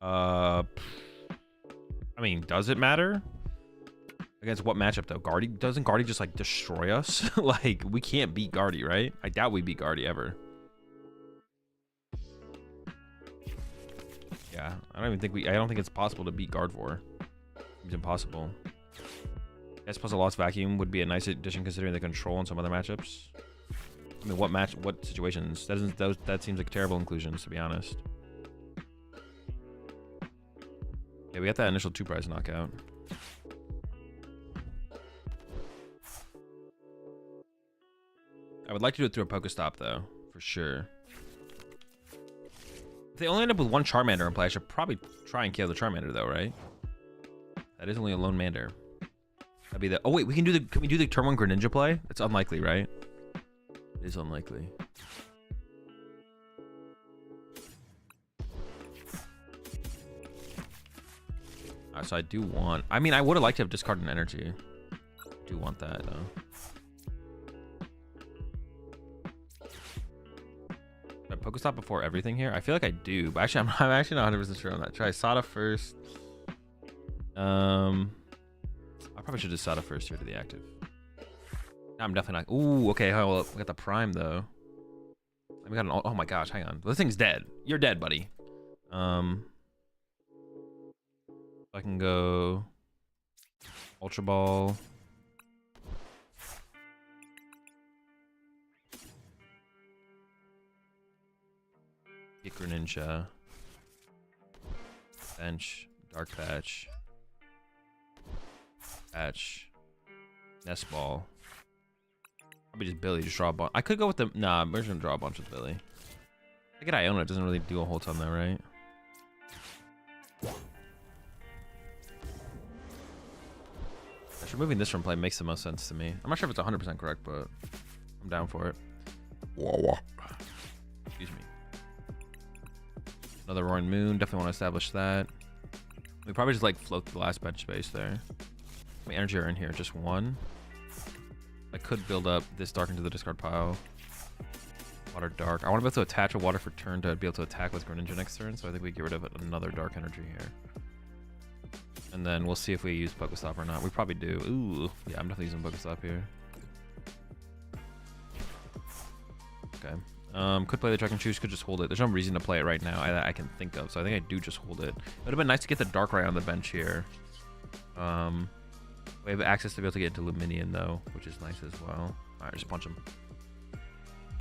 I mean, does it matter? Against what matchup though? Guardy? Doesn't Guardy just like destroy us? Like, we can't beat Guardy, right? I doubt we beat Guardy ever. Yeah, I don't think it's possible to beat Gardevoir. It's impossible. S plus a Lost Vacuum would be a nice addition considering the control in some other matchups. I mean, what situations? That seems like terrible inclusions, to be honest. Yeah, we got that initial 2-prize knockout. I would like to do it through a Pokestop, though, for sure. If they only end up with one Charmander in play, I should probably try and kill the Charmander, though, right? That is only a lone Mander. That'd be the... Oh, wait, can we do the turn 1 Greninja play? It's unlikely, right? It is unlikely. So I do want... I mean, I would have liked to have discarded an energy. I do want that, though. Pokestop before everything here? I feel like I do, but actually I'm actually not 100% sure on that. Try Sada first. I probably should do Sada first here to the active. No, I'm definitely not. Ooh, okay. Well, we got the prime though. We got an. Oh my gosh, hang on. This thing's dead. You're dead, buddy. I can go Ultra Ball. Get Greninja. Bench. Dark Patch. Patch. Nest Ball. Probably just Billy. Just draw a bunch. I could go with the... Nah, we're just going to draw a bunch with Billy. I get Iona. It doesn't really do a whole ton though, right? Actually, removing this from play makes the most sense to me. I'm not sure if it's 100% correct, but I'm down for it. Excuse me. Another Roaring Moon. Definitely want to establish that. We probably just like float the last bench space there. How many energy are in here? Just one. I could build up this dark into the discard pile. Water Dark. I want to be able to attach a water for turn to be able to attack with Greninja next turn, so I think we get rid of another dark energy here. And then we'll see if we use Pokestop or not. We probably do. Ooh. Yeah, I'm definitely using Pokestop here. Okay. Could play the Dragon Choose, could just hold it. There's no reason to play it right now I can think of, so I think I do just hold it. It would have been nice to get the Darkrai on the bench here. We have access to be able to get into Luminion though, which is nice as well. Alright, just punch him.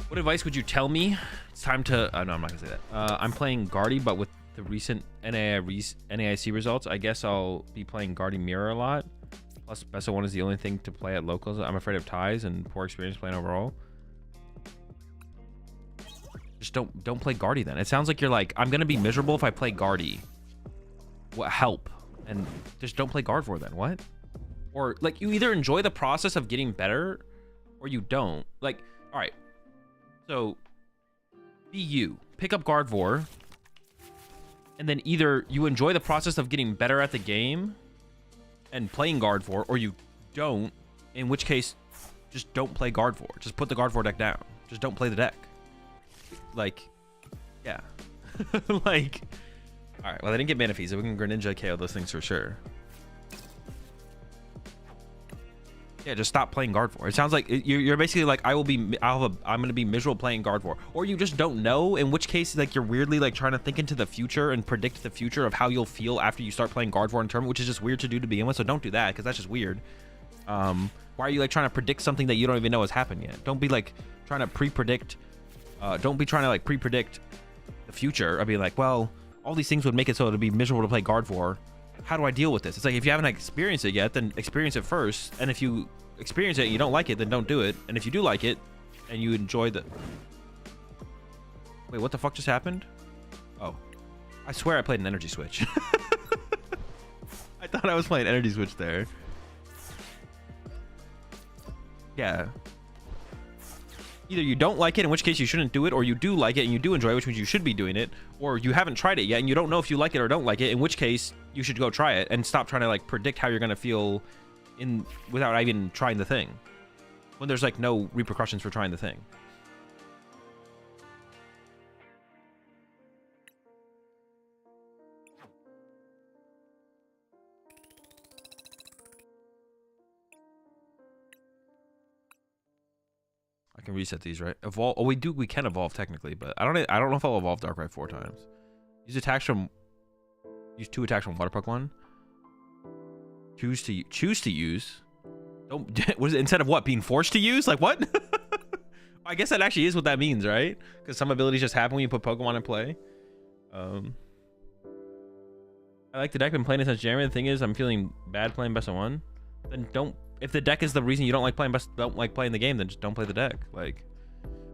What advice would you tell me? It's time to... no, I'm not going to say that. I'm playing Guardy, but with the recent NAIC results, I guess I'll be playing Guardy Mirror a lot. Plus, Best of 1 is the only thing to play at locals. I'm afraid of ties and poor experience playing overall. Just don't play Guardy then. It sounds like you're like, I'm going to be miserable if I play Guardy. What help? And just don't play Gardevoir then. What? Or, like, you either enjoy the process of getting better or you don't. Like, all right. So, be you. Pick up Gardevoir. And then either you enjoy the process of getting better at the game and playing Gardevoir, or you don't, in which case just don't play Gardevoir. Just put the Gardevoir deck down. Just don't play the deck. Like, yeah. Like, all right. Well, I didn't get Manaphy, so we can Greninja KO those things for sure. Yeah, just stop playing Gardevoir. It sounds like you're basically like, I'm gonna be miserable playing Gardevoir, or you just don't know. In which case, like, you're weirdly like trying to think into the future and predict the future of how you'll feel after you start playing Gardevoir in tournament, which is just weird to do to begin with. So don't do that, because that's just weird. Why are you like trying to predict something that you don't even know has happened yet? Don't be like trying to pre-predict. Don't be trying to like pre-predict the future. I'd be like, well, all these things would make it so it'd be miserable to play Gardevoir. How do I deal with this? It's like, if you haven't experienced it yet, then experience it first. And if you experience it and you don't like it, then don't do it. And if you do like it and you enjoy the... Wait, what the fuck just happened? Oh, I swear I played an energy switch. I thought I was playing energy switch there. Yeah. Either you don't like it, in which case you shouldn't do it, or you do like it and you do enjoy it, which means you should be doing it, or you haven't tried it yet and you don't know if you like it or don't like it, in which case you should go try it and stop trying to like predict how you're going to feel without even trying the thing, when there's like no repercussions for trying the thing. I can reset these, right? Evolve. Oh, we can evolve technically, but I don't know if I'll evolve Darkrai 4 times. Use 2 attacks from Water Pokemon. Choose to use. Don't. What is it? Instead of what? Being forced to use? Like what? I guess that actually is what that means, right? Because some abilities just happen when you put Pokemon in play. I like the deck. Been playing it since January. The thing is, I'm feeling bad playing best of 1. Then don't. If the deck is the reason you don't like playing the game, then just don't play the deck. Like,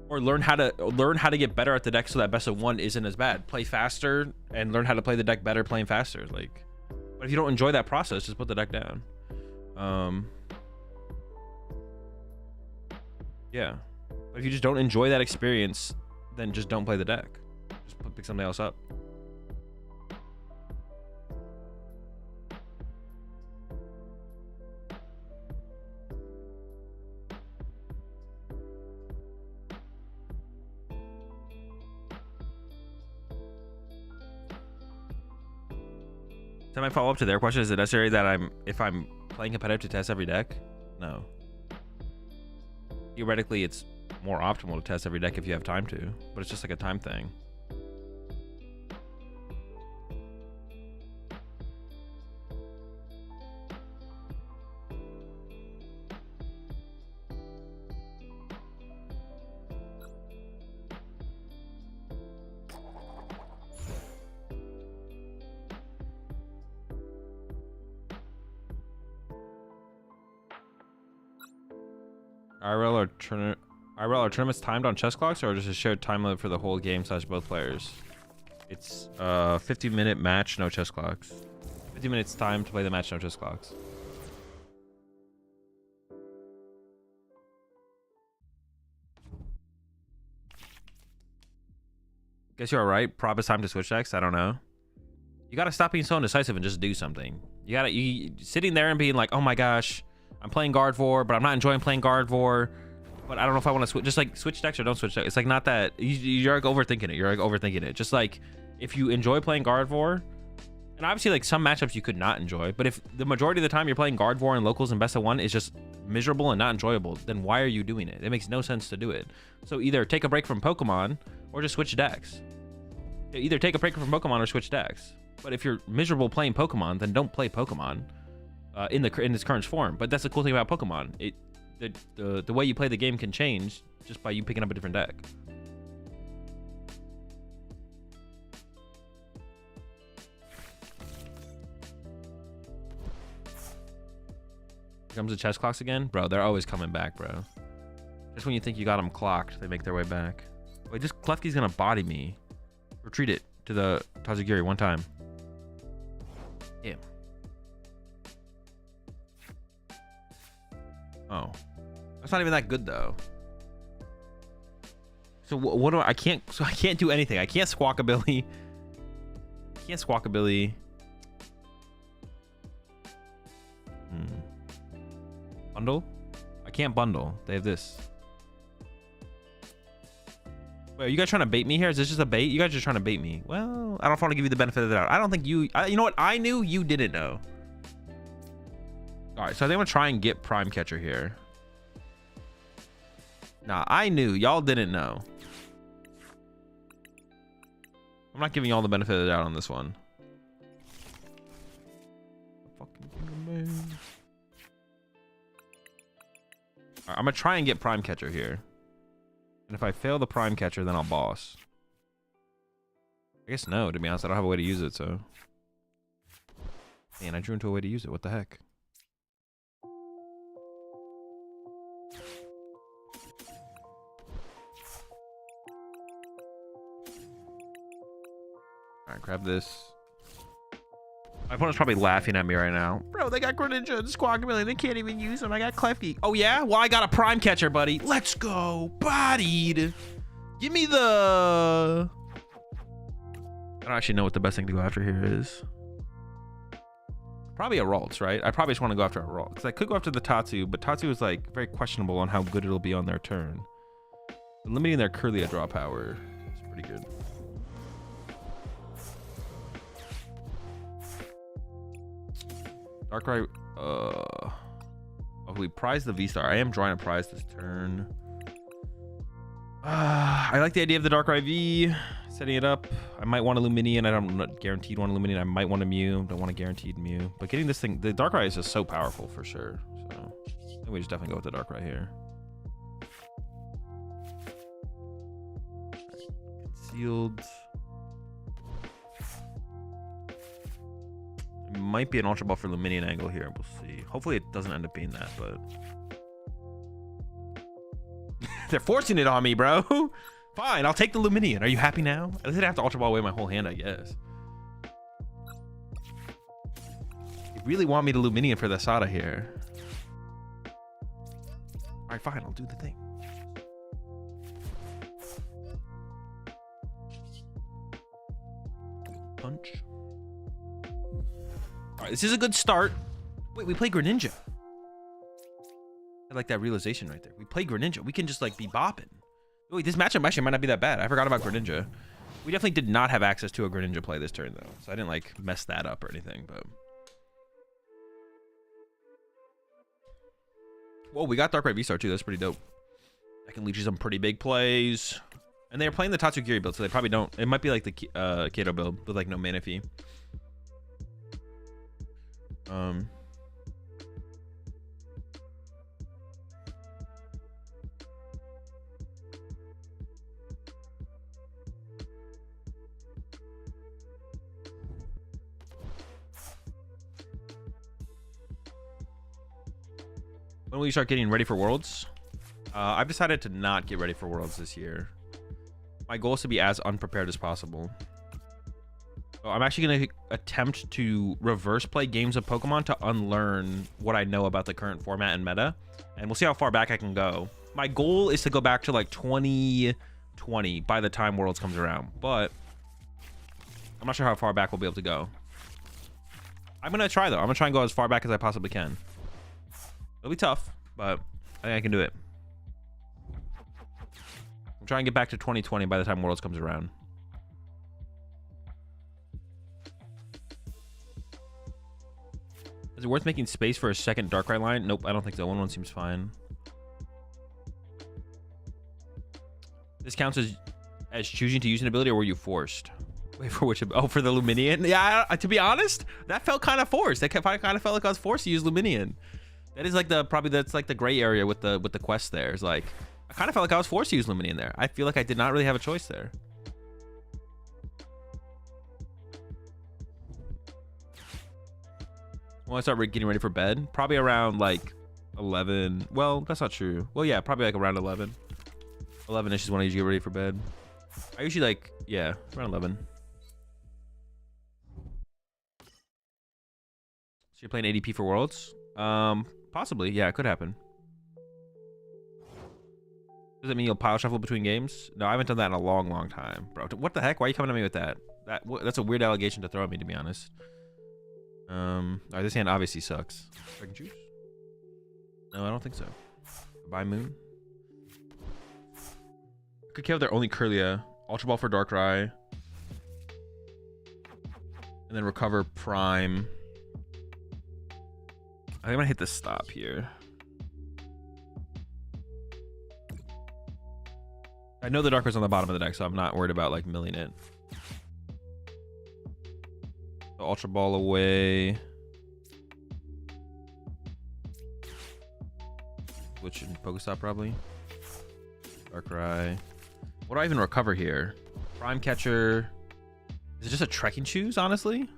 or learn how to get better at the deck so that best of 1 isn't as bad. Play faster and learn how to play the deck better playing faster. Like, but if you don't enjoy that process, just put the deck down. Yeah. But if you just don't enjoy that experience, then just don't play the deck. Just pick something else up. So my follow-up to their question, is it necessary that if I'm playing competitive to test every deck? No. Theoretically, it's more optimal to test every deck if you have time to, but it's just like a time thing. IRL are tournaments timed on chess clocks, or just a shared time limit for the whole game / both players? It's 50-minute match, no chess clocks. 50 minutes time to play the match, no chess clocks. Guess you're alright. Prob it's time to switch decks. I don't know. You gotta stop being so indecisive and just do something. You sitting there and being like, oh my gosh, I'm playing Gardevoir, but I'm not enjoying playing Gardevoir. But I don't know if I want to switch. Just like switch decks or don't switch decks. It's like not that you're like overthinking it. You're like overthinking it. Just like if you enjoy playing Gardevoir, and obviously like some matchups you could not enjoy, but if the majority of the time you're playing Gardevoir in locals and best of 1 is just miserable and not enjoyable, then why are you doing it? It makes no sense to do it. So either take a break from Pokemon or just switch decks. Either take a break from Pokemon or switch decks. But if you're miserable playing Pokemon, then don't play Pokemon in its current form. But that's the cool thing about Pokemon. The way you play the game can change just by you picking up a different deck. Here comes the chess clocks again? Bro, they're always coming back, bro. Just when you think you got them clocked, they make their way back. Wait, this Klefki's gonna body me. Retreat it to the Tazagiri one time. Damn. Oh. That's not even that good though. So what do I can't do anything. I can't Squawkabilly. Bundle? can't bundle. They have this. Wait, are you guys trying to bait me here? Is this just a bait? You guys are just trying to bait me. Well, I don't want to give you the benefit of the doubt. I don't think you... you know what? I knew, you didn't know. All right, so I think I'm going to try and get Prime Catcher here. Nah, I knew. Y'all didn't know. I'm not giving y'all the benefit of the doubt on this one. All right, I'm going to try and get Prime Catcher here. And if I fail the Prime Catcher, then I'll boss. I guess no, to be honest. I don't have a way to use it, so... Man, I drew into a way to use it. What the heck? Alright, grab this. My opponent's probably laughing at me right now. Bro, they got Greninja and Squawkamillion. They can't even use them. I got Klefki. Oh, yeah? Well, I got a Prime Catcher, buddy. Let's go. Bodied. Give me the... I don't actually know what the best thing to go after here is. Probably a Ralts, right? I probably just want to go after a Ralts. Because I could go after the Tatsu, but Tatsu is, like, very questionable on how good it'll be on their turn. But limiting their Curlia draw power is pretty good. Darkrai, oh, we prize the V-Star. I am drawing a prize this turn. I like the idea of the Darkrai V. Setting it up. I might want a Luminion. I'm not guaranteed one Luminion. I might want a Mew. Don't want a guaranteed Mew. But getting this thing, the Darkrai is just so powerful for sure. So I think we just definitely go with the Darkrai here. Concealed. It might be an Ultra Ball for Luminion angle here. We'll see. Hopefully it doesn't end up being that, but... They're forcing it on me, bro. Fine, I'll take the Luminion. Are you happy now? At least I have to Ultra Ball away my whole hand, I guess. You really want me to Luminion for the Sada here. Alright, fine, I'll do the thing. Punch. Alright, this is a good start. Wait, we play Greninja. I like that realization right there. We play Greninja. We can just like be bopping. Wait, this matchup actually might not be that bad. I forgot about Greninja. We definitely did not have access to a Greninja play this turn though. So I didn't like mess that up or anything, but... Whoa, we got Darkrai V-Star too. That's pretty dope. I can lead you some pretty big plays. And they're playing the Tatsugiri build, so they probably don't... It might be like the Kato build with like no mana fee. When will you start getting ready for Worlds? I've decided to not get ready for Worlds this year. My goal is to be as unprepared as possible. So I'm actually going to attempt to reverse play games of Pokemon to unlearn what I know about the current format and meta. And we'll see how far back I can go. My goal is to go back to like 2020 by the time Worlds comes around. But I'm not sure how far back we'll be able to go. I'm going to try though. I'm going to try and go as far back as I possibly can. It'll be tough, but I think I can do it. I'm trying to get back to 2020 by the time Worlds comes around. Is it worth making space for a second Darkrai line? Nope, I don't think so. 1-1 seems fine. This counts as choosing to use an ability, or were you forced? Wait, for which? Oh, for the Luminion? Yeah, to be honest, that felt kind of forced. I kind of felt like I was forced to use Luminion. That is like that's like the gray area with the quest there. It's like I kind of felt like I was forced to use Luminion there. I feel like I did not really have a choice there. When I start getting ready for bed, probably around like 11. Well, that's not true. Well, yeah, probably like around 11. 11ish is when I usually get ready for bed. I usually like, yeah, around 11. So you're playing ADP for Worlds? Possibly, yeah, it could happen. Does it mean you'll pile shuffle between games? No, I haven't done that in a long, long time, bro. What the heck? Why are you coming at me with that? That's a weird allegation to throw at me, to be honest. Alright, this hand obviously sucks. I can choose? No, I don't think so. By Moon. Could KO their only Kirlia. Ultra Ball for Darkrai. And then recover Prime. I think I'm gonna hit the stop here. I know the Darkrai's on the bottom of the deck, so I'm not worried about like milling it. So Ultra Ball away. Which in Pokestop probably. Darkrai. What do I even recover here? Prime Catcher. Is it just a trekking shoes, honestly?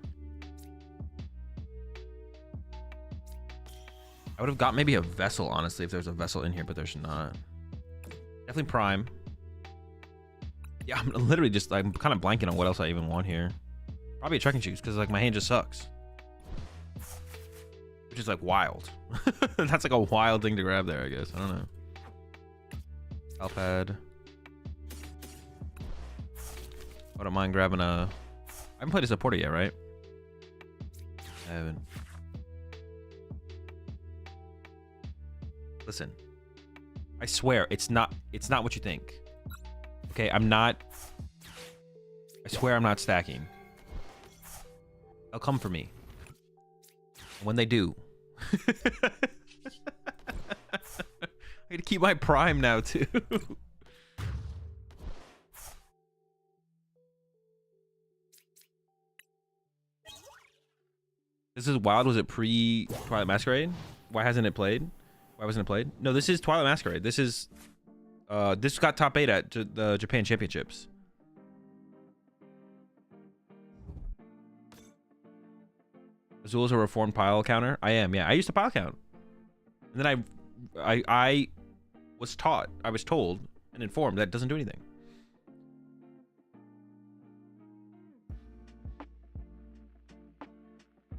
I would have got maybe a Vessel, honestly, if there's a Vessel in here, but there's not. Definitely Prime. Yeah, I'm literally just, I'm kind of blanking on what else I even want here. Probably a trekking shoes, because like my hand just sucks. Which is like wild. That's like a wild thing to grab there, I guess. I don't know. Alpad. I don't mind grabbing a... I haven't played a supporter yet, right? I haven't. Listen. I swear, it's not what you think. Okay, I'm not... I swear I'm not stacking. They'll come for me. And when they do... I gotta keep my Prime now, too. This is wild. Was it pre Twilight Masquerade? Why hasn't it played? Why wasn't it played? No, this is Twilight Masquerade. This is this got top 8 at the Japan Championships. Azul is a reformed pile counter. I am, yeah. I used to pile count, and then I was taught, I was told and informed that it doesn't do anything.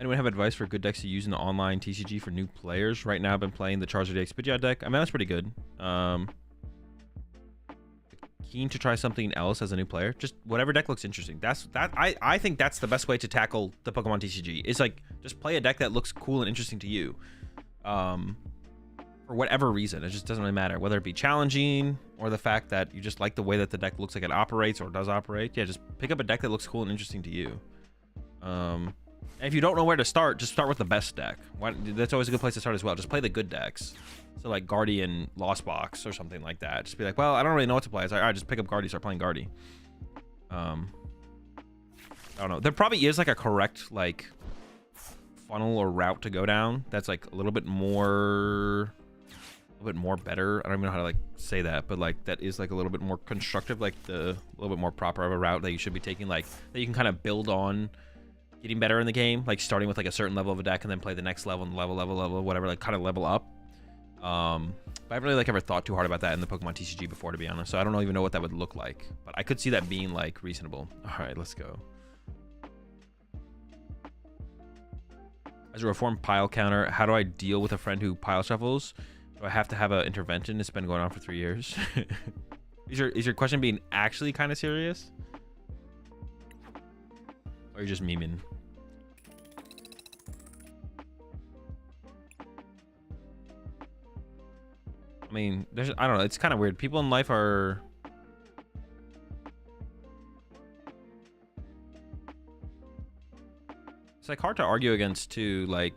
Anyone have advice for good decks to use in the online TCG for new players? Right now, I've been playing the Charizard Expedia deck. I mean, that's pretty good. Keen to try something else as a new player. Just whatever deck looks interesting. I think that's the best way to tackle the Pokemon TCG. It's like just play a deck that looks cool and interesting to you. For whatever reason, it just doesn't really matter. Whether it be challenging or the fact that you just like the way that the deck looks like it operates or does operate. Yeah, just pick up a deck that looks cool and interesting to you. And if you don't know where to start, just start with the best deck. That's always a good place to start as well. Just play the good decks. So like Guardian, Lost Box, or something like that. Just be like, well, I don't really know what to play. It's like, all right, just pick up Guardy, start playing Guardy. I don't know. There probably is like a correct like funnel or route to go down. That's like a little bit more better. I don't even know how to like say that, but like that is like a little bit more constructive, like a little bit more proper of a route that you should be taking, like that you can kind of build on getting better in the game, like starting with like a certain level of a deck and then play the next level and level, whatever, like kind of level up. But I haven't really like ever thought too hard about that in the Pokemon TCG before, to be honest. So I don't even know what that would look like, but I could see that being like reasonable. All right, let's go. As a reformed pile counter, how do I deal with a friend who pile shuffles? Do I have to have an intervention? It's been going on for 3 years. Is your question being actually kind of serious? Or you're just memeing? I mean, I don't know. It's kind of weird. People in life are... It's like hard to argue against too. Like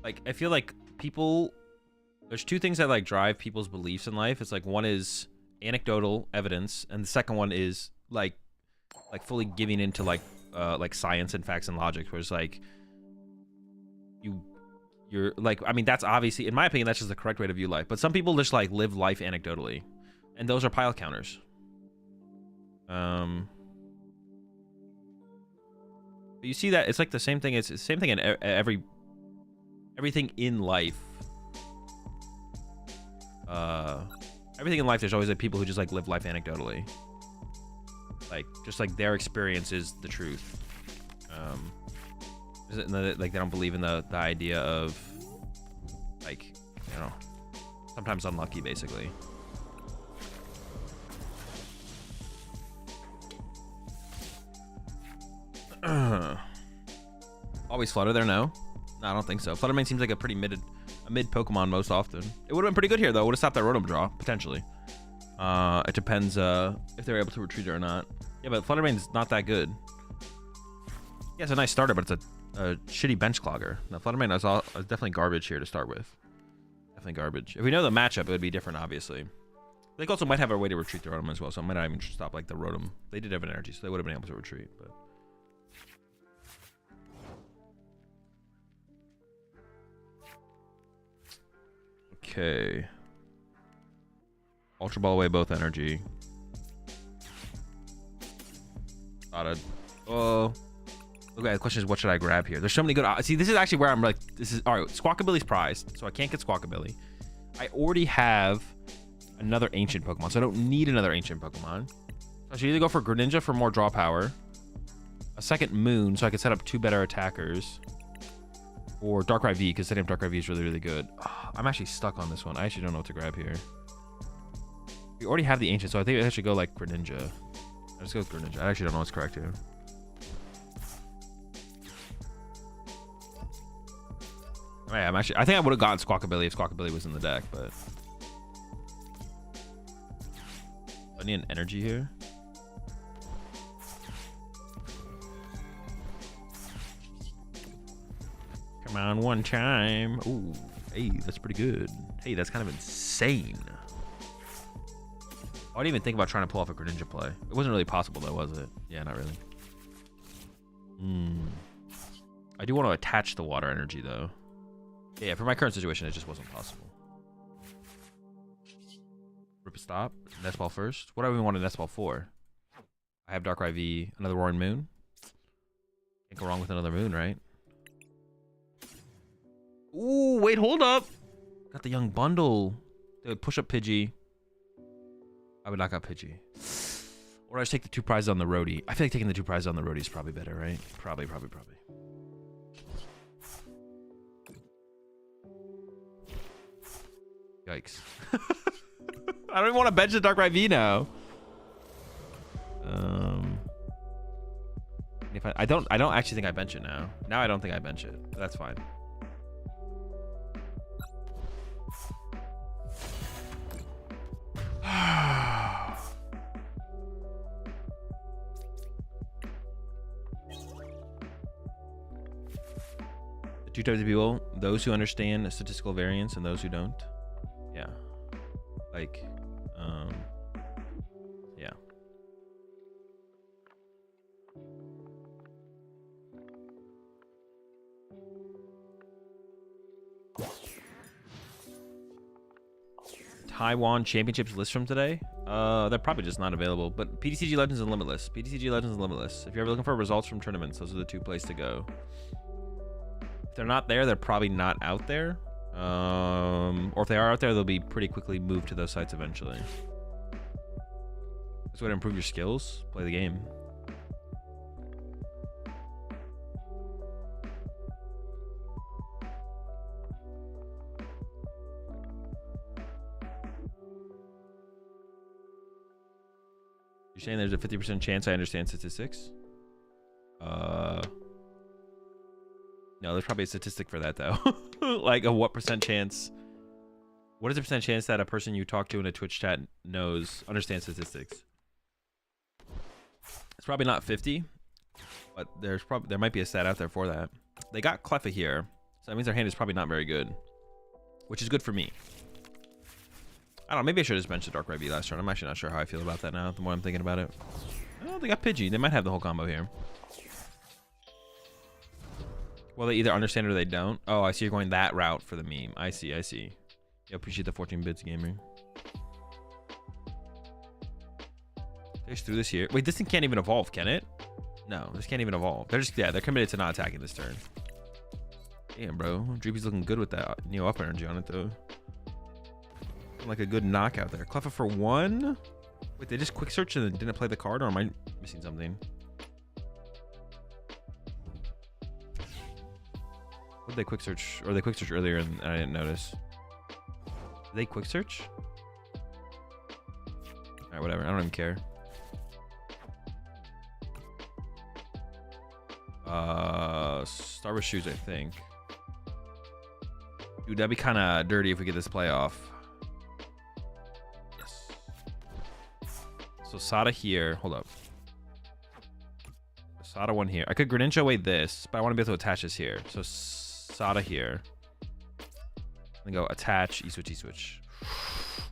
I feel like people... There's two things that like drive people's beliefs in life. It's like one is anecdotal evidence, and the second one is like fully giving into like science and facts and logic, where it's like you're like, I mean, that's obviously, in my opinion, that's just the correct way to view life. But some people just like live life anecdotally, and those are pile counters. But you see that it's like the same thing. It's the same thing in everything in life. Everything in life, there's always like people who just like live life anecdotally. Like just like their experience is the truth. Like they don't believe in the idea of like, you know, sometimes unlucky, basically. Always Flutter there? No, I don't think so. Fluttermane seems like a pretty a mid Pokemon most often. It would have been pretty good here, though. Would have stopped that Rotom draw, potentially. It depends if they're able to retreat it or not. Yeah, but Flutter Mane's not that good. Yeah, it's a nice starter, but it's a shitty bench clogger. Now, Flutter Mane is definitely garbage here to start with. Definitely garbage. If we know the matchup, it would be different, obviously. They also might have a way to retreat the Rotom as well, so it might not even stop like the Rotom. They did have an energy, so they would have been able to retreat, but... Okay. Ultra Ball away both energy. Thought oh. Okay, the question is, what should I grab here? There's so many good... See, this is actually where I'm like... This is... Alright, Squawkabilly's prized, so I can't get Squawkabilly. I already have another ancient Pokemon, so I don't need another ancient Pokemon. So I should either go for Greninja for more draw power, a second Moon, so I can set up 2 better attackers, or Darkrai V, because setting up Darkrai V is really, really good. Oh, I'm actually stuck on this one. I actually don't know what to grab here. We already have the ancient, so I think I should go like Greninja. Let's go with Greninja. I actually don't know what's correct here. I think I would have gotten Squawkabilly if Squawkabilly was in the deck, but I need an energy here. Come on, one time. Ooh, hey, that's pretty good. Hey, that's kind of insane. I didn't even think about trying to pull off a Greninja play. It wasn't really possible though, was it? Yeah, not really. I do want to attach the water energy though. Yeah, for my current situation, it just wasn't possible. Rip a stop. Nest Ball first. What do we want a Nest Ball for? I have Darkrai V, another Roaring Moon. Can't go wrong with another Moon, right? Ooh, wait, hold up. Got the young bundle. Dude, push up Pidgey. I would knock out Pidgey. Or I just take the 2 prizes on the roadie. I feel like taking the 2 prizes on the roadie is probably better, right? Probably. Yikes. I don't even want to bench the Darkrai V now. If I don't actually think I bench it now. Now I don't think I bench it. But that's fine. The 2 types of people, those who understand statistical variance and those who don't. Yeah. Like, yeah. Taiwan Championships list from today? They're probably just not available, but PTCG Legends and Limitless. PTCG Legends and Limitless. If you're ever looking for results from tournaments, those are the 2 places to go. If they're not there, they're probably not out there. Or if they are out there, they'll be pretty quickly moved to those sites eventually. That's a way to improve your skills. Play the game. You're saying there's a 50% chance I understand statistics? No, there's probably a statistic for that though. Like a what % chance? What is the % chance that a person you talk to in a Twitch chat understands statistics? It's probably not 50, but there might be a stat out there for that. They got Cleffa here, so that means their hand is probably not very good, which is good for me. I don't know, maybe I should have just benched the Darkrai V last turn. I'm actually not sure how I feel about that now, the more I'm thinking about it. Oh, they got Pidgey. They might have the whole combo here. Well, they either understand or they don't. Oh, I see you're going that route for the meme. I see. Yeah, appreciate the 14 bits, gamer. Just through this here. Wait, this thing can't even evolve, can it? No, this can't even evolve. They're committed to not attacking this turn. Damn, bro. Dreepy's looking good with that Neo up energy on it, though. Like a good knockout there. Cleffa for 1? Wait, they just quick search and didn't play the card, or am I missing something? What did they quick search? Or they quick search earlier and I didn't notice. Did they quick search? Alright, whatever. I don't even care. Star Wars shoes, I think. Dude, that'd be kind of dirty if we get this playoff. Yes. So Sada here. Hold up. Sada one here. I could Greninja away this, but I want to be able to attach this here. So Sada here. And go attach, E-switch, E-switch.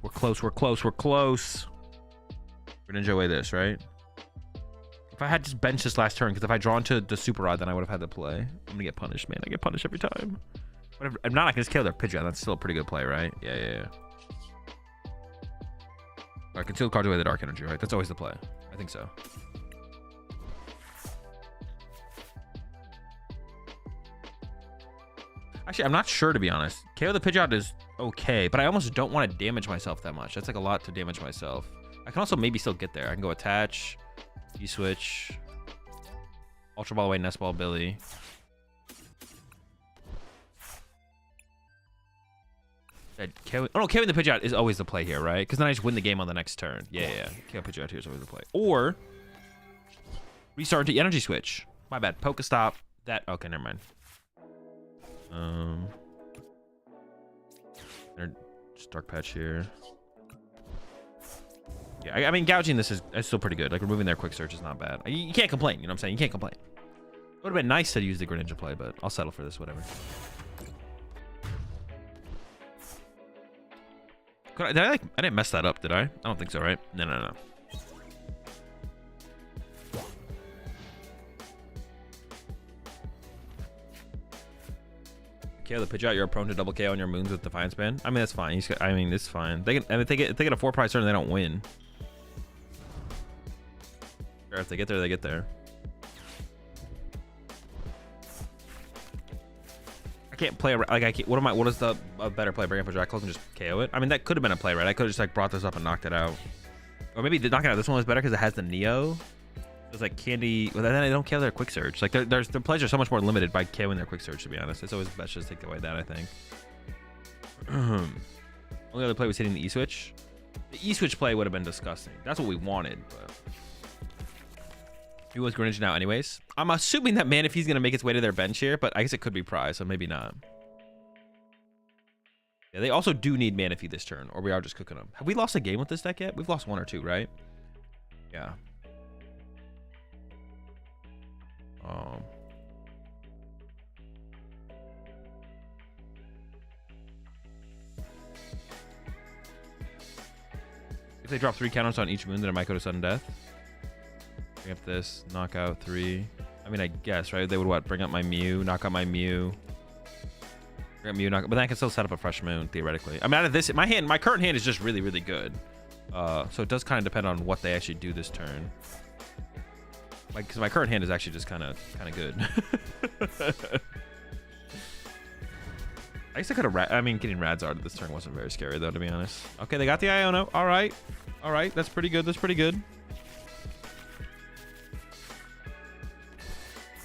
We're close, we're close, we're close. Greninja away this, right? If I had just benched this last turn, because if I draw into the Super Rod, then I would have had to play. I'm going to get punished, man. I get punished every time. Whatever. If not, I can just kill their Pidgeot. That's still a pretty good play, right? Yeah. I conceal cards away the Dark Energy, right? That's always the play. I think so. Actually, I'm not sure, to be honest. KO the Pidgeot is okay, but I almost don't want to damage myself that much. That's like a lot to damage myself. I can also maybe still get there. I can go attach, E-switch, Ultra Ball away, Nest Ball, Billy. Oh no, KOing the Pidgeot is always the play here, right? Because then I just win the game on the next turn. Yeah. KO Pidgeot here is always the play. Or restart to Energy Switch. My bad. Pokestop. That. Okay, never mind. Just Dark Patch here. Yeah, I mean, gouging this is still pretty good. Like, removing their Quick Search is not bad. You can't complain, you know what I'm saying? You can't complain. It would have been nice to use the Greninja play, but I'll settle for this, whatever. I didn't mess that up, did I? I don't think so, right? No. KO the Pidgeot, you're prone to double KO on your moons with Defiance Band. I mean, that's fine. I mean, it's fine. If they get a 4-prize turn, they don't win. Or if they get there, they get there. I can't play like I can't. What is the better play? Bring up a Dracos and just KO it. I mean, that could have been a play, right? I could have just like brought this up and knocked it out. Or maybe knocking out this one was better because it has the Neo. It's like Candy. Well, then they don't KO their Quick Search. Like their plays are so much more limited by KOing their Quick Search. To be honest, it's always best just take away that. I think. Only other play was hitting the E-switch. The E-switch play would have been disgusting. That's what we wanted, but he was Greninja now anyways. I'm assuming that Manaphy's gonna make its way to their bench here, but I guess it could be prize, so maybe not. Yeah, they also do need Manaphy this turn, or we are just cooking them. Have we lost a game with this deck yet? We've lost 1 or 2, right? Yeah. If they drop 3 counters on each moon, then it might go to sudden death. Bring up this, knock out 3. I mean, I guess, right? They would what? Bring up my Mew, knock out my Mew. Bring up Mew, knock, but then I can still set up a fresh moon, theoretically. I mean, out of this, my current hand is just really, really good. So it does kind of depend on what they actually do this turn. Like, because my current hand is actually just kind of good. I guess I could have. I mean, getting Radzard this turn wasn't very scary, though, to be honest. Okay, they got the Iono. All right, that's pretty good. That's pretty good.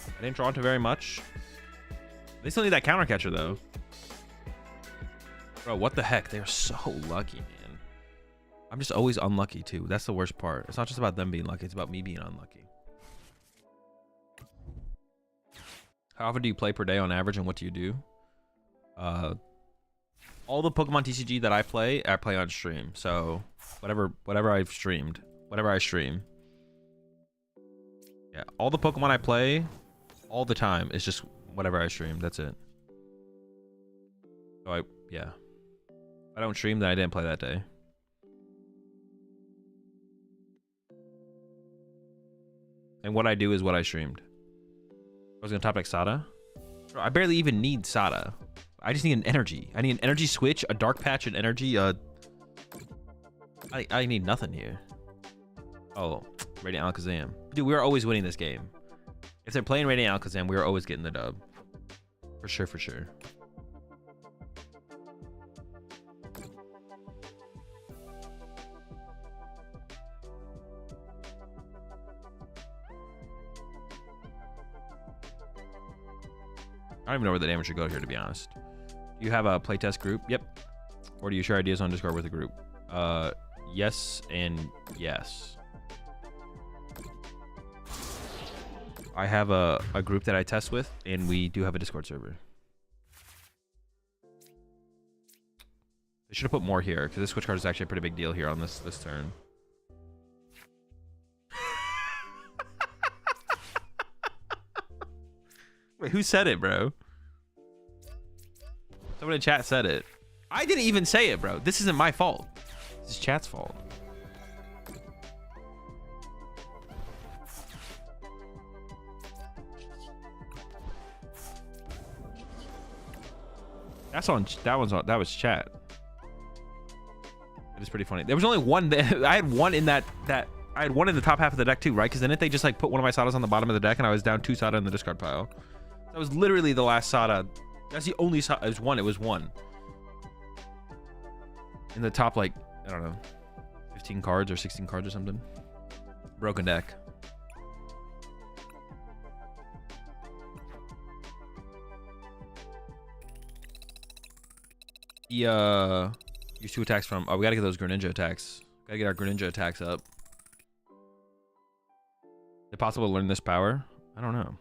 I didn't draw into very much. They still need that counter catcher, though. Bro, what the heck? They're so lucky, man. I'm just always unlucky, too. That's the worst part. It's not just about them being lucky. It's about me being unlucky. How often do you play per day on average, and what do you do? All the Pokemon TCG that I play on stream. So whatever I've streamed, whatever I stream. Yeah, all the Pokemon I play all the time is just whatever I stream. That's it. So yeah. If I don't stream, then I didn't play that day. And what I do is what I streamed. I was gonna top deck Sada. Bro, I barely even need Sada. I just need an energy. I need an energy switch, a dark patch, an energy. I need nothing here. Oh, Radiant Alakazam. Dude, we are always winning this game. If they're playing Radiant Alakazam, we are always getting the dub. For sure, for sure. I don't even know where the damage should go here, to be honest. Do you have a playtest group? Yep. Or do you share ideas on Discord with a group? Yes and yes. I have a group that I test with, and we do have a Discord server. They should have put more here because this switch card is actually a pretty big deal here on this turn. Wait, who said it, bro? Someone in chat said it. I didn't even say it, bro. This isn't my fault. This is chat's fault. That's on. That was chat. It is pretty funny. There was only one. I had one in that. I had one in the top half of the deck too, right? Because then they just like put one of my Sadas on the bottom of the deck, and I was down 2 Sada in the discard pile. That was literally the last Sada. That's the only Sada. It was one. It was one. In the top, like, I don't know, 15 cards or 16 cards or something. Broken deck. Use 2 attacks from. Oh, we gotta get those Greninja attacks. Gotta get our Greninja attacks up. Is it possible to learn this power? I don't know.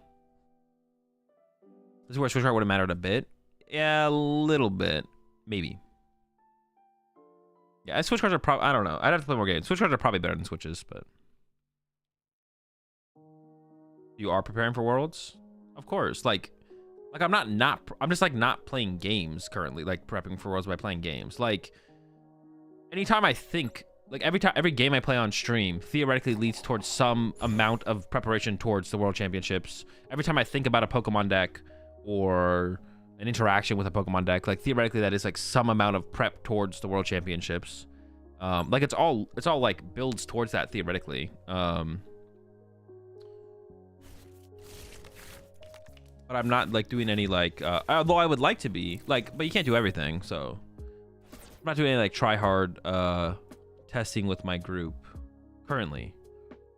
This is where Switch Card would have mattered a bit. Yeah, a little bit. Maybe. Yeah, Switch Cards are probably... I don't know. I'd have to play more games. Switch Cards are probably better than Switches, but... You are preparing for Worlds? Of course. Like I'm not... I'm just, like, not playing games currently. Like, prepping for Worlds by playing games. Like, anytime I think... Like, every game I play on stream theoretically leads towards some amount of preparation towards the World Championships. Every time I think about a Pokemon deck or an interaction with a Pokemon deck, like, theoretically that is, like, some amount of prep towards the World Championships. Like, it's all, like, builds towards that theoretically. But I'm not, like, doing any, like, although I would like to be, like, but you can't do everything, so. I'm not doing any, like, try-hard, testing with my group currently.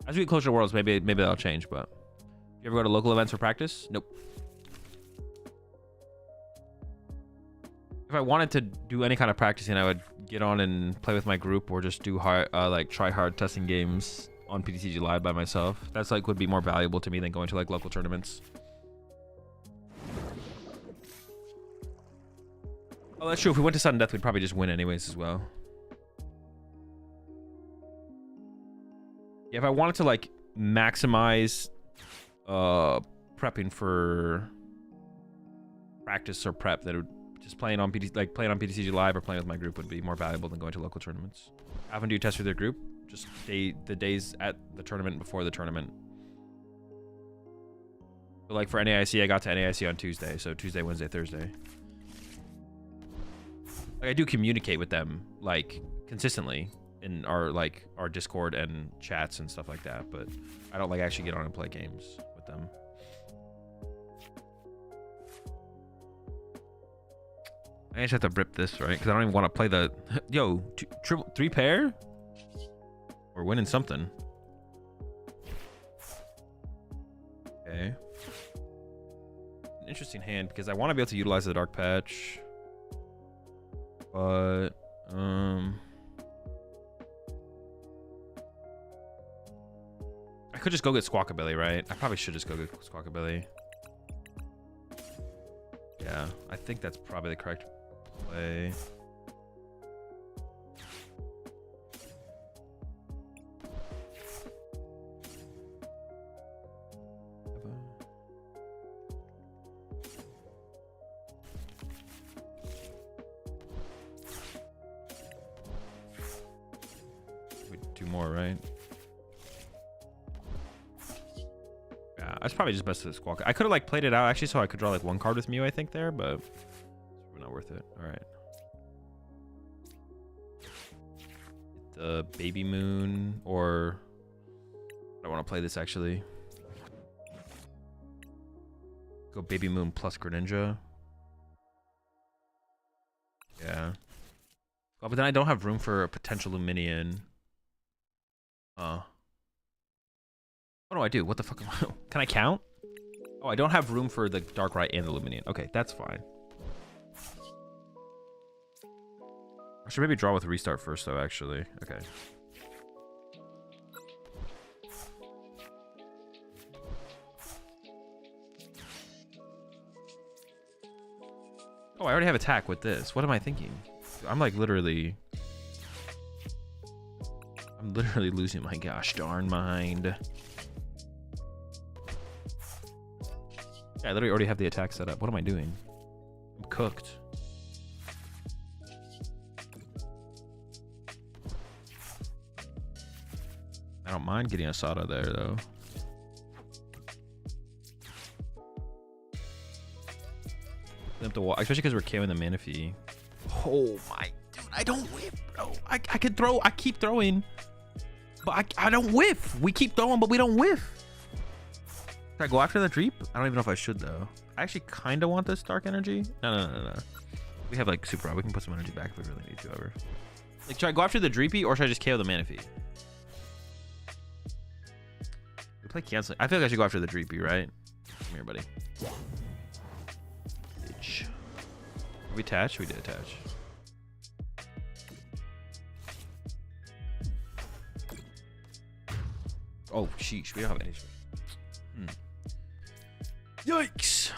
As we get closer to Worlds, maybe that'll change, but. You ever go to local events for practice? Nope. If I wanted to do any kind of practicing, I would get on and play with my group or just do hard, like, try-hard testing games on PTCG Live by myself. That's, like, would be more valuable to me than going to, like, local tournaments. Oh, that's true. If we went to sudden death, we'd probably just win anyways as well. Yeah, if I wanted to, like, maximize prepping for practice or prep, that would just playing on PTCG Live or playing with my group would be more valuable than going to local tournaments. How often do you test with your group? Just the days at the tournament before the tournament. So, like, for NAIC, I got to NAIC on Tuesday, so Tuesday, Wednesday, Thursday. Like, I do communicate with them, like, consistently in our Discord and chats and stuff like that, but I don't, like, actually get on and play games with them. I just have to rip this, right? Because I don't even want to play the... Yo, 3 pair? We're winning something. Okay. An interesting hand, because I want to be able to utilize the Dark Patch. But, I could just go get Squawkabilly, right? I probably should just go get Squawkabilly. Yeah, I think that's probably the correct play. Two more, right? Yeah, it's probably just best to Squawk. I could have, like, played it out actually, so I could draw, like, 1 card with Mew, I think, there, but it's not worth it. All right. The Baby Moon, or I don't want to play this actually. Go Baby Moon plus Greninja. Yeah. Oh, but then I don't have room for a potential Luminion. What do I do? What the fuck am I... Can I count? Oh, I don't have room for the Darkrai and the Luminion. Okay, that's fine. I should maybe draw with Restart first, though, actually. Okay. Oh, I already have attack with this. What am I thinking? I'm like literally losing my gosh darn mind. Yeah, I literally already have the attack set up. What am I doing? I'm cooked. I don't mind getting a Sada there though. Have to walk, especially because we're KOing the Manaphy. Oh my, dude, I don't whiff, bro. I could throw, I keep throwing, but I don't whiff. We keep throwing, but we don't whiff. Can I go after the Dreep? I don't even know if I should though. I actually kind of want this Dark Energy. No. We have like Super Rod. We can put some energy back if we really need to ever. Like, should I go after the Dreepy or should I just KO the Manaphy? We play canceling. I feel like I should go after the Dreepy, right? Come here, buddy. Bitch. Did we attach? We did attach. Oh, sheesh. We don't have any. Yikes.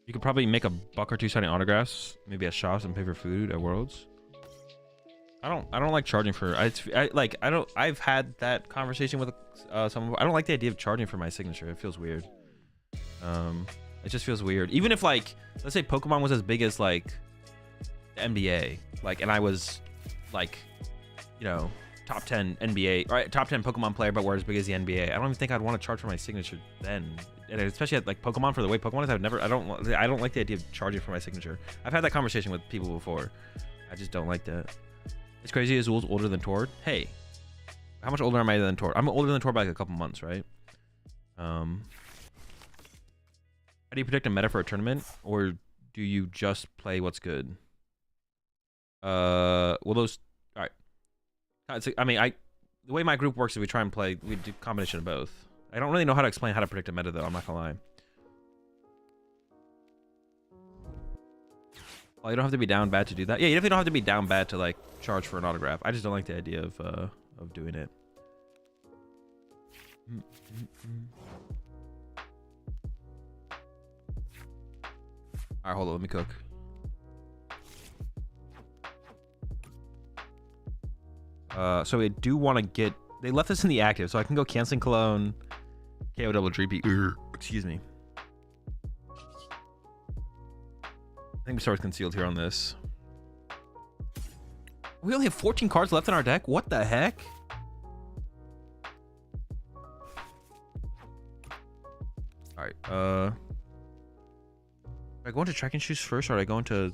You could probably make a buck or two signing autographs, maybe at shops and pay for food at Worlds. I don't like charging for I've had that conversation with someone. I don't like the idea of charging for my signature. It feels weird. It just feels weird. Even if like, let's say Pokemon was as big as like the NBA, like, and I was like, you know, top 10 NBA, right, top 10 Pokemon player, but we're as big as the NBA. I don't even think I'd want to charge for my signature then. And especially at like Pokemon, for the way Pokemon is, I don't like the idea of charging for my signature. I've had that conversation with people before. I just don't like that. It's crazy. Azul's older than Tord. Hey, how much older am I than Tord? I'm older than Tord by like a couple months, right? How do you predict a meta for a tournament, or do you just play what's good? Well, those, all right. I mean, the way my group works is we try and play, we do a combination of both. I don't really know how to explain how to predict a meta though, I'm not gonna lie. Well, you don't have to be down bad to do that. Yeah, you definitely don't have to be down bad to like charge for an autograph. I just don't like the idea of doing it. All right, hold on, let me cook. So I do want to get, they left this in the active, so I can go canceling Cologne, KO double Dreepy. Excuse me. I think we start concealed here on this. We only have 14 cards left in our deck? What the heck? Alright, do I go into tracking shoes first, or do I go into...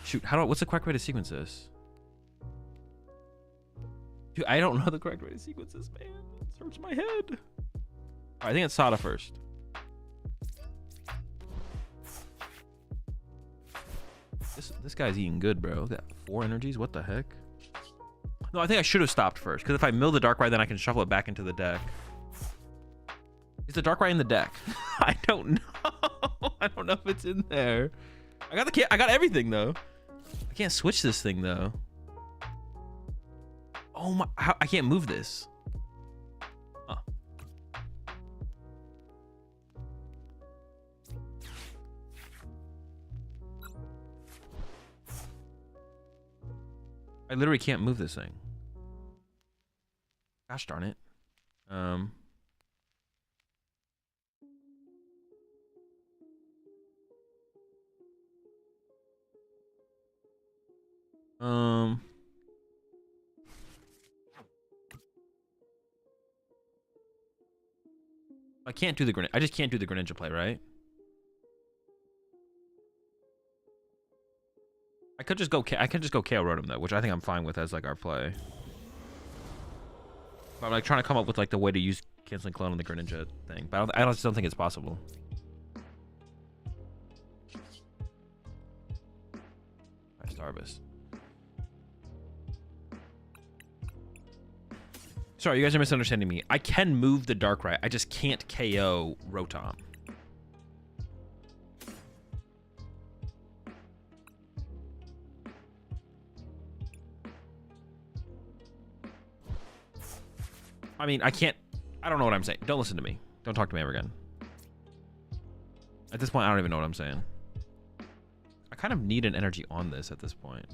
Shoot, what's the correct way to sequence this? Dude, I don't know the correct way to sequence this, man. It hurts my head. Alright, I think it's Sada first. This guy's eating good, bro. Got 4 energies? What the heck? No, I think I should have stopped first, because if I mill the Darkrai, then I can shuffle it back into the deck. Is the Darkrai in the deck? I don't know. I don't know if it's in there. I got everything though. I can't switch this thing though. Oh my! I can't move this. Huh. I literally can't move this thing. Gosh darn it. I can't do the Greninja. I just can't do the Greninja play, right? I could just go KO Rotom though, which I think I'm fine with as like our play. But I'm like trying to come up with like the way to use canceling clone on the Greninja thing, but I just don't think it's possible. Nice Harvest. Sorry, you guys are misunderstanding me. I can move the Darkrai. I just can't KO Rotom. I mean, I don't know what I'm saying. Don't listen to me. Don't talk to me ever again. At this point, I don't even know what I'm saying. I kind of need an energy on this at this point.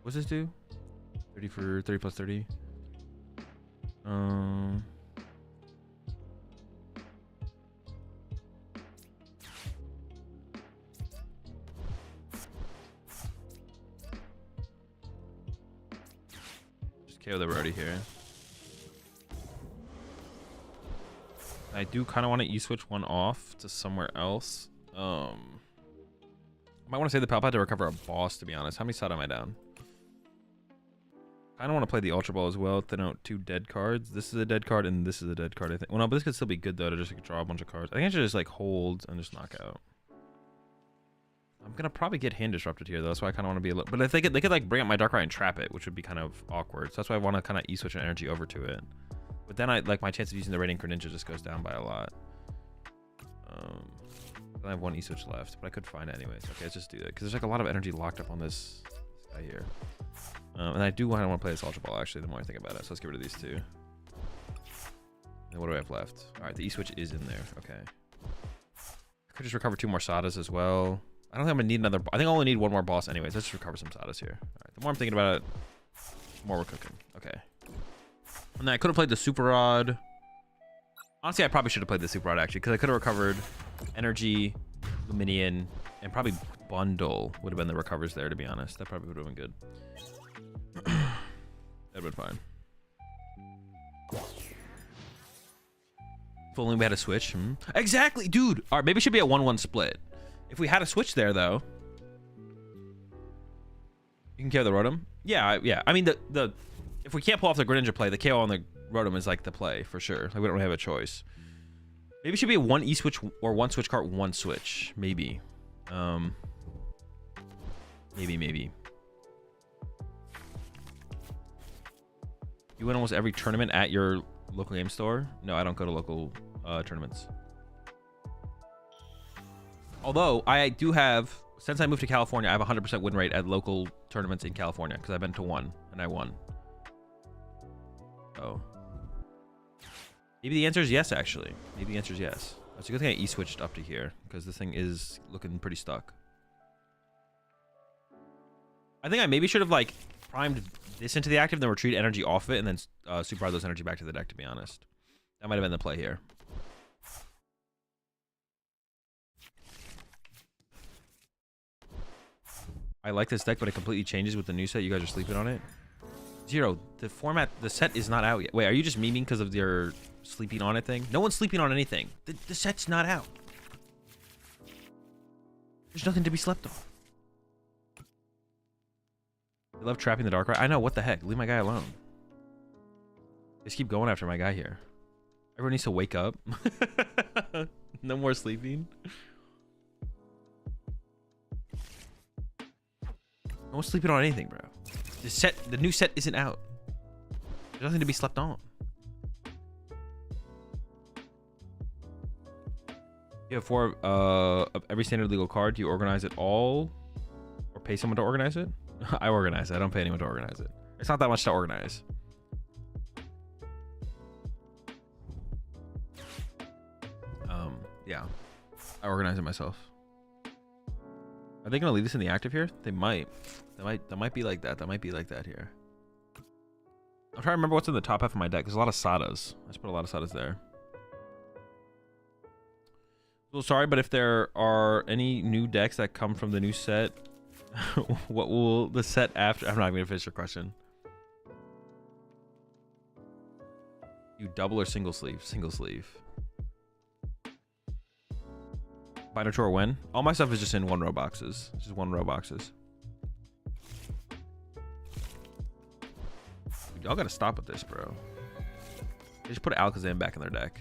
What's this do? 30 for 30 plus 30. Just KO the roadie here. I do kind of want to E-switch one off to somewhere else. I might want to save the Palkia to recover a boss, to be honest. How many side am I down? I don't want to play the Ultra Ball as well. Thin out 2 dead cards. This is a dead card, and this is a dead card, I think. Well, no, but this could still be good, though, to just like, draw a bunch of cards. I think I should just, like, hold and just knock out. I'm going to probably get hand disrupted here, though. That's why I kind of want to be a little... But if they could, like, bring up my Darkrai and trap it, which would be kind of awkward. So that's why I want to kind of E-switch an energy over to it. But then, my chance of using the Radiant Greninja just goes down by a lot. I have 1 E-switch left, but I could find it anyways. Okay, let's just do that. Because there's, like, a lot of energy locked up on this guy here. And I do want to play this Ultra Ball, actually, the more I think about it. So let's get rid of these 2. And what do I have left? All right, the E-switch is in there. Okay. I could just recover 2 more Sadas as well. I don't think I'm going to need another... I think I only need 1 more boss anyways. Let's just recover some Sadas here. All right, the more I'm thinking about it, the more we're cooking. Okay. And then I could have played the Super Rod. Honestly, I probably should have played the Super Rod, actually, because I could have recovered Energy, Luminion, and probably Bundle would have been the recovers there, to be honest. That probably would have been good. That would have been fine. If only we had a switch. Exactly, dude. All right, maybe it should be a 1-1 split. If we had a switch there, though. You can KO the Rotom? Yeah, yeah. I mean, if we can't pull off the Greninja play, the KO on the Rotom is like the play, for sure. Like, we don't really have a choice. Maybe it should be a 1 E-switch or 1 switch card, 1 switch. Maybe. Maybe. You win almost every tournament at your local game store? No, I don't go to local tournaments. Although, I do have, since I moved to California, I have a 100% win rate at local tournaments in California, because I've been to 1, and I won. Oh. Maybe the answer is yes, actually. Maybe the answer is yes. It's a good thing I E-switched up to here, because this thing is looking pretty stuck. I think I maybe should have, like, primed this into the active, then retreat energy off it, and then super those energy back to the deck, to be honest. That might have been the play here. I like this deck, but it completely changes with the new set. You guys are sleeping on it. Zero, the format, the set is not out yet. Wait, are you just memeing because of your sleeping on it thing? No one's sleeping on anything. The set's not out. There's nothing to be slept on. I love trapping the Darkrai. I know, what the heck? Leave my guy alone. Just keep going after my guy here. Everyone needs to wake up. No more sleeping. No one's sleeping on anything, bro. The new set isn't out. There's nothing to be slept on. You have 4 of every standard legal card. Do you organize it all? Or pay someone to organize it? I organize it. I don't pay anyone to organize it. It's not that much to organize. Yeah. I organize it myself. Are they gonna leave this in the active here? They might. That might be like that. That might be like that here. I'm trying to remember what's in the top half of my deck. There's a lot of Sadas. I just put a lot of Sadas there. Well, sorry, but if there are any new decks that come from the new set, what will the set after? I'm not even gonna finish your question. You double or single sleeve? Single sleeve. Binder tour when? All my stuff is just in 1 row boxes. It's just 1 row boxes. Y'all gotta stop with this, bro. They just put Alakazam back in their deck.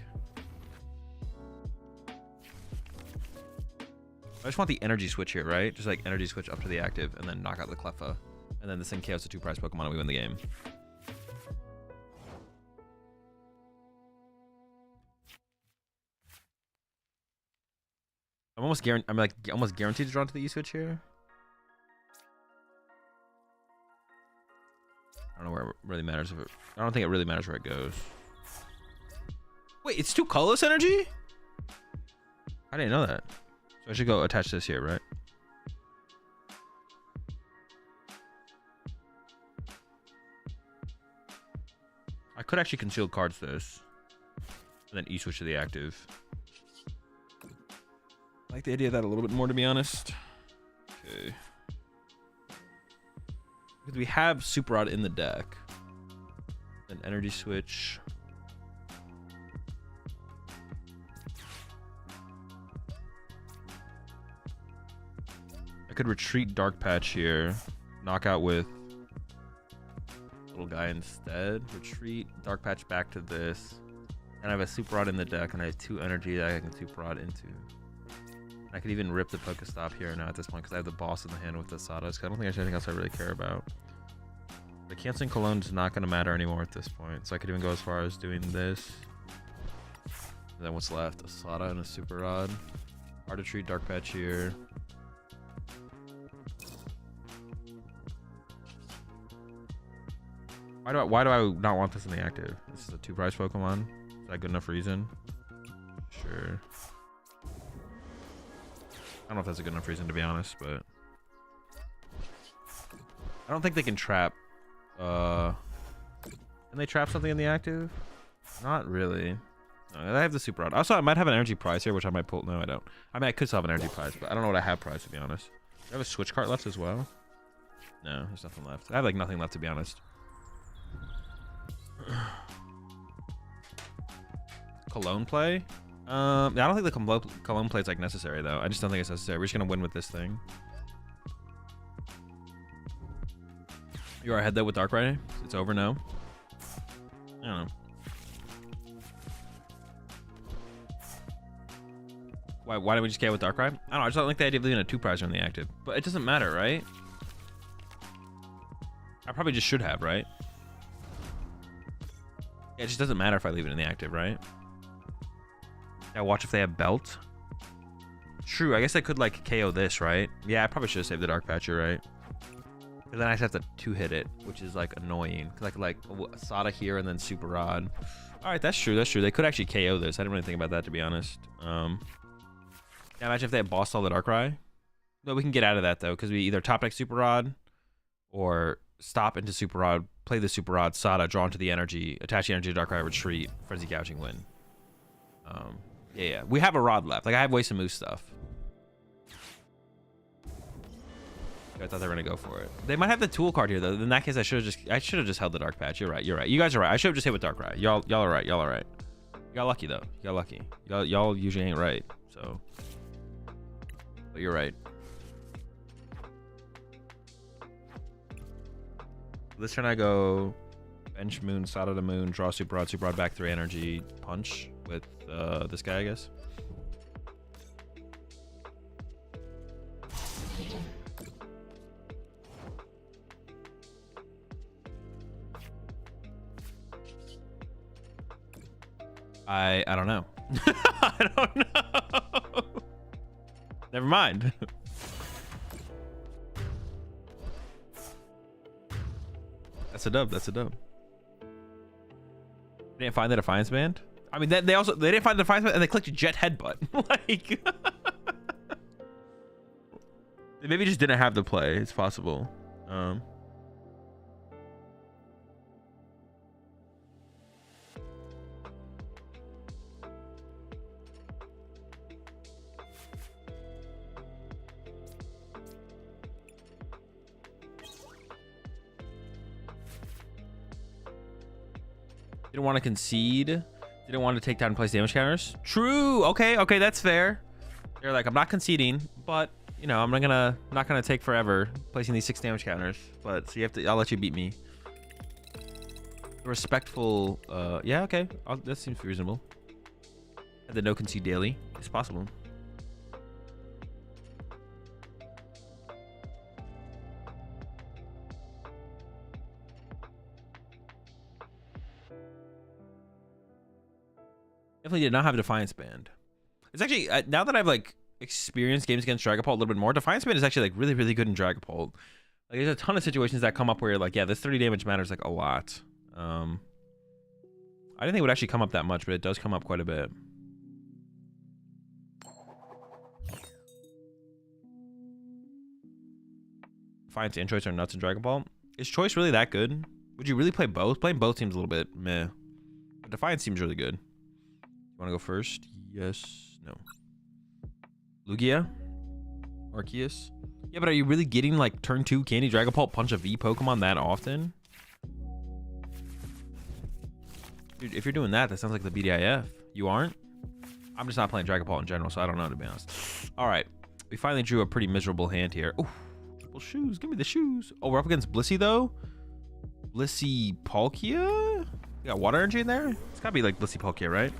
I just want the energy switch here, right? Just like energy switch up to the active and then knock out the Cleffa. And then this thing KOs the 2 prize Pokemon and we win the game. I'm almost guaranteed to draw into the E-switch here. I don't know where it really matters if it. I don't think it really matters where it goes. Wait, it's 2 colorless energy? I didn't know that. So I should go attach this here, right? I could actually concealed cards this. And then E-switch to the active. I like the idea of that a little bit more, to be honest. Okay. Because we have Super Rod in the deck. An energy switch. I could retreat Dark Patch here. Knock out with little guy instead. Retreat Dark Patch back to this. And I have a Super Rod in the deck, and I have 2 energy that I can Super Rod into. I could even rip the Pokestop here now at this point because I have the boss in the hand with the Sadas. I don't think there's anything else I really care about. The canceling Cologne is not going to matter anymore at this point. So I could even go as far as doing this. And then what's left? A Sada and a Super Rod. Hard to treat Dark Patch here. Why do I not want this in the active? This is a 2-price Pokemon. Is that good enough reason? Sure. I don't know if that's a good enough reason, to be honest, but I don't think they can trap. Can they trap something in the active? Not really. No, I have the Super Rod. Also, I might have an energy prize here, which I might pull. No, I don't. I mean, I could still have an energy prize, but I don't know what I have prize, to be honest. Do I have a switch cart left as well? No, there's nothing left. I have like nothing left, to be honest. Cologne play? I don't think the Cologne play is like necessary though. I just don't think it's necessary. We're just gonna win with this thing. You're ahead though with Darkrai. It's over now. I don't know. Why don't we just get with Darkrai? I don't know. I just don't like the idea of leaving a 2-prizer in the active, but it doesn't matter, right? I probably just should have, right? Yeah, it just doesn't matter if I leave it in the active, right? Yeah, watch if they have belt. True, I guess I could like KO this, right? Yeah, I probably should have saved the Dark Patch, you're right. But then I just have to 2-hit it, which is like annoying. Cause I could like Sada here and then Super Rod. All right, that's true. That's true. They could actually KO this. I didn't really think about that, to be honest. Yeah, imagine if they had bossed all the Darkrai. No, we can get out of that though, because we either top deck Super Rod or stop into Super Rod, play the Super Rod, Sada, draw into the energy, attach the energy to Darkrai, retreat, Frenzy Gouging, win. Yeah, we have a Rod left. Like I have ways to move stuff. I thought they were gonna go for it. They might have the tool card here though. In that case, I should have just held the Dark Patch. You're right. You're right. You guys are right. I should have just hit with Darkrai. Y'all are right. Y'all are right. You got lucky though. You got lucky. Y'all usually ain't right. So, but you're right. This turn I go bench Moon, Sada to Moon, draw Super Rod back 3 energy, punch with this guy, I guess. I don't know. I don't know. Never mind. That's a dub. That's a dub. They didn't find the Defiance Band? I mean, they didn't find the Defiance Band and they clicked Jet Headbutt. Like, they maybe just didn't have the play. It's possible. Didn't want to concede. Didn't want to take down and place damage counters. True. Okay, that's fair. They're like, I'm not conceding, but you know, I'm not gonna take forever placing these 6 damage counters. But so you have to. I'll let you beat me. Respectful. Yeah. Okay. That seems reasonable. At the no concede daily. It's possible. Definitely did not have a Defiance Band. It's actually, now that I've like experienced games against Dragapult a little bit more, Defiance Band is actually like really, really good in Dragapult. Like, there's a ton of situations that come up where you're like, yeah, this 30 damage matters like a lot. I didn't think it would actually come up that much, but it does come up quite a bit. Defiance and Choice are nuts in Dragon Ball. Is Choice really that good? Would you really play both? Playing both seems a little bit meh. But Defiance seems really good. You want to go first? Yes. No. Lugia? Arcus? Yeah, but are you really getting like turn 2 Candy Dragon Ball punch a V Pokemon that often? Dude, if you're doing that, that sounds like the BDIF. You aren't? I'm just not playing Dragon Ball in general, so I don't know, to be honest. All right. We finally drew a pretty miserable hand here. Ooh, triple shoes. Give me the shoes. Oh, we're up against Blissey, though. Blissey Palkia? We got water energy in there? It's gotta be like Blissey Palkia, right?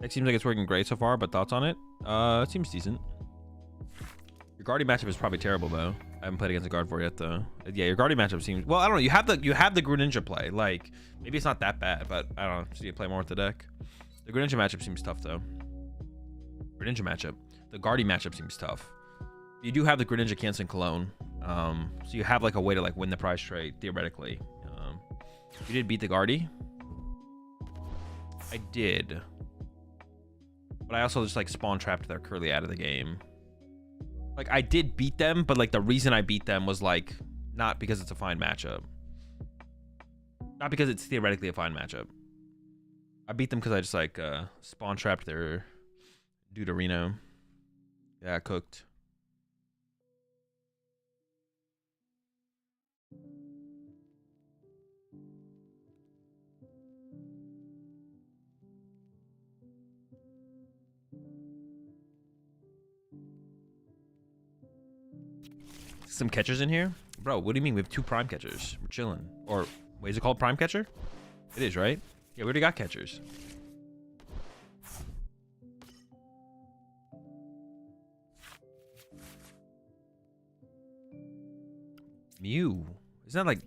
It seems like it's working great so far, but thoughts on it? It seems decent. Your Guardian matchup is probably terrible though. I haven't played against a Gardevoir yet though. Yeah, your Guardian matchup seems, well, I don't know. You have the Greninja play. Like, maybe it's not that bad, but I don't know. So you play more with the deck. The Greninja matchup seems tough though. Greninja matchup. The Guardian matchup seems tough. You do have the Greninja canceling Cologne. So you have like a way to like win the prize trade theoretically. You did beat the Guardy. I did. But I also just like spawn trapped their Curly out of the game. Like, I did beat them, but like the reason I beat them was like not because it's a fine matchup. Not because it's theoretically a fine matchup. I beat them because I just like spawn trapped their Deuterino. Yeah, cooked. Some catchers in here? Bro, what do you mean? We have 2 prime catchers. We're chilling. Or, wait, is it called prime catcher? It is, right? Yeah, we already got catchers. Mew. Isn't that like...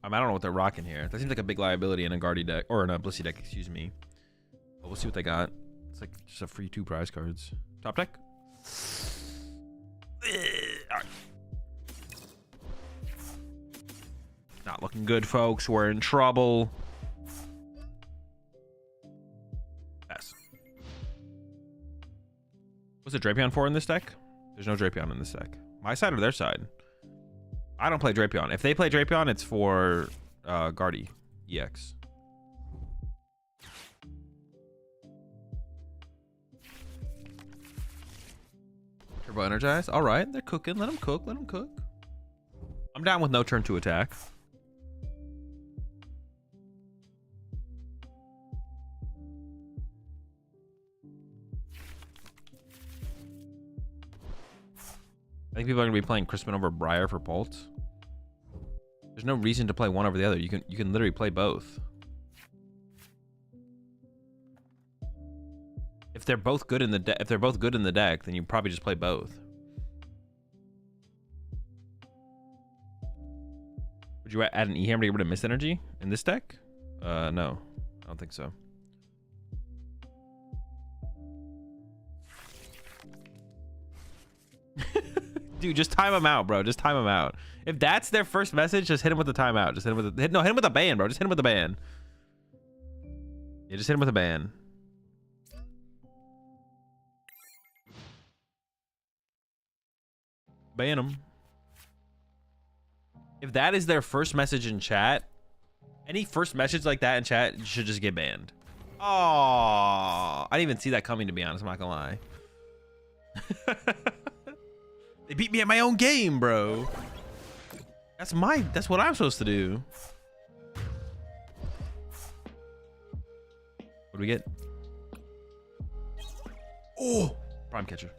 I don't know what they're rocking here. That seems like a big liability in a Guardy deck. Or in a Blissey deck, excuse me. But we'll see what they got. It's like just a free 2 prize cards. Top deck? Alright. Not looking good, folks. We're in trouble. Pass. What's a Drapion for in this deck? There's no Drapion in this deck. My side or their side? I don't play Drapion. If they play Drapion, it's for Guardy EX. Turbo Energize. All right, they're cooking. Let them cook. Let them cook. I'm down with no turn 2 attack. I think people are gonna be playing Crispin over Briar for Bolt. There's no reason to play one over the other. You can literally play both. If they're both good in the deck, then you probably just play both. Would you add an E-Hammer to get rid of Mist Energy in this deck? No, I don't think so. Dude, just time them out, bro. Just time them out. If that's their first message, just hit him with the timeout. Just hit him with the... No, hit him with a ban, bro. Just hit him with the ban. Yeah, just hit him with a ban. Ban him. If that is their first message in chat, any first message like that in chat should just get banned. Oh, I didn't even see that coming, to be honest. I'm not gonna lie. They beat me at my own game, bro. That's what I'm supposed to do. What do we get? Oh, prime catcher.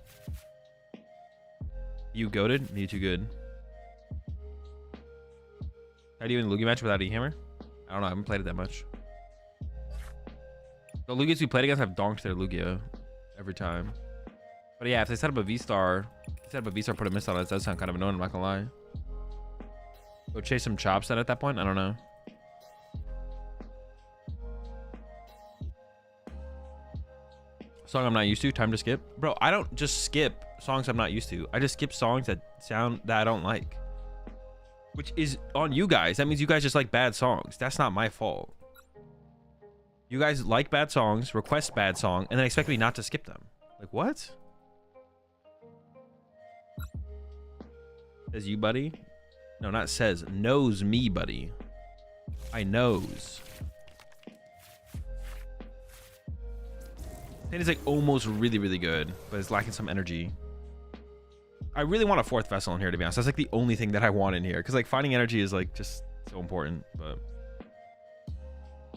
You goated? Me too good. How do you win the Lugia match without E-Hammer? I don't know. I haven't played it that much. The Lugias we played against have donked their Lugia every time. But yeah, if they set up a V-Star, put a miss on it, that does sound kind of annoying, I'm not gonna lie. Go chase some chops then at that point? I don't know. Song I'm not used to. Time to skip. Bro, I don't just skip songs I'm not used to. I just skip songs that I don't like. Which is on you guys. That means you guys just like bad songs. That's not my fault. You guys like bad songs, request bad song, and then expect me not to skip them. Like, what? Says you, buddy? No, not says. Knows me, buddy. I knows. It's like almost really, really good, but it's lacking some energy. I really want a 4th vessel in here, to be honest. That's like the only thing that I want in here, because like finding energy is like just so important. But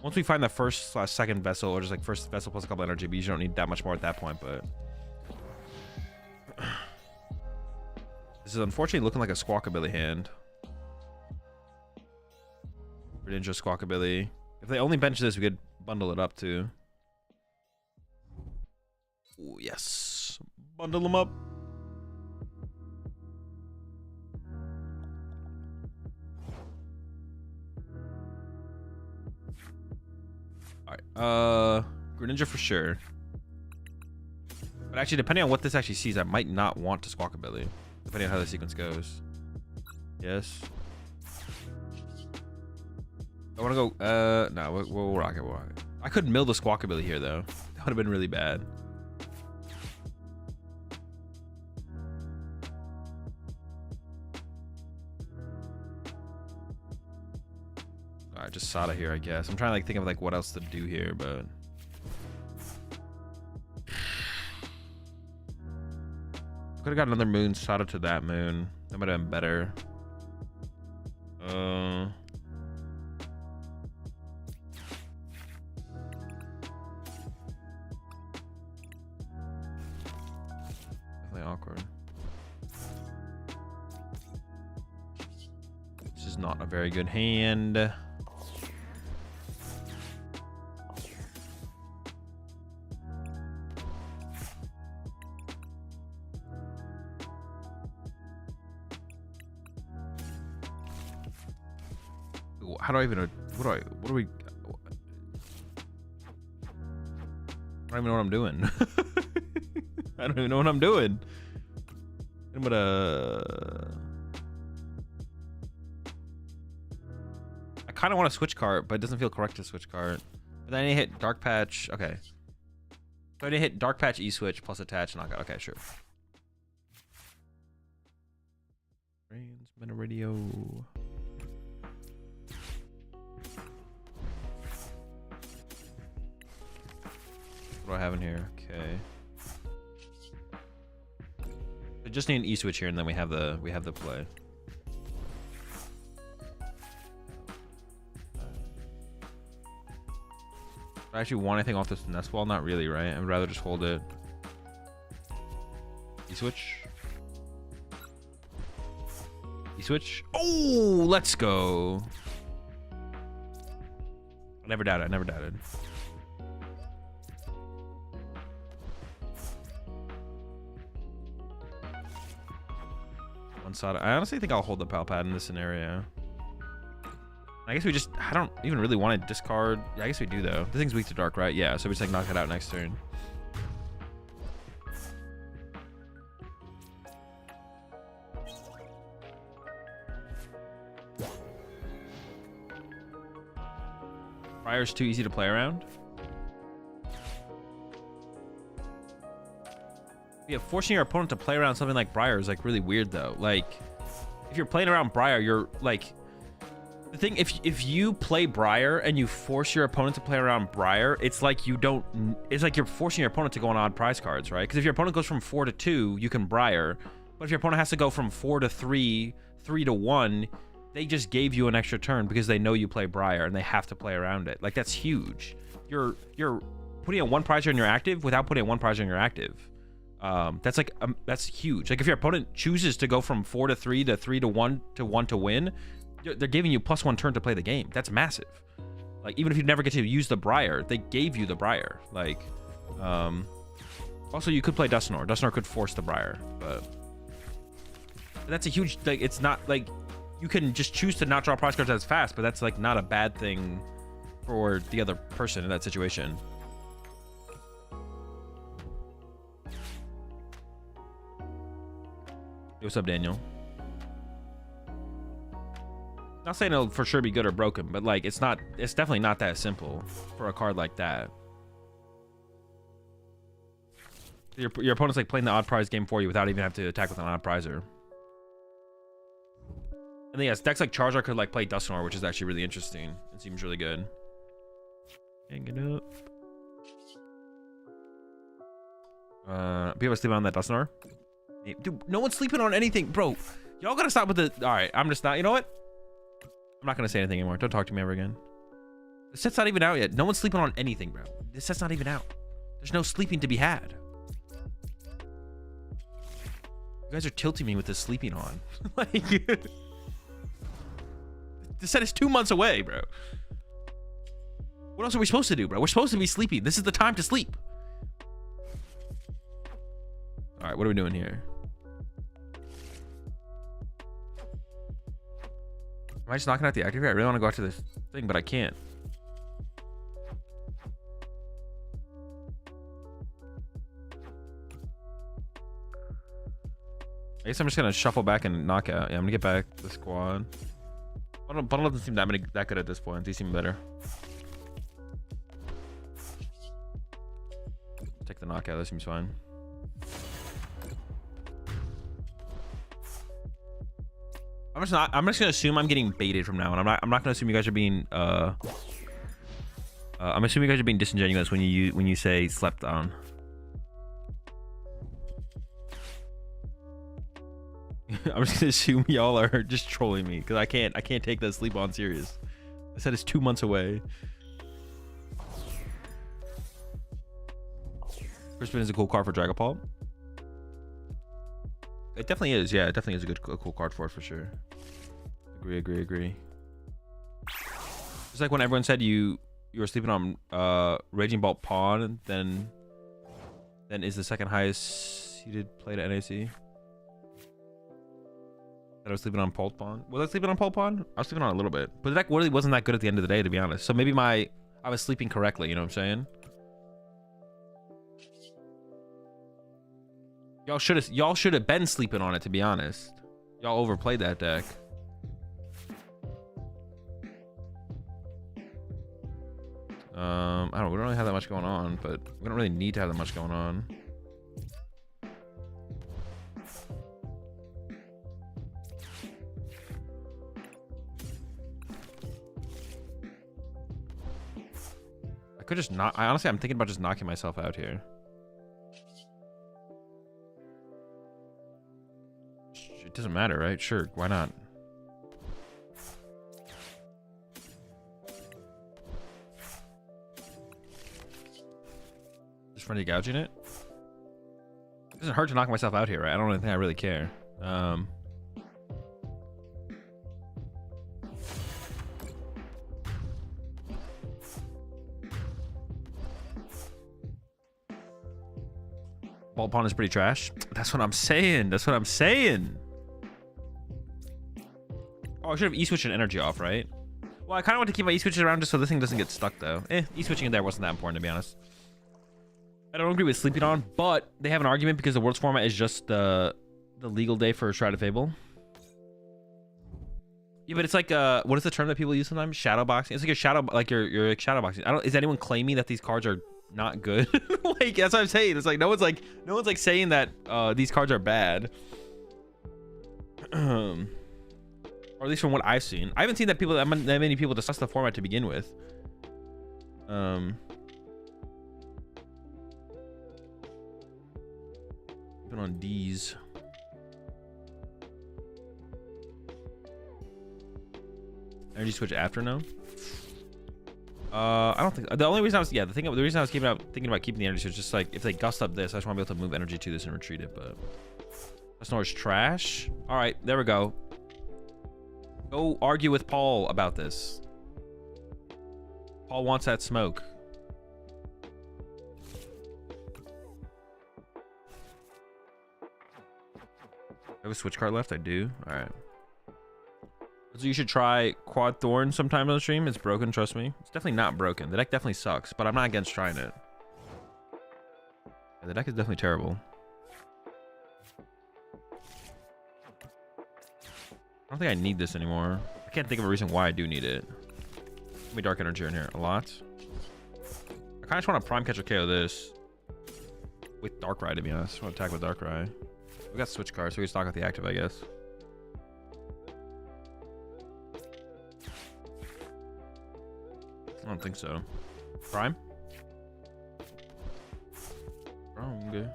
once we find the 1st/2nd vessel, or just like 1st vessel plus a couple energy, but you don't need that much more at that point. But this is unfortunately looking like a Squawkabilly hand. Greninja, Squawkabilly. If they only bench this, we could bundle it up too. Ooh, yes. Bundle them up. Alright. Greninja for sure. But actually, depending on what this actually sees, I might not want to Squawkabilly. Depending on how the sequence goes. Yes. I want to go... no, we'll rock it. We'll rock it. I could mill the Squawkabilly here, though. That would have been really bad. Alright, just Sada here, I guess. I'm trying to like think of like what else to do here, but... Could have got another moon, Sada to that moon. That might have been better. Definitely awkward. This is not a very good hand. How do I even, what do we, I don't even know what I'm doing. I don't even know what I'm doing. I'm gonna, I kind of want to switch cart, but it doesn't feel correct to switch cart. But then I need to hit Dark Patch, okay. So I need to hit Dark Patch, E-switch, plus attach, knockout, okay, sure. Transmitter radio. What do I have in here? Okay. I just need an E-switch here, and then we have the play. Do I actually want anything off this nest wall? Not really, right? I'd rather just hold it. E-switch. E-switch. Oh, let's go. I never doubted. I never doubted. I honestly think I'll hold the Palpad in this scenario. I guess we just... I don't even really want to discard... Yeah, I guess we do, though. This thing's weak to dark, right? Yeah, so we just like knock it out next turn. Briar's too easy to play around. Yeah, forcing your opponent to play around something like Briar is like really weird though. Like, if you're playing around Briar, you're like, the thing, if you play Briar and you force your opponent to play around Briar, it's like you don't, it's like you're forcing your opponent to go on odd prize cards, right? Because if your opponent goes from 4 to 2, you can Briar, but if your opponent has to go from 4 to 3, 3 to 1, they just gave you an extra turn because they know you play Briar and they have to play around it. Like, that's huge. You're putting a 1 prize on your active without putting a 1 prize on your active. That's like that's huge. Like if your opponent chooses to go from 4 to 3 to 3 to 1 to 1 to win, they're giving you +1 turn to play the game. That's massive. Like even if you never get to use the Briar, they gave you the Briar. Like also you could play Dusknoir. Dusknoir could force the Briar, but that's a huge, like, it's not like you can just choose to not draw prize cards as fast, but that's like not a bad thing for the other person in that situation. Hey, what's up, Daniel? Not saying it'll for sure be good or broken, but like it's definitely not that simple for a card like that. Your opponent's like playing the odd prize game for you without even having to attack with an odd prizer. And then yes, decks like Charizard could like play Dusknoir, which is actually really interesting. It seems really good. Hang it up. People sleeping on that Dusknoir? Dude, no one's sleeping on anything, bro. Y'all gotta stop with the. All right, I'm just not. You know what? I'm not gonna say anything anymore. Don't talk to me ever again. The set's not even out yet. No one's sleeping on anything, bro. This set's not even out. There's no sleeping to be had. You guys are tilting me with this sleeping on. Like, the set is 2 months away, bro. What else are we supposed to do, bro? We're supposed to be sleeping. This is the time to sleep. All right, what are we doing here? Am I just knocking out the activator? I really want to go out to this thing, but I can't. I guess I'm just gonna shuffle back and knock out. Yeah, I'm gonna get back the squad. Bundle doesn't seem that good at this point. They seem better. Take the knockout. That seems fine. I'm just gonna assume I'm getting baited from now on. I'm not gonna assume you guys are being I'm assuming you guys are being disingenuous when you say slept on. I'm just gonna assume y'all are just trolling me because I can't take that sleep on serious. I said it's 2 months away. Crispin is a cool card for Dragapult. It definitely is. Yeah, it definitely is a cool card for it for sure. Agree. It's like when everyone said you were sleeping on Raging Bolt Pawn, then is the second highest seeded played at NAC. That I was sleeping on Pulp Pawn. Was I sleeping on Pulp Pawn? I was sleeping on a little bit, but the deck really wasn't that good at the end of the day, to be honest. So maybe I was sleeping correctly. You know what I'm saying? Y'all should have been sleeping on it, to be honest. Y'all overplayed that deck. I don't know, we don't really have that much going on, but we don't really need to have that much going on. I could just not. Honestly, I'm thinking about just knocking myself out here. It doesn't matter, right? Sure, why not? Just friendly gouging it? It doesn't hurt to knock myself out here, right? I don't think I really care. Ball Pawn is pretty trash. That's what I'm saying. That's what I'm saying. Oh, I should have E-switched an energy off, right? Well, I kind of want to keep my E-switches around just so this thing doesn't get stuck, though. E-switching in there wasn't that important, to be honest. I don't agree with sleeping on, but they have an argument because the Worlds format is just the legal day for Shroud of Fable. Yeah, but it's like what is the term that people use sometimes? Shadowboxing. It's like a shadow, like you're like shadowboxing. Is anyone claiming that these cards are not good? Like that's what I'm saying. It's like no one's like saying that these cards are bad. Or at least from what I've seen. I haven't seen that many people discuss the format to begin with. Even on D's. Energy switch after no? I don't think the only reason I was the reason I was thinking about keeping the energy switch is just like if they gust up this, I just want to be able to move energy to this and retreat it, but Dusknoir's trash. All right, there we go. Go argue with Paul about this. Paul wants that smoke. I have a switch card left. I do. All right. So you should try Quad Thorn sometime on the stream. It's broken, trust me. It's definitely not broken. The deck definitely sucks, but I'm not against trying it. Yeah, the deck is definitely terrible. I don't think I need this anymore. I can't think of a reason why I do need it. Give me Dark Energy in here. A lot. I kind of just want to Prime Catcher KO this. With Darkrai, to be honest. I want to attack with Darkrai. We got switch cards, so we can stock out the active, I guess. I don't think so. Prime? Strong.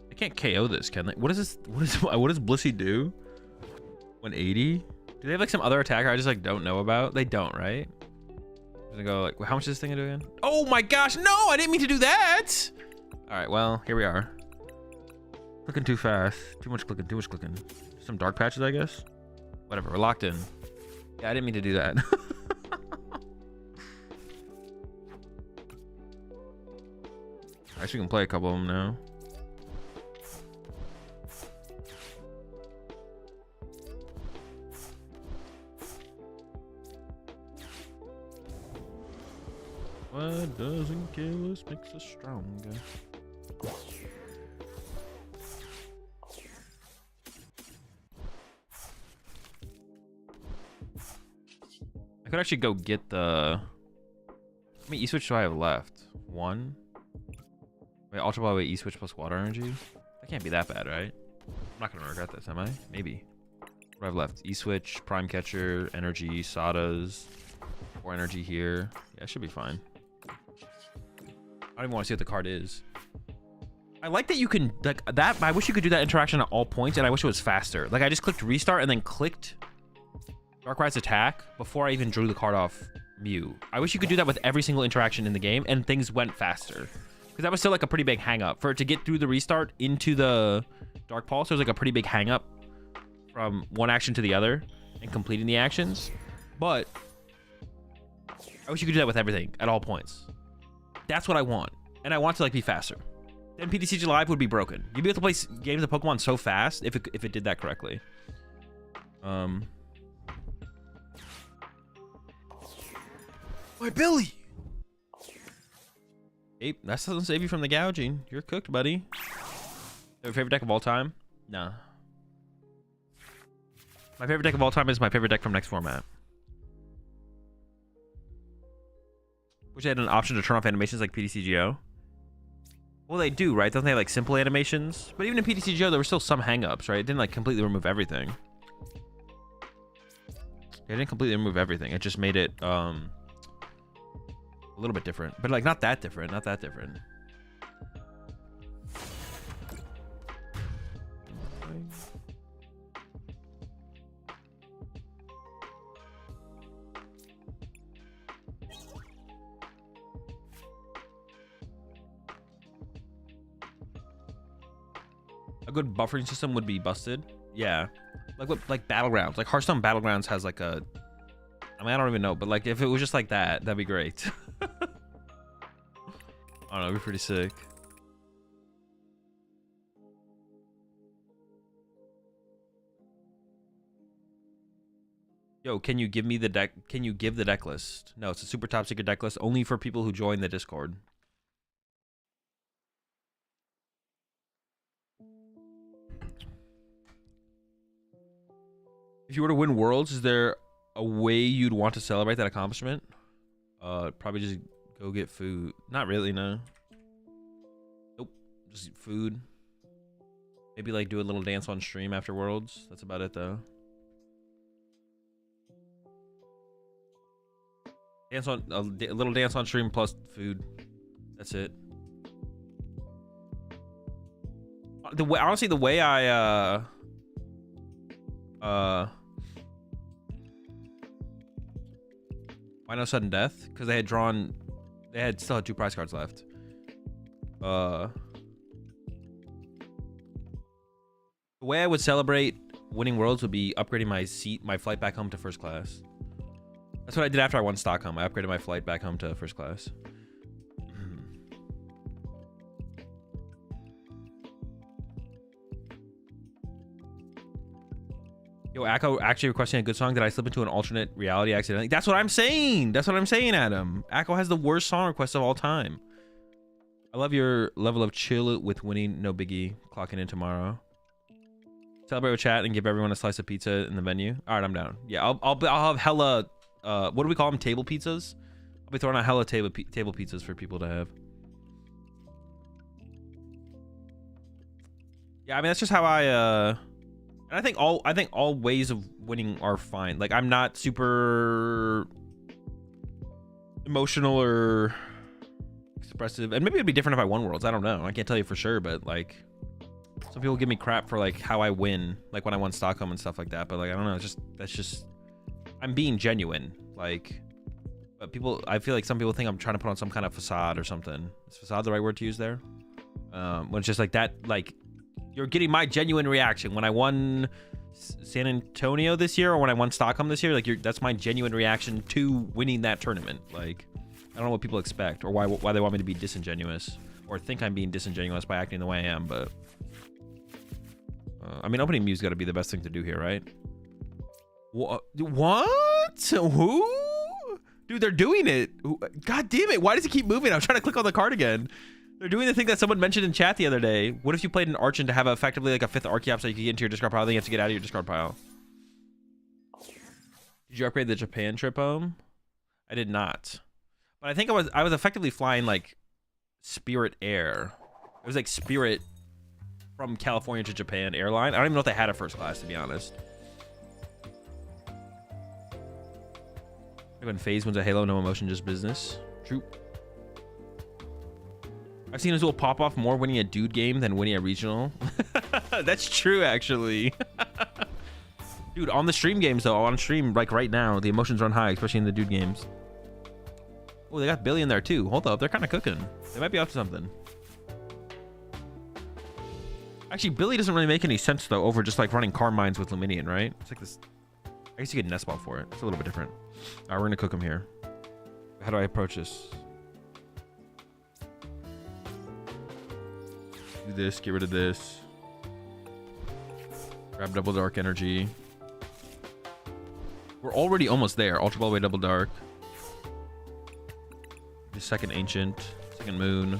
They can't KO this, can they? What is this? What does Blissey do? 180? Do they have like some other attacker I just like don't know about? They don't, right? I'm gonna go like, how much is this thing do again? Oh my gosh, no! I didn't mean to do that! Alright, well, here we are. Clicking too fast. Too much clicking, too much clicking. Some dark patches, I guess? Whatever, we're locked in. Yeah, I didn't mean to do that. Actually, we can play a couple of them now. What doesn't kill us makes us stronger. I could actually go get the... How many E-Switch do I have left? One? Wait, Ultra Ball, wait, E-Switch plus Water Energy? That can't be that bad, right? I'm not gonna regret this, am I? Maybe. What do I have left? E-Switch, Prime Catcher, Energy, Sadas, 4 Energy here. Yeah, it should be fine. I don't even want to see what the card is. I like that you can, like, that, I wish you could do that interaction at all points, and I wish it was faster. Like, I just clicked restart and then clicked Darkrai's attack before I even drew the card off Mew. I wish you could do that with every single interaction in the game, and things went faster. Because that was still, like, a pretty big hang-up. For it to get through the restart into the Dark Pulse, there was, like, a pretty big hang-up from one action to the other and completing the actions. But I wish you could do that with everything at all points. That's what I want. And I want to like be faster. Then PTCG Live would be broken. You'd be able to play games of Pokemon so fast if it did that correctly. My Billy! Ape, that doesn't save you from the gouging. You're cooked, buddy. Your favorite deck of all time? Nah. My favorite deck of all time is my favorite deck from next format. Wish they had an option to turn off animations like PTCGO. Well, they do, right? Don't they have like simple animations? But even in PTCGO, there were still some hangups, right? It didn't like completely remove everything. It didn't completely remove everything. It just made it a little bit different. But like not that different, not that different. A good buffering system would be busted. Yeah. Like what, like Battlegrounds. Like Hearthstone Battlegrounds has like a... I mean, I don't even know. But like if it was just like that, that'd be great. I don't know. It'd be pretty sick. Yo, can you give me the deck? Can you give the deck list? No, it's a super top secret deck list only for people who join the Discord. If you were to win Worlds, is there a way you'd want to celebrate that accomplishment? Probably just go get food. Not really, no. Nope, just food. Maybe like do a little dance on stream after Worlds. That's about it though. Dance on a little dance on stream plus food. That's it. The way, honestly, the way I why no sudden death? Because they had drawn, still had 2 prize cards left. The way I would celebrate winning Worlds would be upgrading my flight back home to first class. That's what I did after I won Stockholm. I upgraded my flight back home to first class. Yo, Akko actually requesting a good song. Did I slip into an alternate reality accidentally? That's what I'm saying. That's what I'm saying, Adam. Akko has the worst song request of all time. I love your level of chill with winning. No biggie. Clocking in tomorrow. Celebrate with chat and give everyone a slice of pizza in the menu. All right, I'm down. Yeah, I'll have hella. What do we call them? Table pizzas. I'll be throwing out hella table pizzas for people to have. Yeah, I mean that's just how I. And I think all ways of winning are fine. Like I'm not super emotional or expressive, and maybe it'd be different if I won Worlds. I don't know. I can't tell you for sure, but like. Some people give me crap for like how I win, like when I won Stockholm and stuff like that. But like I don't know, that's just I'm being genuine. Like, but I feel like some people think I'm trying to put on some kind of facade or something. Is facade the right word to use there? When it's just like that, like you're getting my genuine reaction when I won San Antonio this year or when I won Stockholm this year. Like that's my genuine reaction to winning that tournament. Like I don't know what people expect or why they want me to be disingenuous or think I'm being disingenuous by acting the way I am, but. I mean, opening Mew's got to be the best thing to do here, right? What? Who? Dude, they're doing it. God damn it. Why does it keep moving? I'm trying to click on the card again. They're doing the thing that someone mentioned in chat the other day. What if you played an Archon to have effectively like a 5th Archeop so you could get into your discard pile, then you have to get out of your discard pile? Did you upgrade the Japan trip home? I did not. But I think I was effectively flying like Spirit Air. It was like Spirit from California to Japan airline. I don't even know if they had a first class, to be honest. When FaZe wins a Halo, no emotion, just business. True. I've seen Azul pop off more winning a dude game than winning a regional. That's true, actually. Dude, on the stream games, though, on stream, like right now, the emotions run high, especially in the dude games. Oh, they got Billy in there, too. Hold up, they're kind of cooking. They might be up to something. Actually, Billy doesn't really make any sense, though, over just, like, running Carmines with Luminion, right? It's like this... I guess you get Nest Ball for it. It's a little bit different. All right, we're going to cook him here. How do I approach this? Do this, get rid of this. Grab Double Dark Energy. We're already almost there. Ultra Ball away Double Dark. The second Ancient. Second Moon.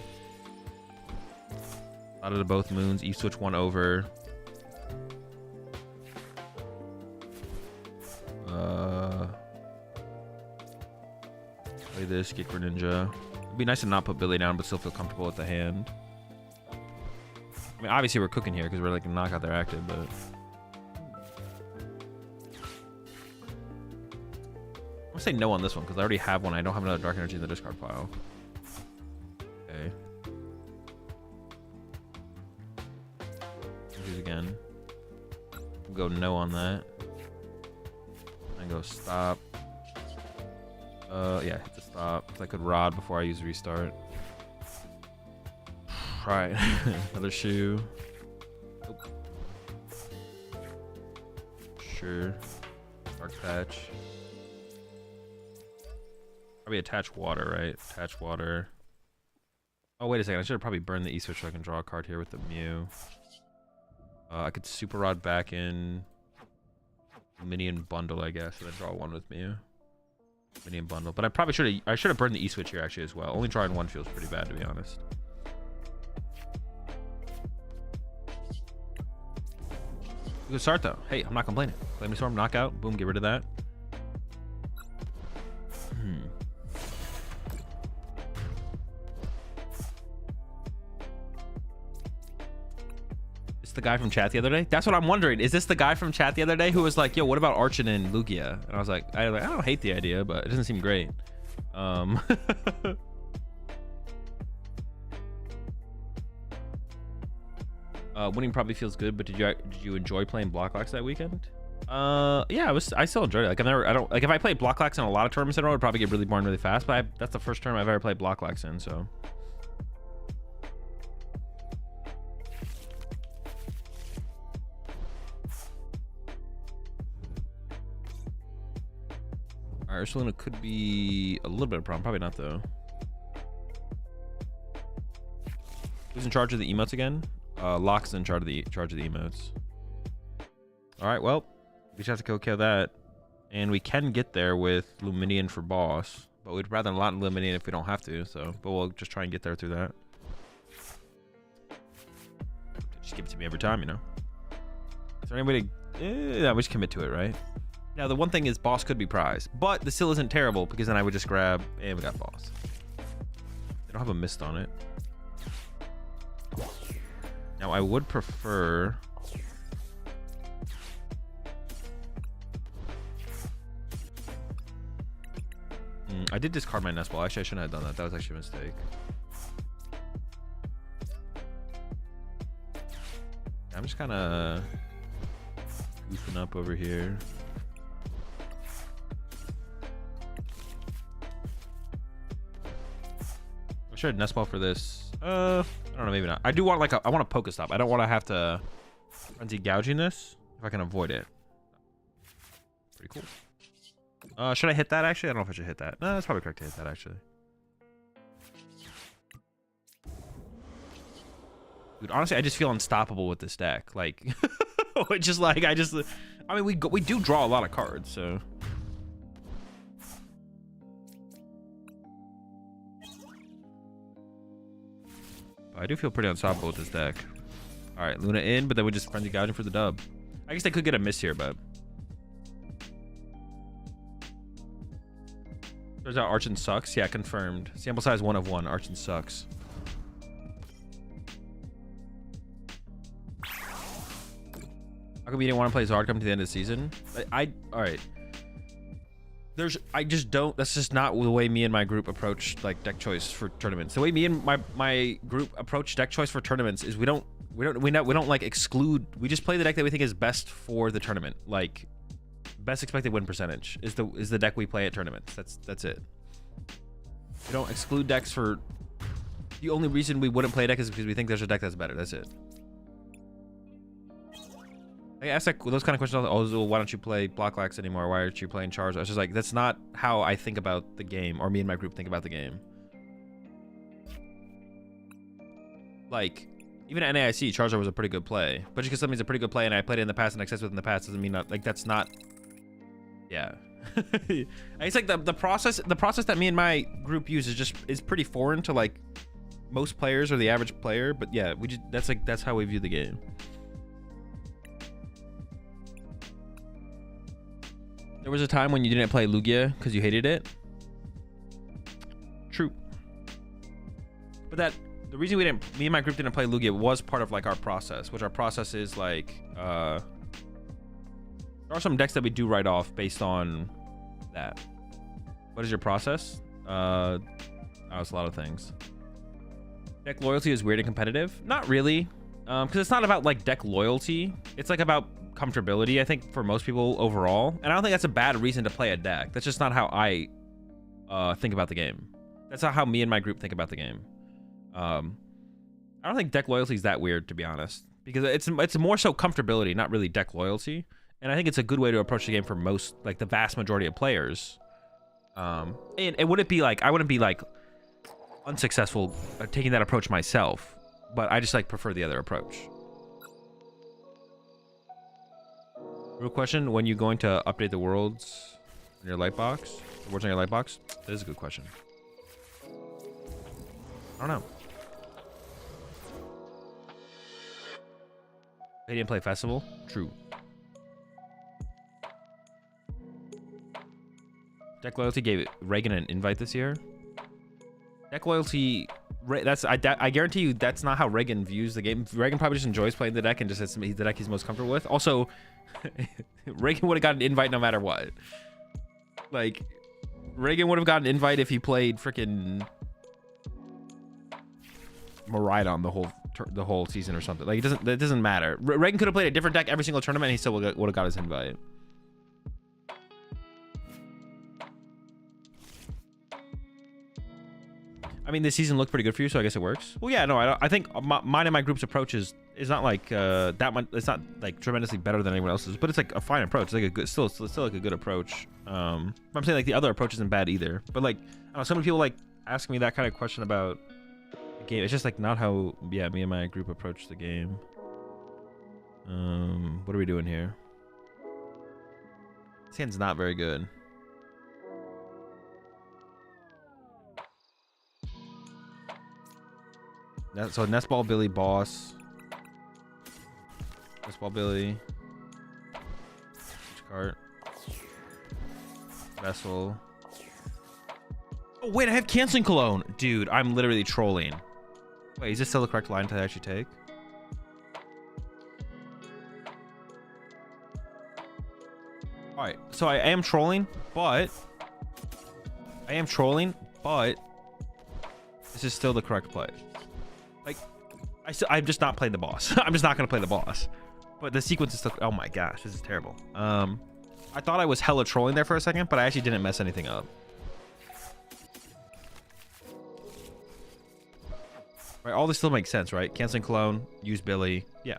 Out of both moons. Eve switch one over. Play this. Get Greninja. It'd be nice to not put Billy down, but still feel comfortable with the hand. I mean, obviously we're cooking here because we're like knockout they're active, but. I'm gonna say no on this one because I already have one. I don't have another Dark Energy in the discard pile. Okay. Again. We'll go no on that. And go stop. Yeah, hit the stop. I could rod before I use restart. Alright. Another shoe. Oh. Sure. Dark patch. Probably attach water, right? Attach water. Oh, wait a second. I should have probably burned the E-switch so I can draw a card here with the Mew. I could Super Rod back in Minion Bundle, I guess, and then draw one with Mew. Minion Bundle. But I probably should have burned the E-switch here actually as well. Only drawing one feels pretty bad, to be honest. Good start though. Hey, I'm not complaining. Flaming Storm, knockout, boom, get rid of that. The guy from chat the other day? That's what I'm wondering. Is this the guy from chat the other day who was like, yo, what about Archon and Lugia? And I was like, I don't hate the idea, but it doesn't seem great. Winning probably feels good, but did you enjoy playing Blocklax that weekend? Yeah, I still enjoyed it. Like if I played Blocklax in a lot of tournaments in a row, it'd probably get really boring really fast, but that's the first tournament I've ever played Blocklax in, so. Alright, Ursulina could be a little bit of a problem. Probably not, though. Who's in charge of the emotes again? Locke's in charge of the emotes. Alright, well, we just have to go kill that. And we can get there with Luminion for boss. But we'd rather not Luminion if we don't have to, so. But we'll just try and get there through that. Just give it to me every time, you know? Is there anybody? Yeah, we just commit to it, right? Now the one thing is boss could be prize, but this still isn't terrible because then I would just grab and we got boss. They don't have a mist on it. Now I would prefer. I did discard my nest ball. Actually, I shouldn't have done that. That was actually a mistake. I'm just kind of goofing up over here. I should have nest ball for this. I don't know, maybe not. I do want like I want a Pokestop. I don't want to have to frenzy gouging this if I can avoid it. Pretty cool. Should I hit that actually? I don't know if I should hit that. No, that's probably correct to hit that actually. Dude, honestly, I just feel unstoppable with this deck. Like, just like I mean, we do draw a lot of cards, so. I do feel pretty unstoppable with this deck. All right, Luna in, but then we just frenzy gouging for the dub. I guess they could get a miss here, but. Turns out Archon sucks. Yeah, confirmed. Sample size 1 of 1. Archon sucks. How come you didn't want to play Zard come to the end of the season? All right. I just don't. That's just not the way me and my group approach like deck choice for tournaments. The way me and my group approach deck choice for tournaments is we don't like exclude. We just play the deck that we think is best for the tournament. Like best expected win percentage is the deck we play at tournaments. That's it. We don't exclude decks for. The only reason we wouldn't play a deck is because we think there's a deck that's better. That's it. I ask like those kind of questions. Oh, why don't you play Blocklax anymore? Why aren't you playing Charizard? It's just like that's not how I think about the game, or me and my group think about the game. Like even at NAIC, Charizard was a pretty good play, but just because something's a pretty good play and I played it in the past and accessed it in the past doesn't mean not like that's not. Yeah, it's like the process that me and my group use is pretty foreign to like most players or the average player. But yeah, that's how we view the game. There was a time when you didn't play Lugia because you hated it. True. But the reason me and my group didn't play Lugia was part of like our process, which our process is like, there are some decks that we do write off based on that. What is your process? It's a lot of things. Deck loyalty is weird and competitive. Not really. Because it's not about like deck loyalty. It's like about comfortability, I think, for most people overall. And I don't think that's a bad reason to play a deck. That's just not how I think about the game. That's not how me and my group think about the game. I don't think deck loyalty is that weird, to be honest, because it's more so comfortability, not really deck loyalty. And I think it's a good way to approach the game for most, like the vast majority of players. And it wouldn't be like I wouldn't be like unsuccessful taking that approach myself, but I just like prefer the other approach. Real question: when you going to update the worlds in your light box? The worlds on your light box? That is a good question. I don't know. They didn't play festival. True. Deck loyalty gave Reagan an invite this year. Deck loyalty. I guarantee you that's not how Reagan views the game. Reagan probably just enjoys playing the deck and just it's the deck he's most comfortable with. Also, Reagan would have got an invite no matter what. Like, Reagan would have gotten an invite if he played freaking Miraidon the whole season or something. Like, it doesn't matter. Reagan could have played a different deck every single tournament and he still would have got his invite. I mean, this season looked pretty good for you, so I guess it works. Well, yeah, no, I think mine and my group's approach is not like that much. It's not like tremendously better than anyone else's, but it's like a fine approach. It's like a good, still like a good approach. I'm saying like the other approach isn't bad either. But like, I don't know, so many people like ask me that kind of question about the game. It's just like not how me and my group approach the game. What are we doing here? This hand's not very good. So Nestball Billy boss. Nestball Billy. Cart. Vessel. Oh, wait, I have Canceling Cologne. Dude, I'm literally trolling. Wait, is this still the correct line to actually take? Alright, so I am trolling, but... this is still the correct play. Like, I'm just not playing the boss. I'm just not going to play the boss. But the sequence is still... Oh my gosh, this is terrible. I thought I was hella trolling there for a second, but I actually didn't mess anything up. Right, all this still makes sense, right? Canceling Cologne, use Billy. Yeah.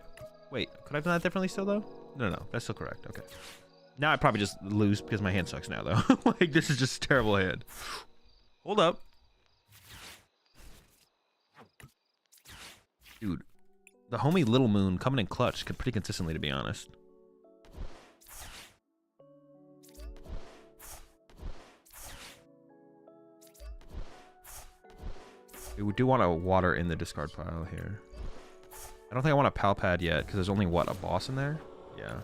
Wait, could I have done that differently still, though? No, that's still correct. Okay. Now I probably just lose because my hand sucks now, though. Like, this is just a terrible hand. Hold up. Dude, the homie Little Moon coming in clutch pretty consistently, to be honest. We do want to water in the discard pile here. I don't think I want a pal pad yet because there's only, what, a boss in there? Yeah.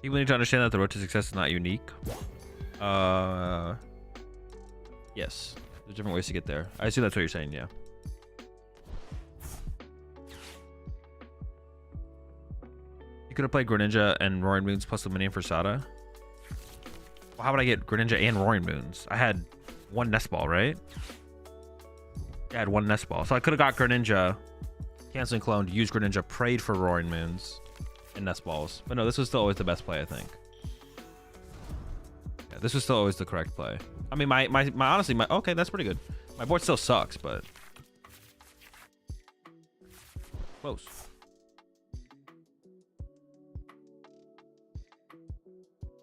People need to understand that the road to success is not unique. Yes. There's different ways to get there. I assume that's what you're saying, yeah. Could have played Greninja and Roaring Moons plus the minion for Sada. Well, how would I get Greninja and Roaring Moons? I had one nest ball, right? I had one nest ball. So I could have got Greninja, Canceling Clone, used Greninja, prayed for Roaring Moons and nest balls. But no, this was still always the best play, I think. Yeah, this was still always the correct play. I mean, my honestly, okay, that's pretty good. My board still sucks, but close.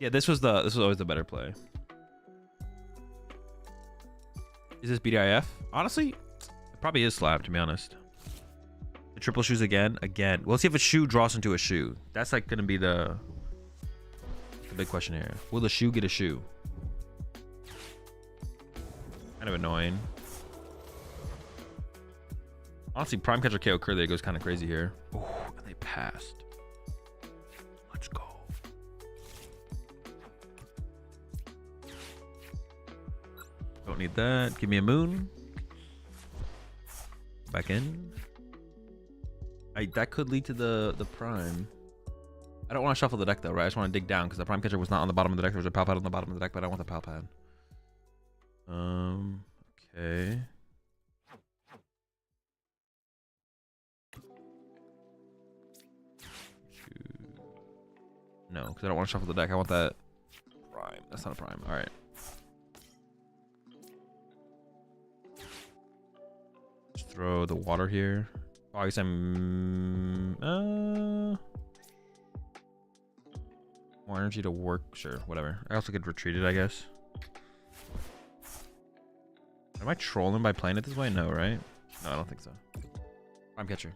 Yeah, this was always the better play. Is this BDIF? Honestly, it probably is slap, to be honest. The triple shoes again. Well, let's see if a shoe draws into a shoe. That's like gonna be the big question here. Will the shoe get a shoe? Kind of annoying. Honestly, Prime Catcher KO Curly goes kind of crazy here. Oh, and they passed. Let's go. Don't need that. Give me a moon. Back in. That could lead to the prime. I don't want to shuffle the deck though, right? I just want to dig down because the prime catcher was not on the bottom of the deck. There was a pal pad on the bottom of the deck, but I don't want the pal pad. Okay. No, because I don't want to shuffle the deck. I want that prime. That's not a prime. All right. Just throw the water here. Oh, I guess I'm more energy to work. Sure, whatever. I also could retreat it, I guess. Am I trolling by playing it this way? No, right? No, I don't think so. Prime catcher.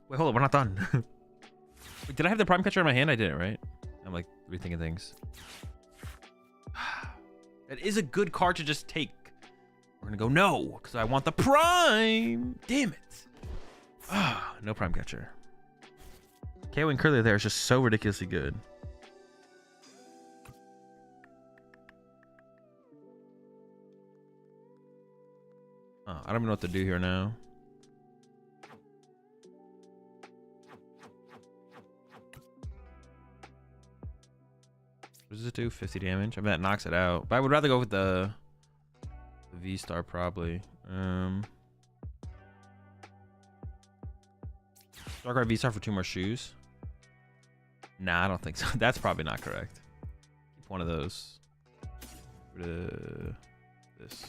Wait, hold on. We're not done. Wait, did I have the prime catcher in my hand? I didn't, right? I'm like rethinking things. That is a good card to just take. We're gonna go no, because I want the prime. Damn it. Ah, no prime catcher. KO and Curly there is just so ridiculously good. Oh, I don't even know what to do here now. What does it do? 50 damage. I mean, that knocks it out. But I would rather go with the V-Star probably. Darkrai V-Star for 2 more shoes. Nah, I don't think so. That's probably not correct. Keep one of those. This.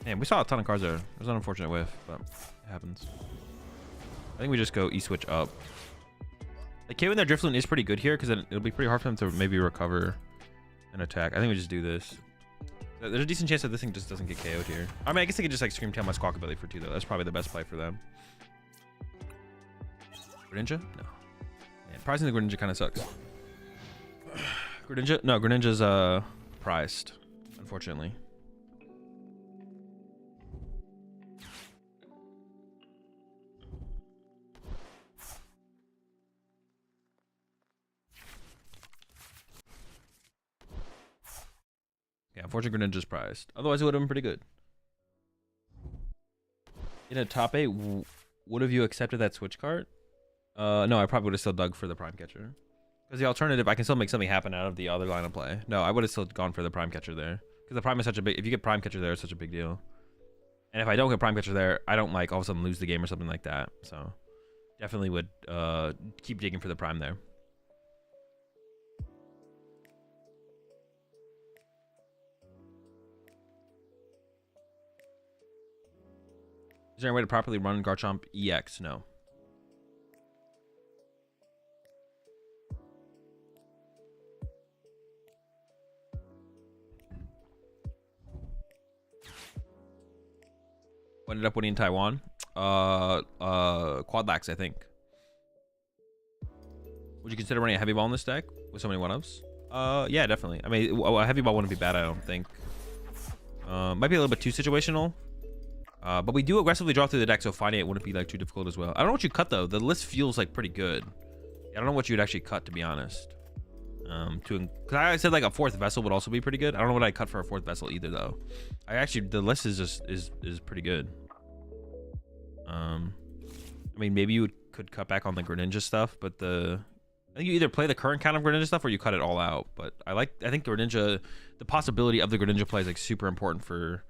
Man, we saw a ton of cards there. It was an unfortunate whiff, but it happens. I think we just go E-switch up. Like, KO in their Drifloon is pretty good here because it'll be pretty hard for them to maybe recover an attack. I think we just do this. There's a decent chance that this thing just doesn't get KO'd here. I mean, I guess they could just like Scream Tail my Squawkabilly for 2 though. That's probably the best play for them. Greninja? No. And pricing the Greninja kind of sucks. Greninja? No, Greninja's priced, unfortunately. Yeah, unfortunately Greninja's priced. Otherwise it would have been pretty good. In a top 8, would have you accepted that Switch cart? No, I probably would have still dug for the Prime Catcher. Because the alternative, I can still make something happen out of the other line of play. No, I would have still gone for the Prime Catcher there. Because the Prime is such a big... If you get Prime Catcher there, it's such a big deal. And if I don't get Prime Catcher there, I don't, like, all of a sudden lose the game or something like that. So, definitely would keep digging for the Prime there. Is there a way to properly run Garchomp EX? No. What ended up winning in Taiwan? Quadlax, I think. Would you consider running a heavy ball in this deck with so many one-ups? Yeah, definitely. I mean, a heavy ball wouldn't be bad, I don't think. Might be a little bit too situational. But we do aggressively draw through the deck, so finding it wouldn't be like too difficult as well. I don't know what you cut though. The list feels like pretty good. I don't know what you'd actually cut, to be honest. Because I said like a 4th vessel would also be pretty good. I don't know what I'd cut for a 4th vessel either though. The list is just is pretty good. I mean, maybe you could cut back on the Greninja stuff, but I think you either play the current count of Greninja stuff or you cut it all out. But I think Greninja, the possibility of the Greninja play is like super important for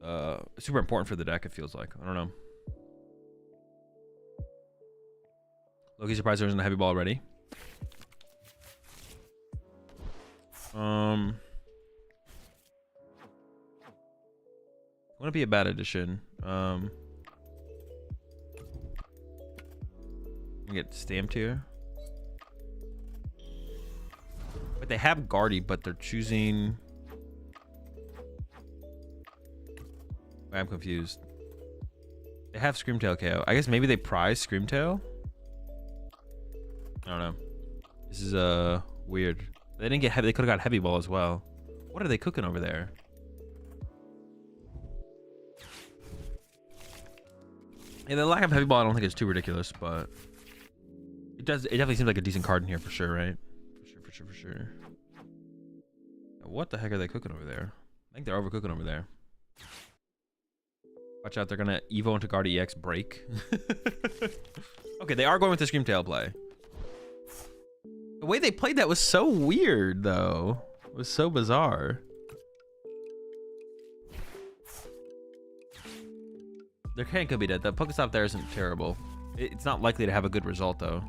the deck, it feels like. I don't know. Loki surprised there isn't a heavy ball already. Wouldn't be a bad addition. Get stamped here. But they have Guardy, but they're choosing... I'm confused. They have Screamtail KO. I guess maybe they prize Screamtail? I don't know. This is weird. They didn't get heavy. They could have got Heavy Ball as well. What are they cooking over there? Yeah, the lack of Heavy Ball I don't think is too ridiculous, but it definitely seems like a decent card in here for sure, right? For sure. What the heck are they cooking over there? I think they're overcooking over there. Watch out, they're gonna Evo into Guard EX break. Okay, they are going with the Screamtail play. The way they played that was so weird, though. It was so bizarre. Their can could be dead. The Pokestop there isn't terrible. It's not likely to have a good result, though.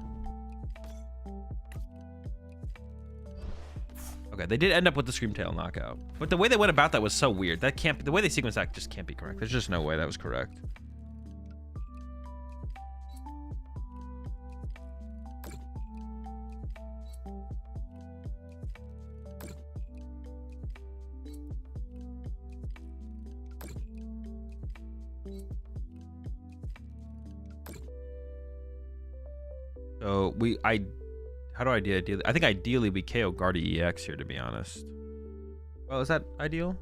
Okay, they did end up with the Screamtail knockout. But the way they went about that was so weird. That can't... The way they sequenced that just can't be correct. There's just no way that was correct. So how do I do ideally? I think ideally we KO Guardy EX here, to be honest. Well, is that ideal?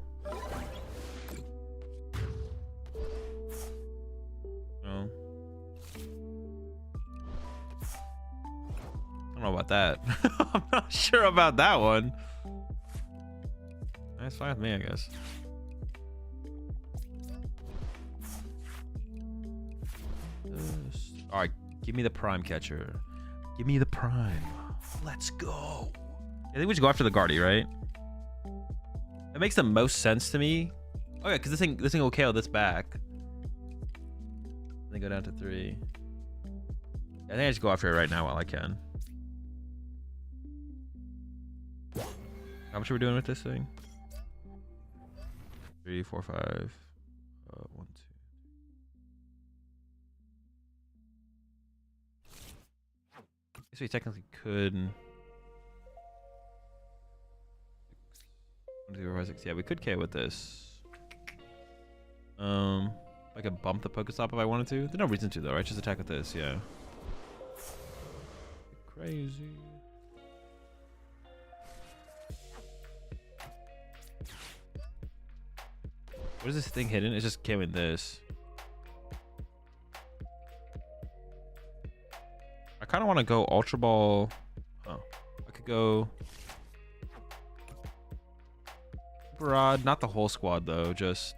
No. I don't know about that. I'm not sure about that one. That's fine with me, I guess. All right, give me the Prime Catcher. Give me the Prime. Let's go. I think we should go after the Guardy, right? It makes the most sense to me. Oh yeah, because this thing will KO this back. Then go down to 3. I think I just go after it right now while I can. How much are we doing with this thing? 3, 4, 5. 1, 2. I guess we technically could. 1, 2, 4, 5, 6. Yeah, we could KO with this. I could bump the Pokestop if I wanted to. There's no reason to though, right? Just attack with this, yeah. crazy. What is this thing hidden? It just came in this. I kind of want to go Ultra Ball. Oh, I could go Super Rod. Not the whole squad though. Just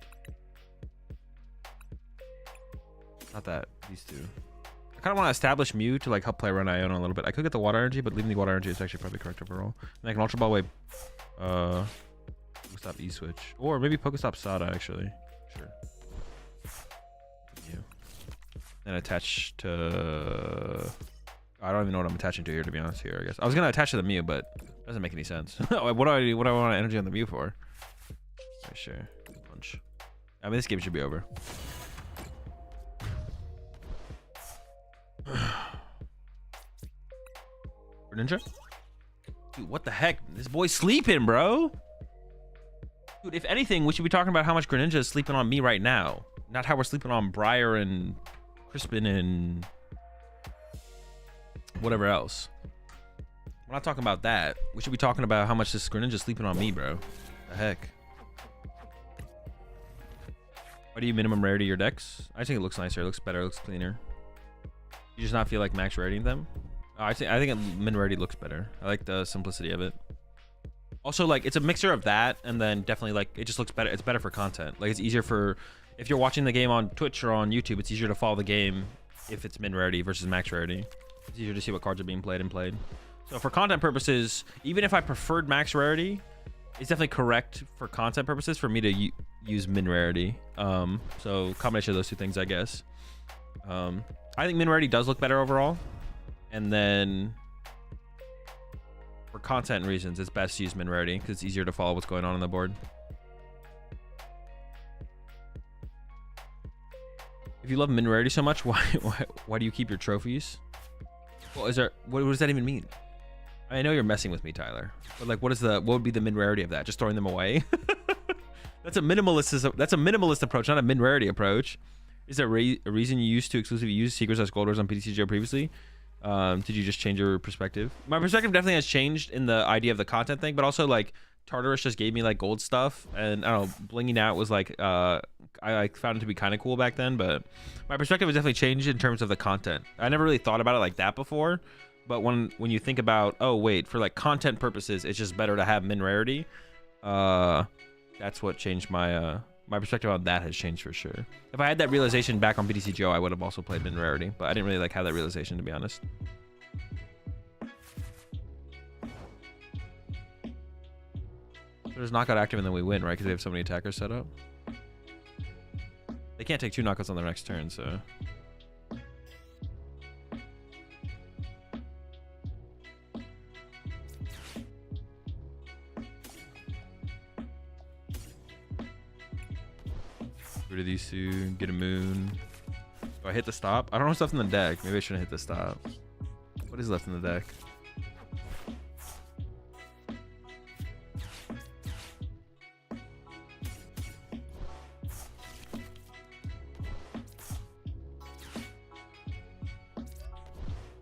not that. These two. I kind of want to establish Mew to like help play around Iona a little bit. I could get the Water Energy, but leaving the Water Energy is actually probably correct overall. And I can Ultra Ball away. Pokestop E-Switch. Or maybe Pokestop Sada, actually. Sure. Yeah. And attach to... I don't even know what I'm attaching to here, to be honest here, I guess. I was going to attach to the Mew, but it doesn't make any sense. what do I want energy on the Mew for? Right, sure. Punch. I mean, this game should be over. Ninja? Dude, what the heck? This boy's sleeping, bro. Dude, if anything, we should be talking about how much Greninja is sleeping on me right now. Not how we're sleeping on Briar and Crispin and whatever else. We're not talking about that. We should be talking about how much this Greninja is sleeping on me, bro. The heck? Why do you minimum rarity your decks? I think it looks nicer. It looks better. It looks cleaner. You just not feel like max rating them? I think min rarity looks better. I like the simplicity of it. Also, like, it's a mixture of that, and then definitely, like, it just looks better. It's better for content. Like, it's easier for, if you're watching the game on Twitch or on YouTube, it's easier to follow the game if it's min rarity versus max rarity. It's easier to see what cards are being played and played. So for content purposes, even if I preferred max rarity, it's definitely correct for content purposes for me to use min rarity. So combination of those two things, I guess. I think min rarity does look better overall. And then for content reasons, it's best to use min rarity because it's easier to follow what's going on the board. If you love min rarity so much, why do you keep your trophies? Well, is there what does that even mean? I know you're messing with me, Tyler, but like, what would be the min rarity of that? Just throwing them away? That's a minimalist approach, not a min rarity approach. Is there a reason you used to exclusively use Secrets as Golders on PTCG previously? Did you just change your perspective? My perspective definitely has changed in the idea of the content thing, but also like Tartarus just gave me like gold stuff, and I don't know, blinging out was like I like found it to be kind of cool back then, but my perspective has definitely changed in terms of the content. I never really thought about it like that before, but when you think about, oh wait, for like content purposes, it's just better to have min rarity. That's what changed my my perspective on that has changed for sure. If I had that realization back on PTCGO, I would have also played min rarity, but I didn't really like have that realization, to be honest. There's knockout active and then we win, right? Because we have so many attackers set up. They can't take 2 knockouts on their next turn, so. Rid of these two, get a moon. Do I hit the stop? I don't know what's left in the deck. Maybe I shouldn't hit the stop. What is left in the deck?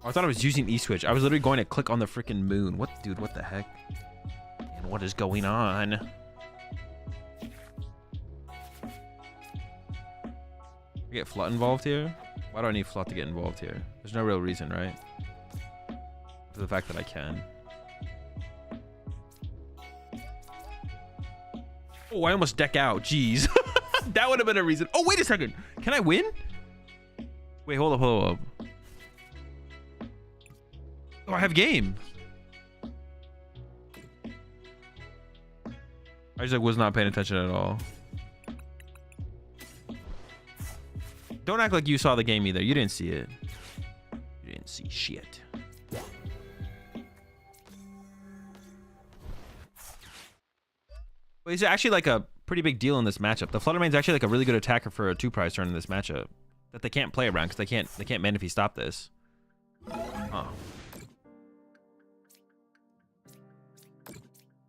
Oh, I thought I was using E-Switch. I was literally going to click on the freaking moon. What, dude, what the heck? And what is going on? I get Flut involved here? Why do I need Flut to get involved here? There's no real reason, right? For the fact that I can. Oh, I almost deck out. Jeez. That would have been a reason. Oh, wait a second. Can I win? Wait, hold up. Oh, I have game. I just like was not paying attention at all. Don't act like you saw the game either. You didn't see it. You didn't see shit. Well, it's actually like a pretty big deal in this matchup. The Fluttermane's actually like a really good attacker for a 2-prize turn in this matchup that they can't play around because they can't Manaphy stop this. Huh.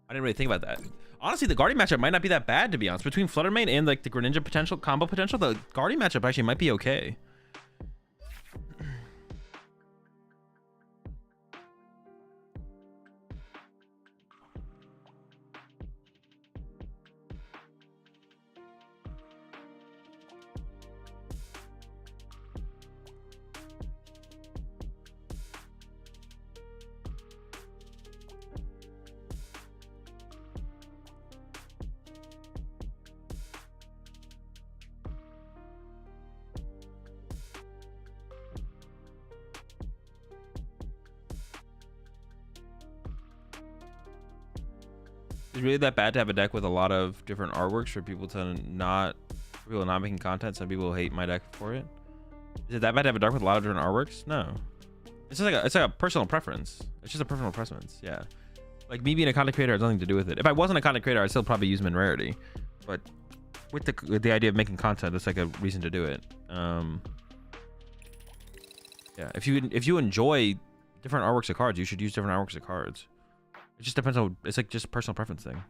I didn't really think about that. Honestly, the Guardian matchup might not be that bad, to be honest. Between Fluttermane and like the Greninja potential, combo potential, the Guardian matchup actually might be okay. Is it really that bad to have a deck with a lot of different artworks for people not making content? Some people hate my deck for it. Is it that bad to have a deck with a lot of different artworks? No. It's just like a personal preference. It's just a personal preference. Yeah. Like me being a content creator has nothing to do with it. If I wasn't a content creator, I'd still probably use them in rarity. But with the idea of making content, that's like a reason to do it. Yeah. If you enjoy different artworks of cards, you should use different artworks of cards. It just depends on, it's like just a personal preference thing.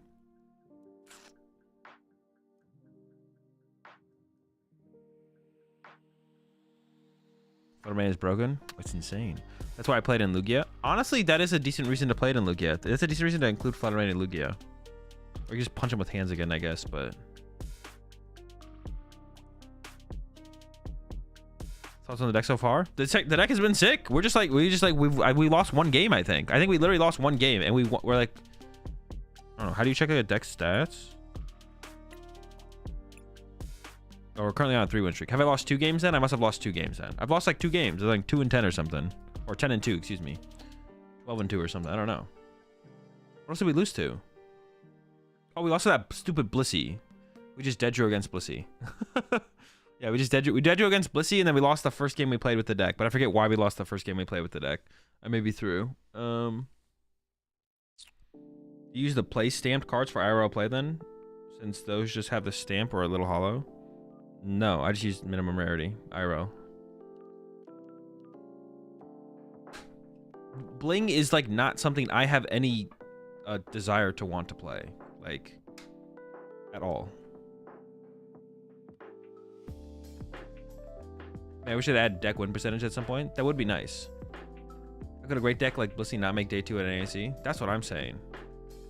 Fluttermane is broken. It's insane. That's why I played in Lugia. Honestly, that is a decent reason to play it in Lugia. That's a decent reason to include Fluttermane in Lugia. Or you just punch him with hands again, I guess, but... Thoughts on the deck so far? The deck has been sick. We lost one game, I think. I think we literally lost one game, and we're like... I don't know. How do you check a deck stats? Oh, we're currently on a 3-win streak. Have I lost 2 games then? I must have lost 2 games then. I've lost like 2 games. Like 2-10 or something. Or 10-2, excuse me. 12-2 or something. I don't know. What else did we lose to? Oh, we lost to that stupid Blissey. We just dead drew against Blissey. Yeah, we dead drew against Blissey, and then we lost the first game we played with the deck. But I forget why we lost the first game we played with the deck. I may be through. You use the play stamped cards for IRL play then? Since those just have the stamp or a little hollow? No, I just use minimum rarity, IRL. Bling is like not something I have any desire to want to play, like at all. Man, we should add deck win percentage at some point. That would be nice. How could a great deck like Blissey not make day 2 at NAC? That's what I'm saying.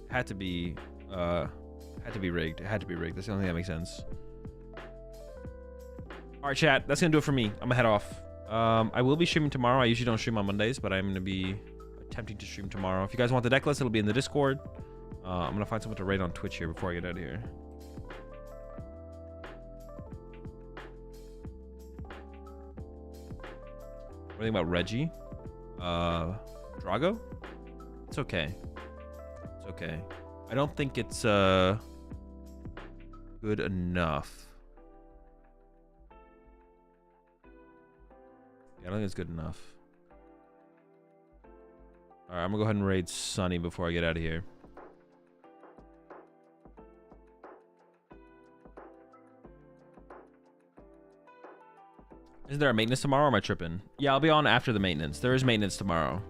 Had to be rigged. It had to be rigged. That's the only thing that makes sense. All right, chat. That's gonna do it for me. I'm gonna head off. I will be streaming tomorrow. I usually don't stream on Mondays, but I'm gonna be attempting to stream tomorrow. If you guys want the deck list, it'll be in the Discord. I'm gonna find someone to raid on Twitch here before I get out of here. What do you think about Reggie? Drago? It's okay. It's okay. I don't think it's good enough. Yeah, I don't think it's good enough. All right, I'm gonna go ahead and raid Sunny before I get out of here. Isn't there a maintenance tomorrow, or am I tripping? Yeah, I'll be on after the maintenance. There is maintenance tomorrow.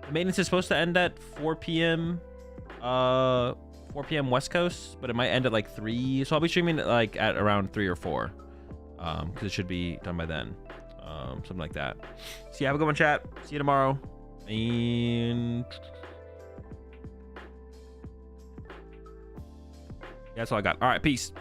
The maintenance is supposed to end at 4 p.m. 4 p.m. West Coast, but it might end at like 3. So I'll be streaming like at around 3 or 4. Because it should be done by then. Something like that. So yeah, have a good one, chat. See you tomorrow. And yeah, that's all I got. All right, peace.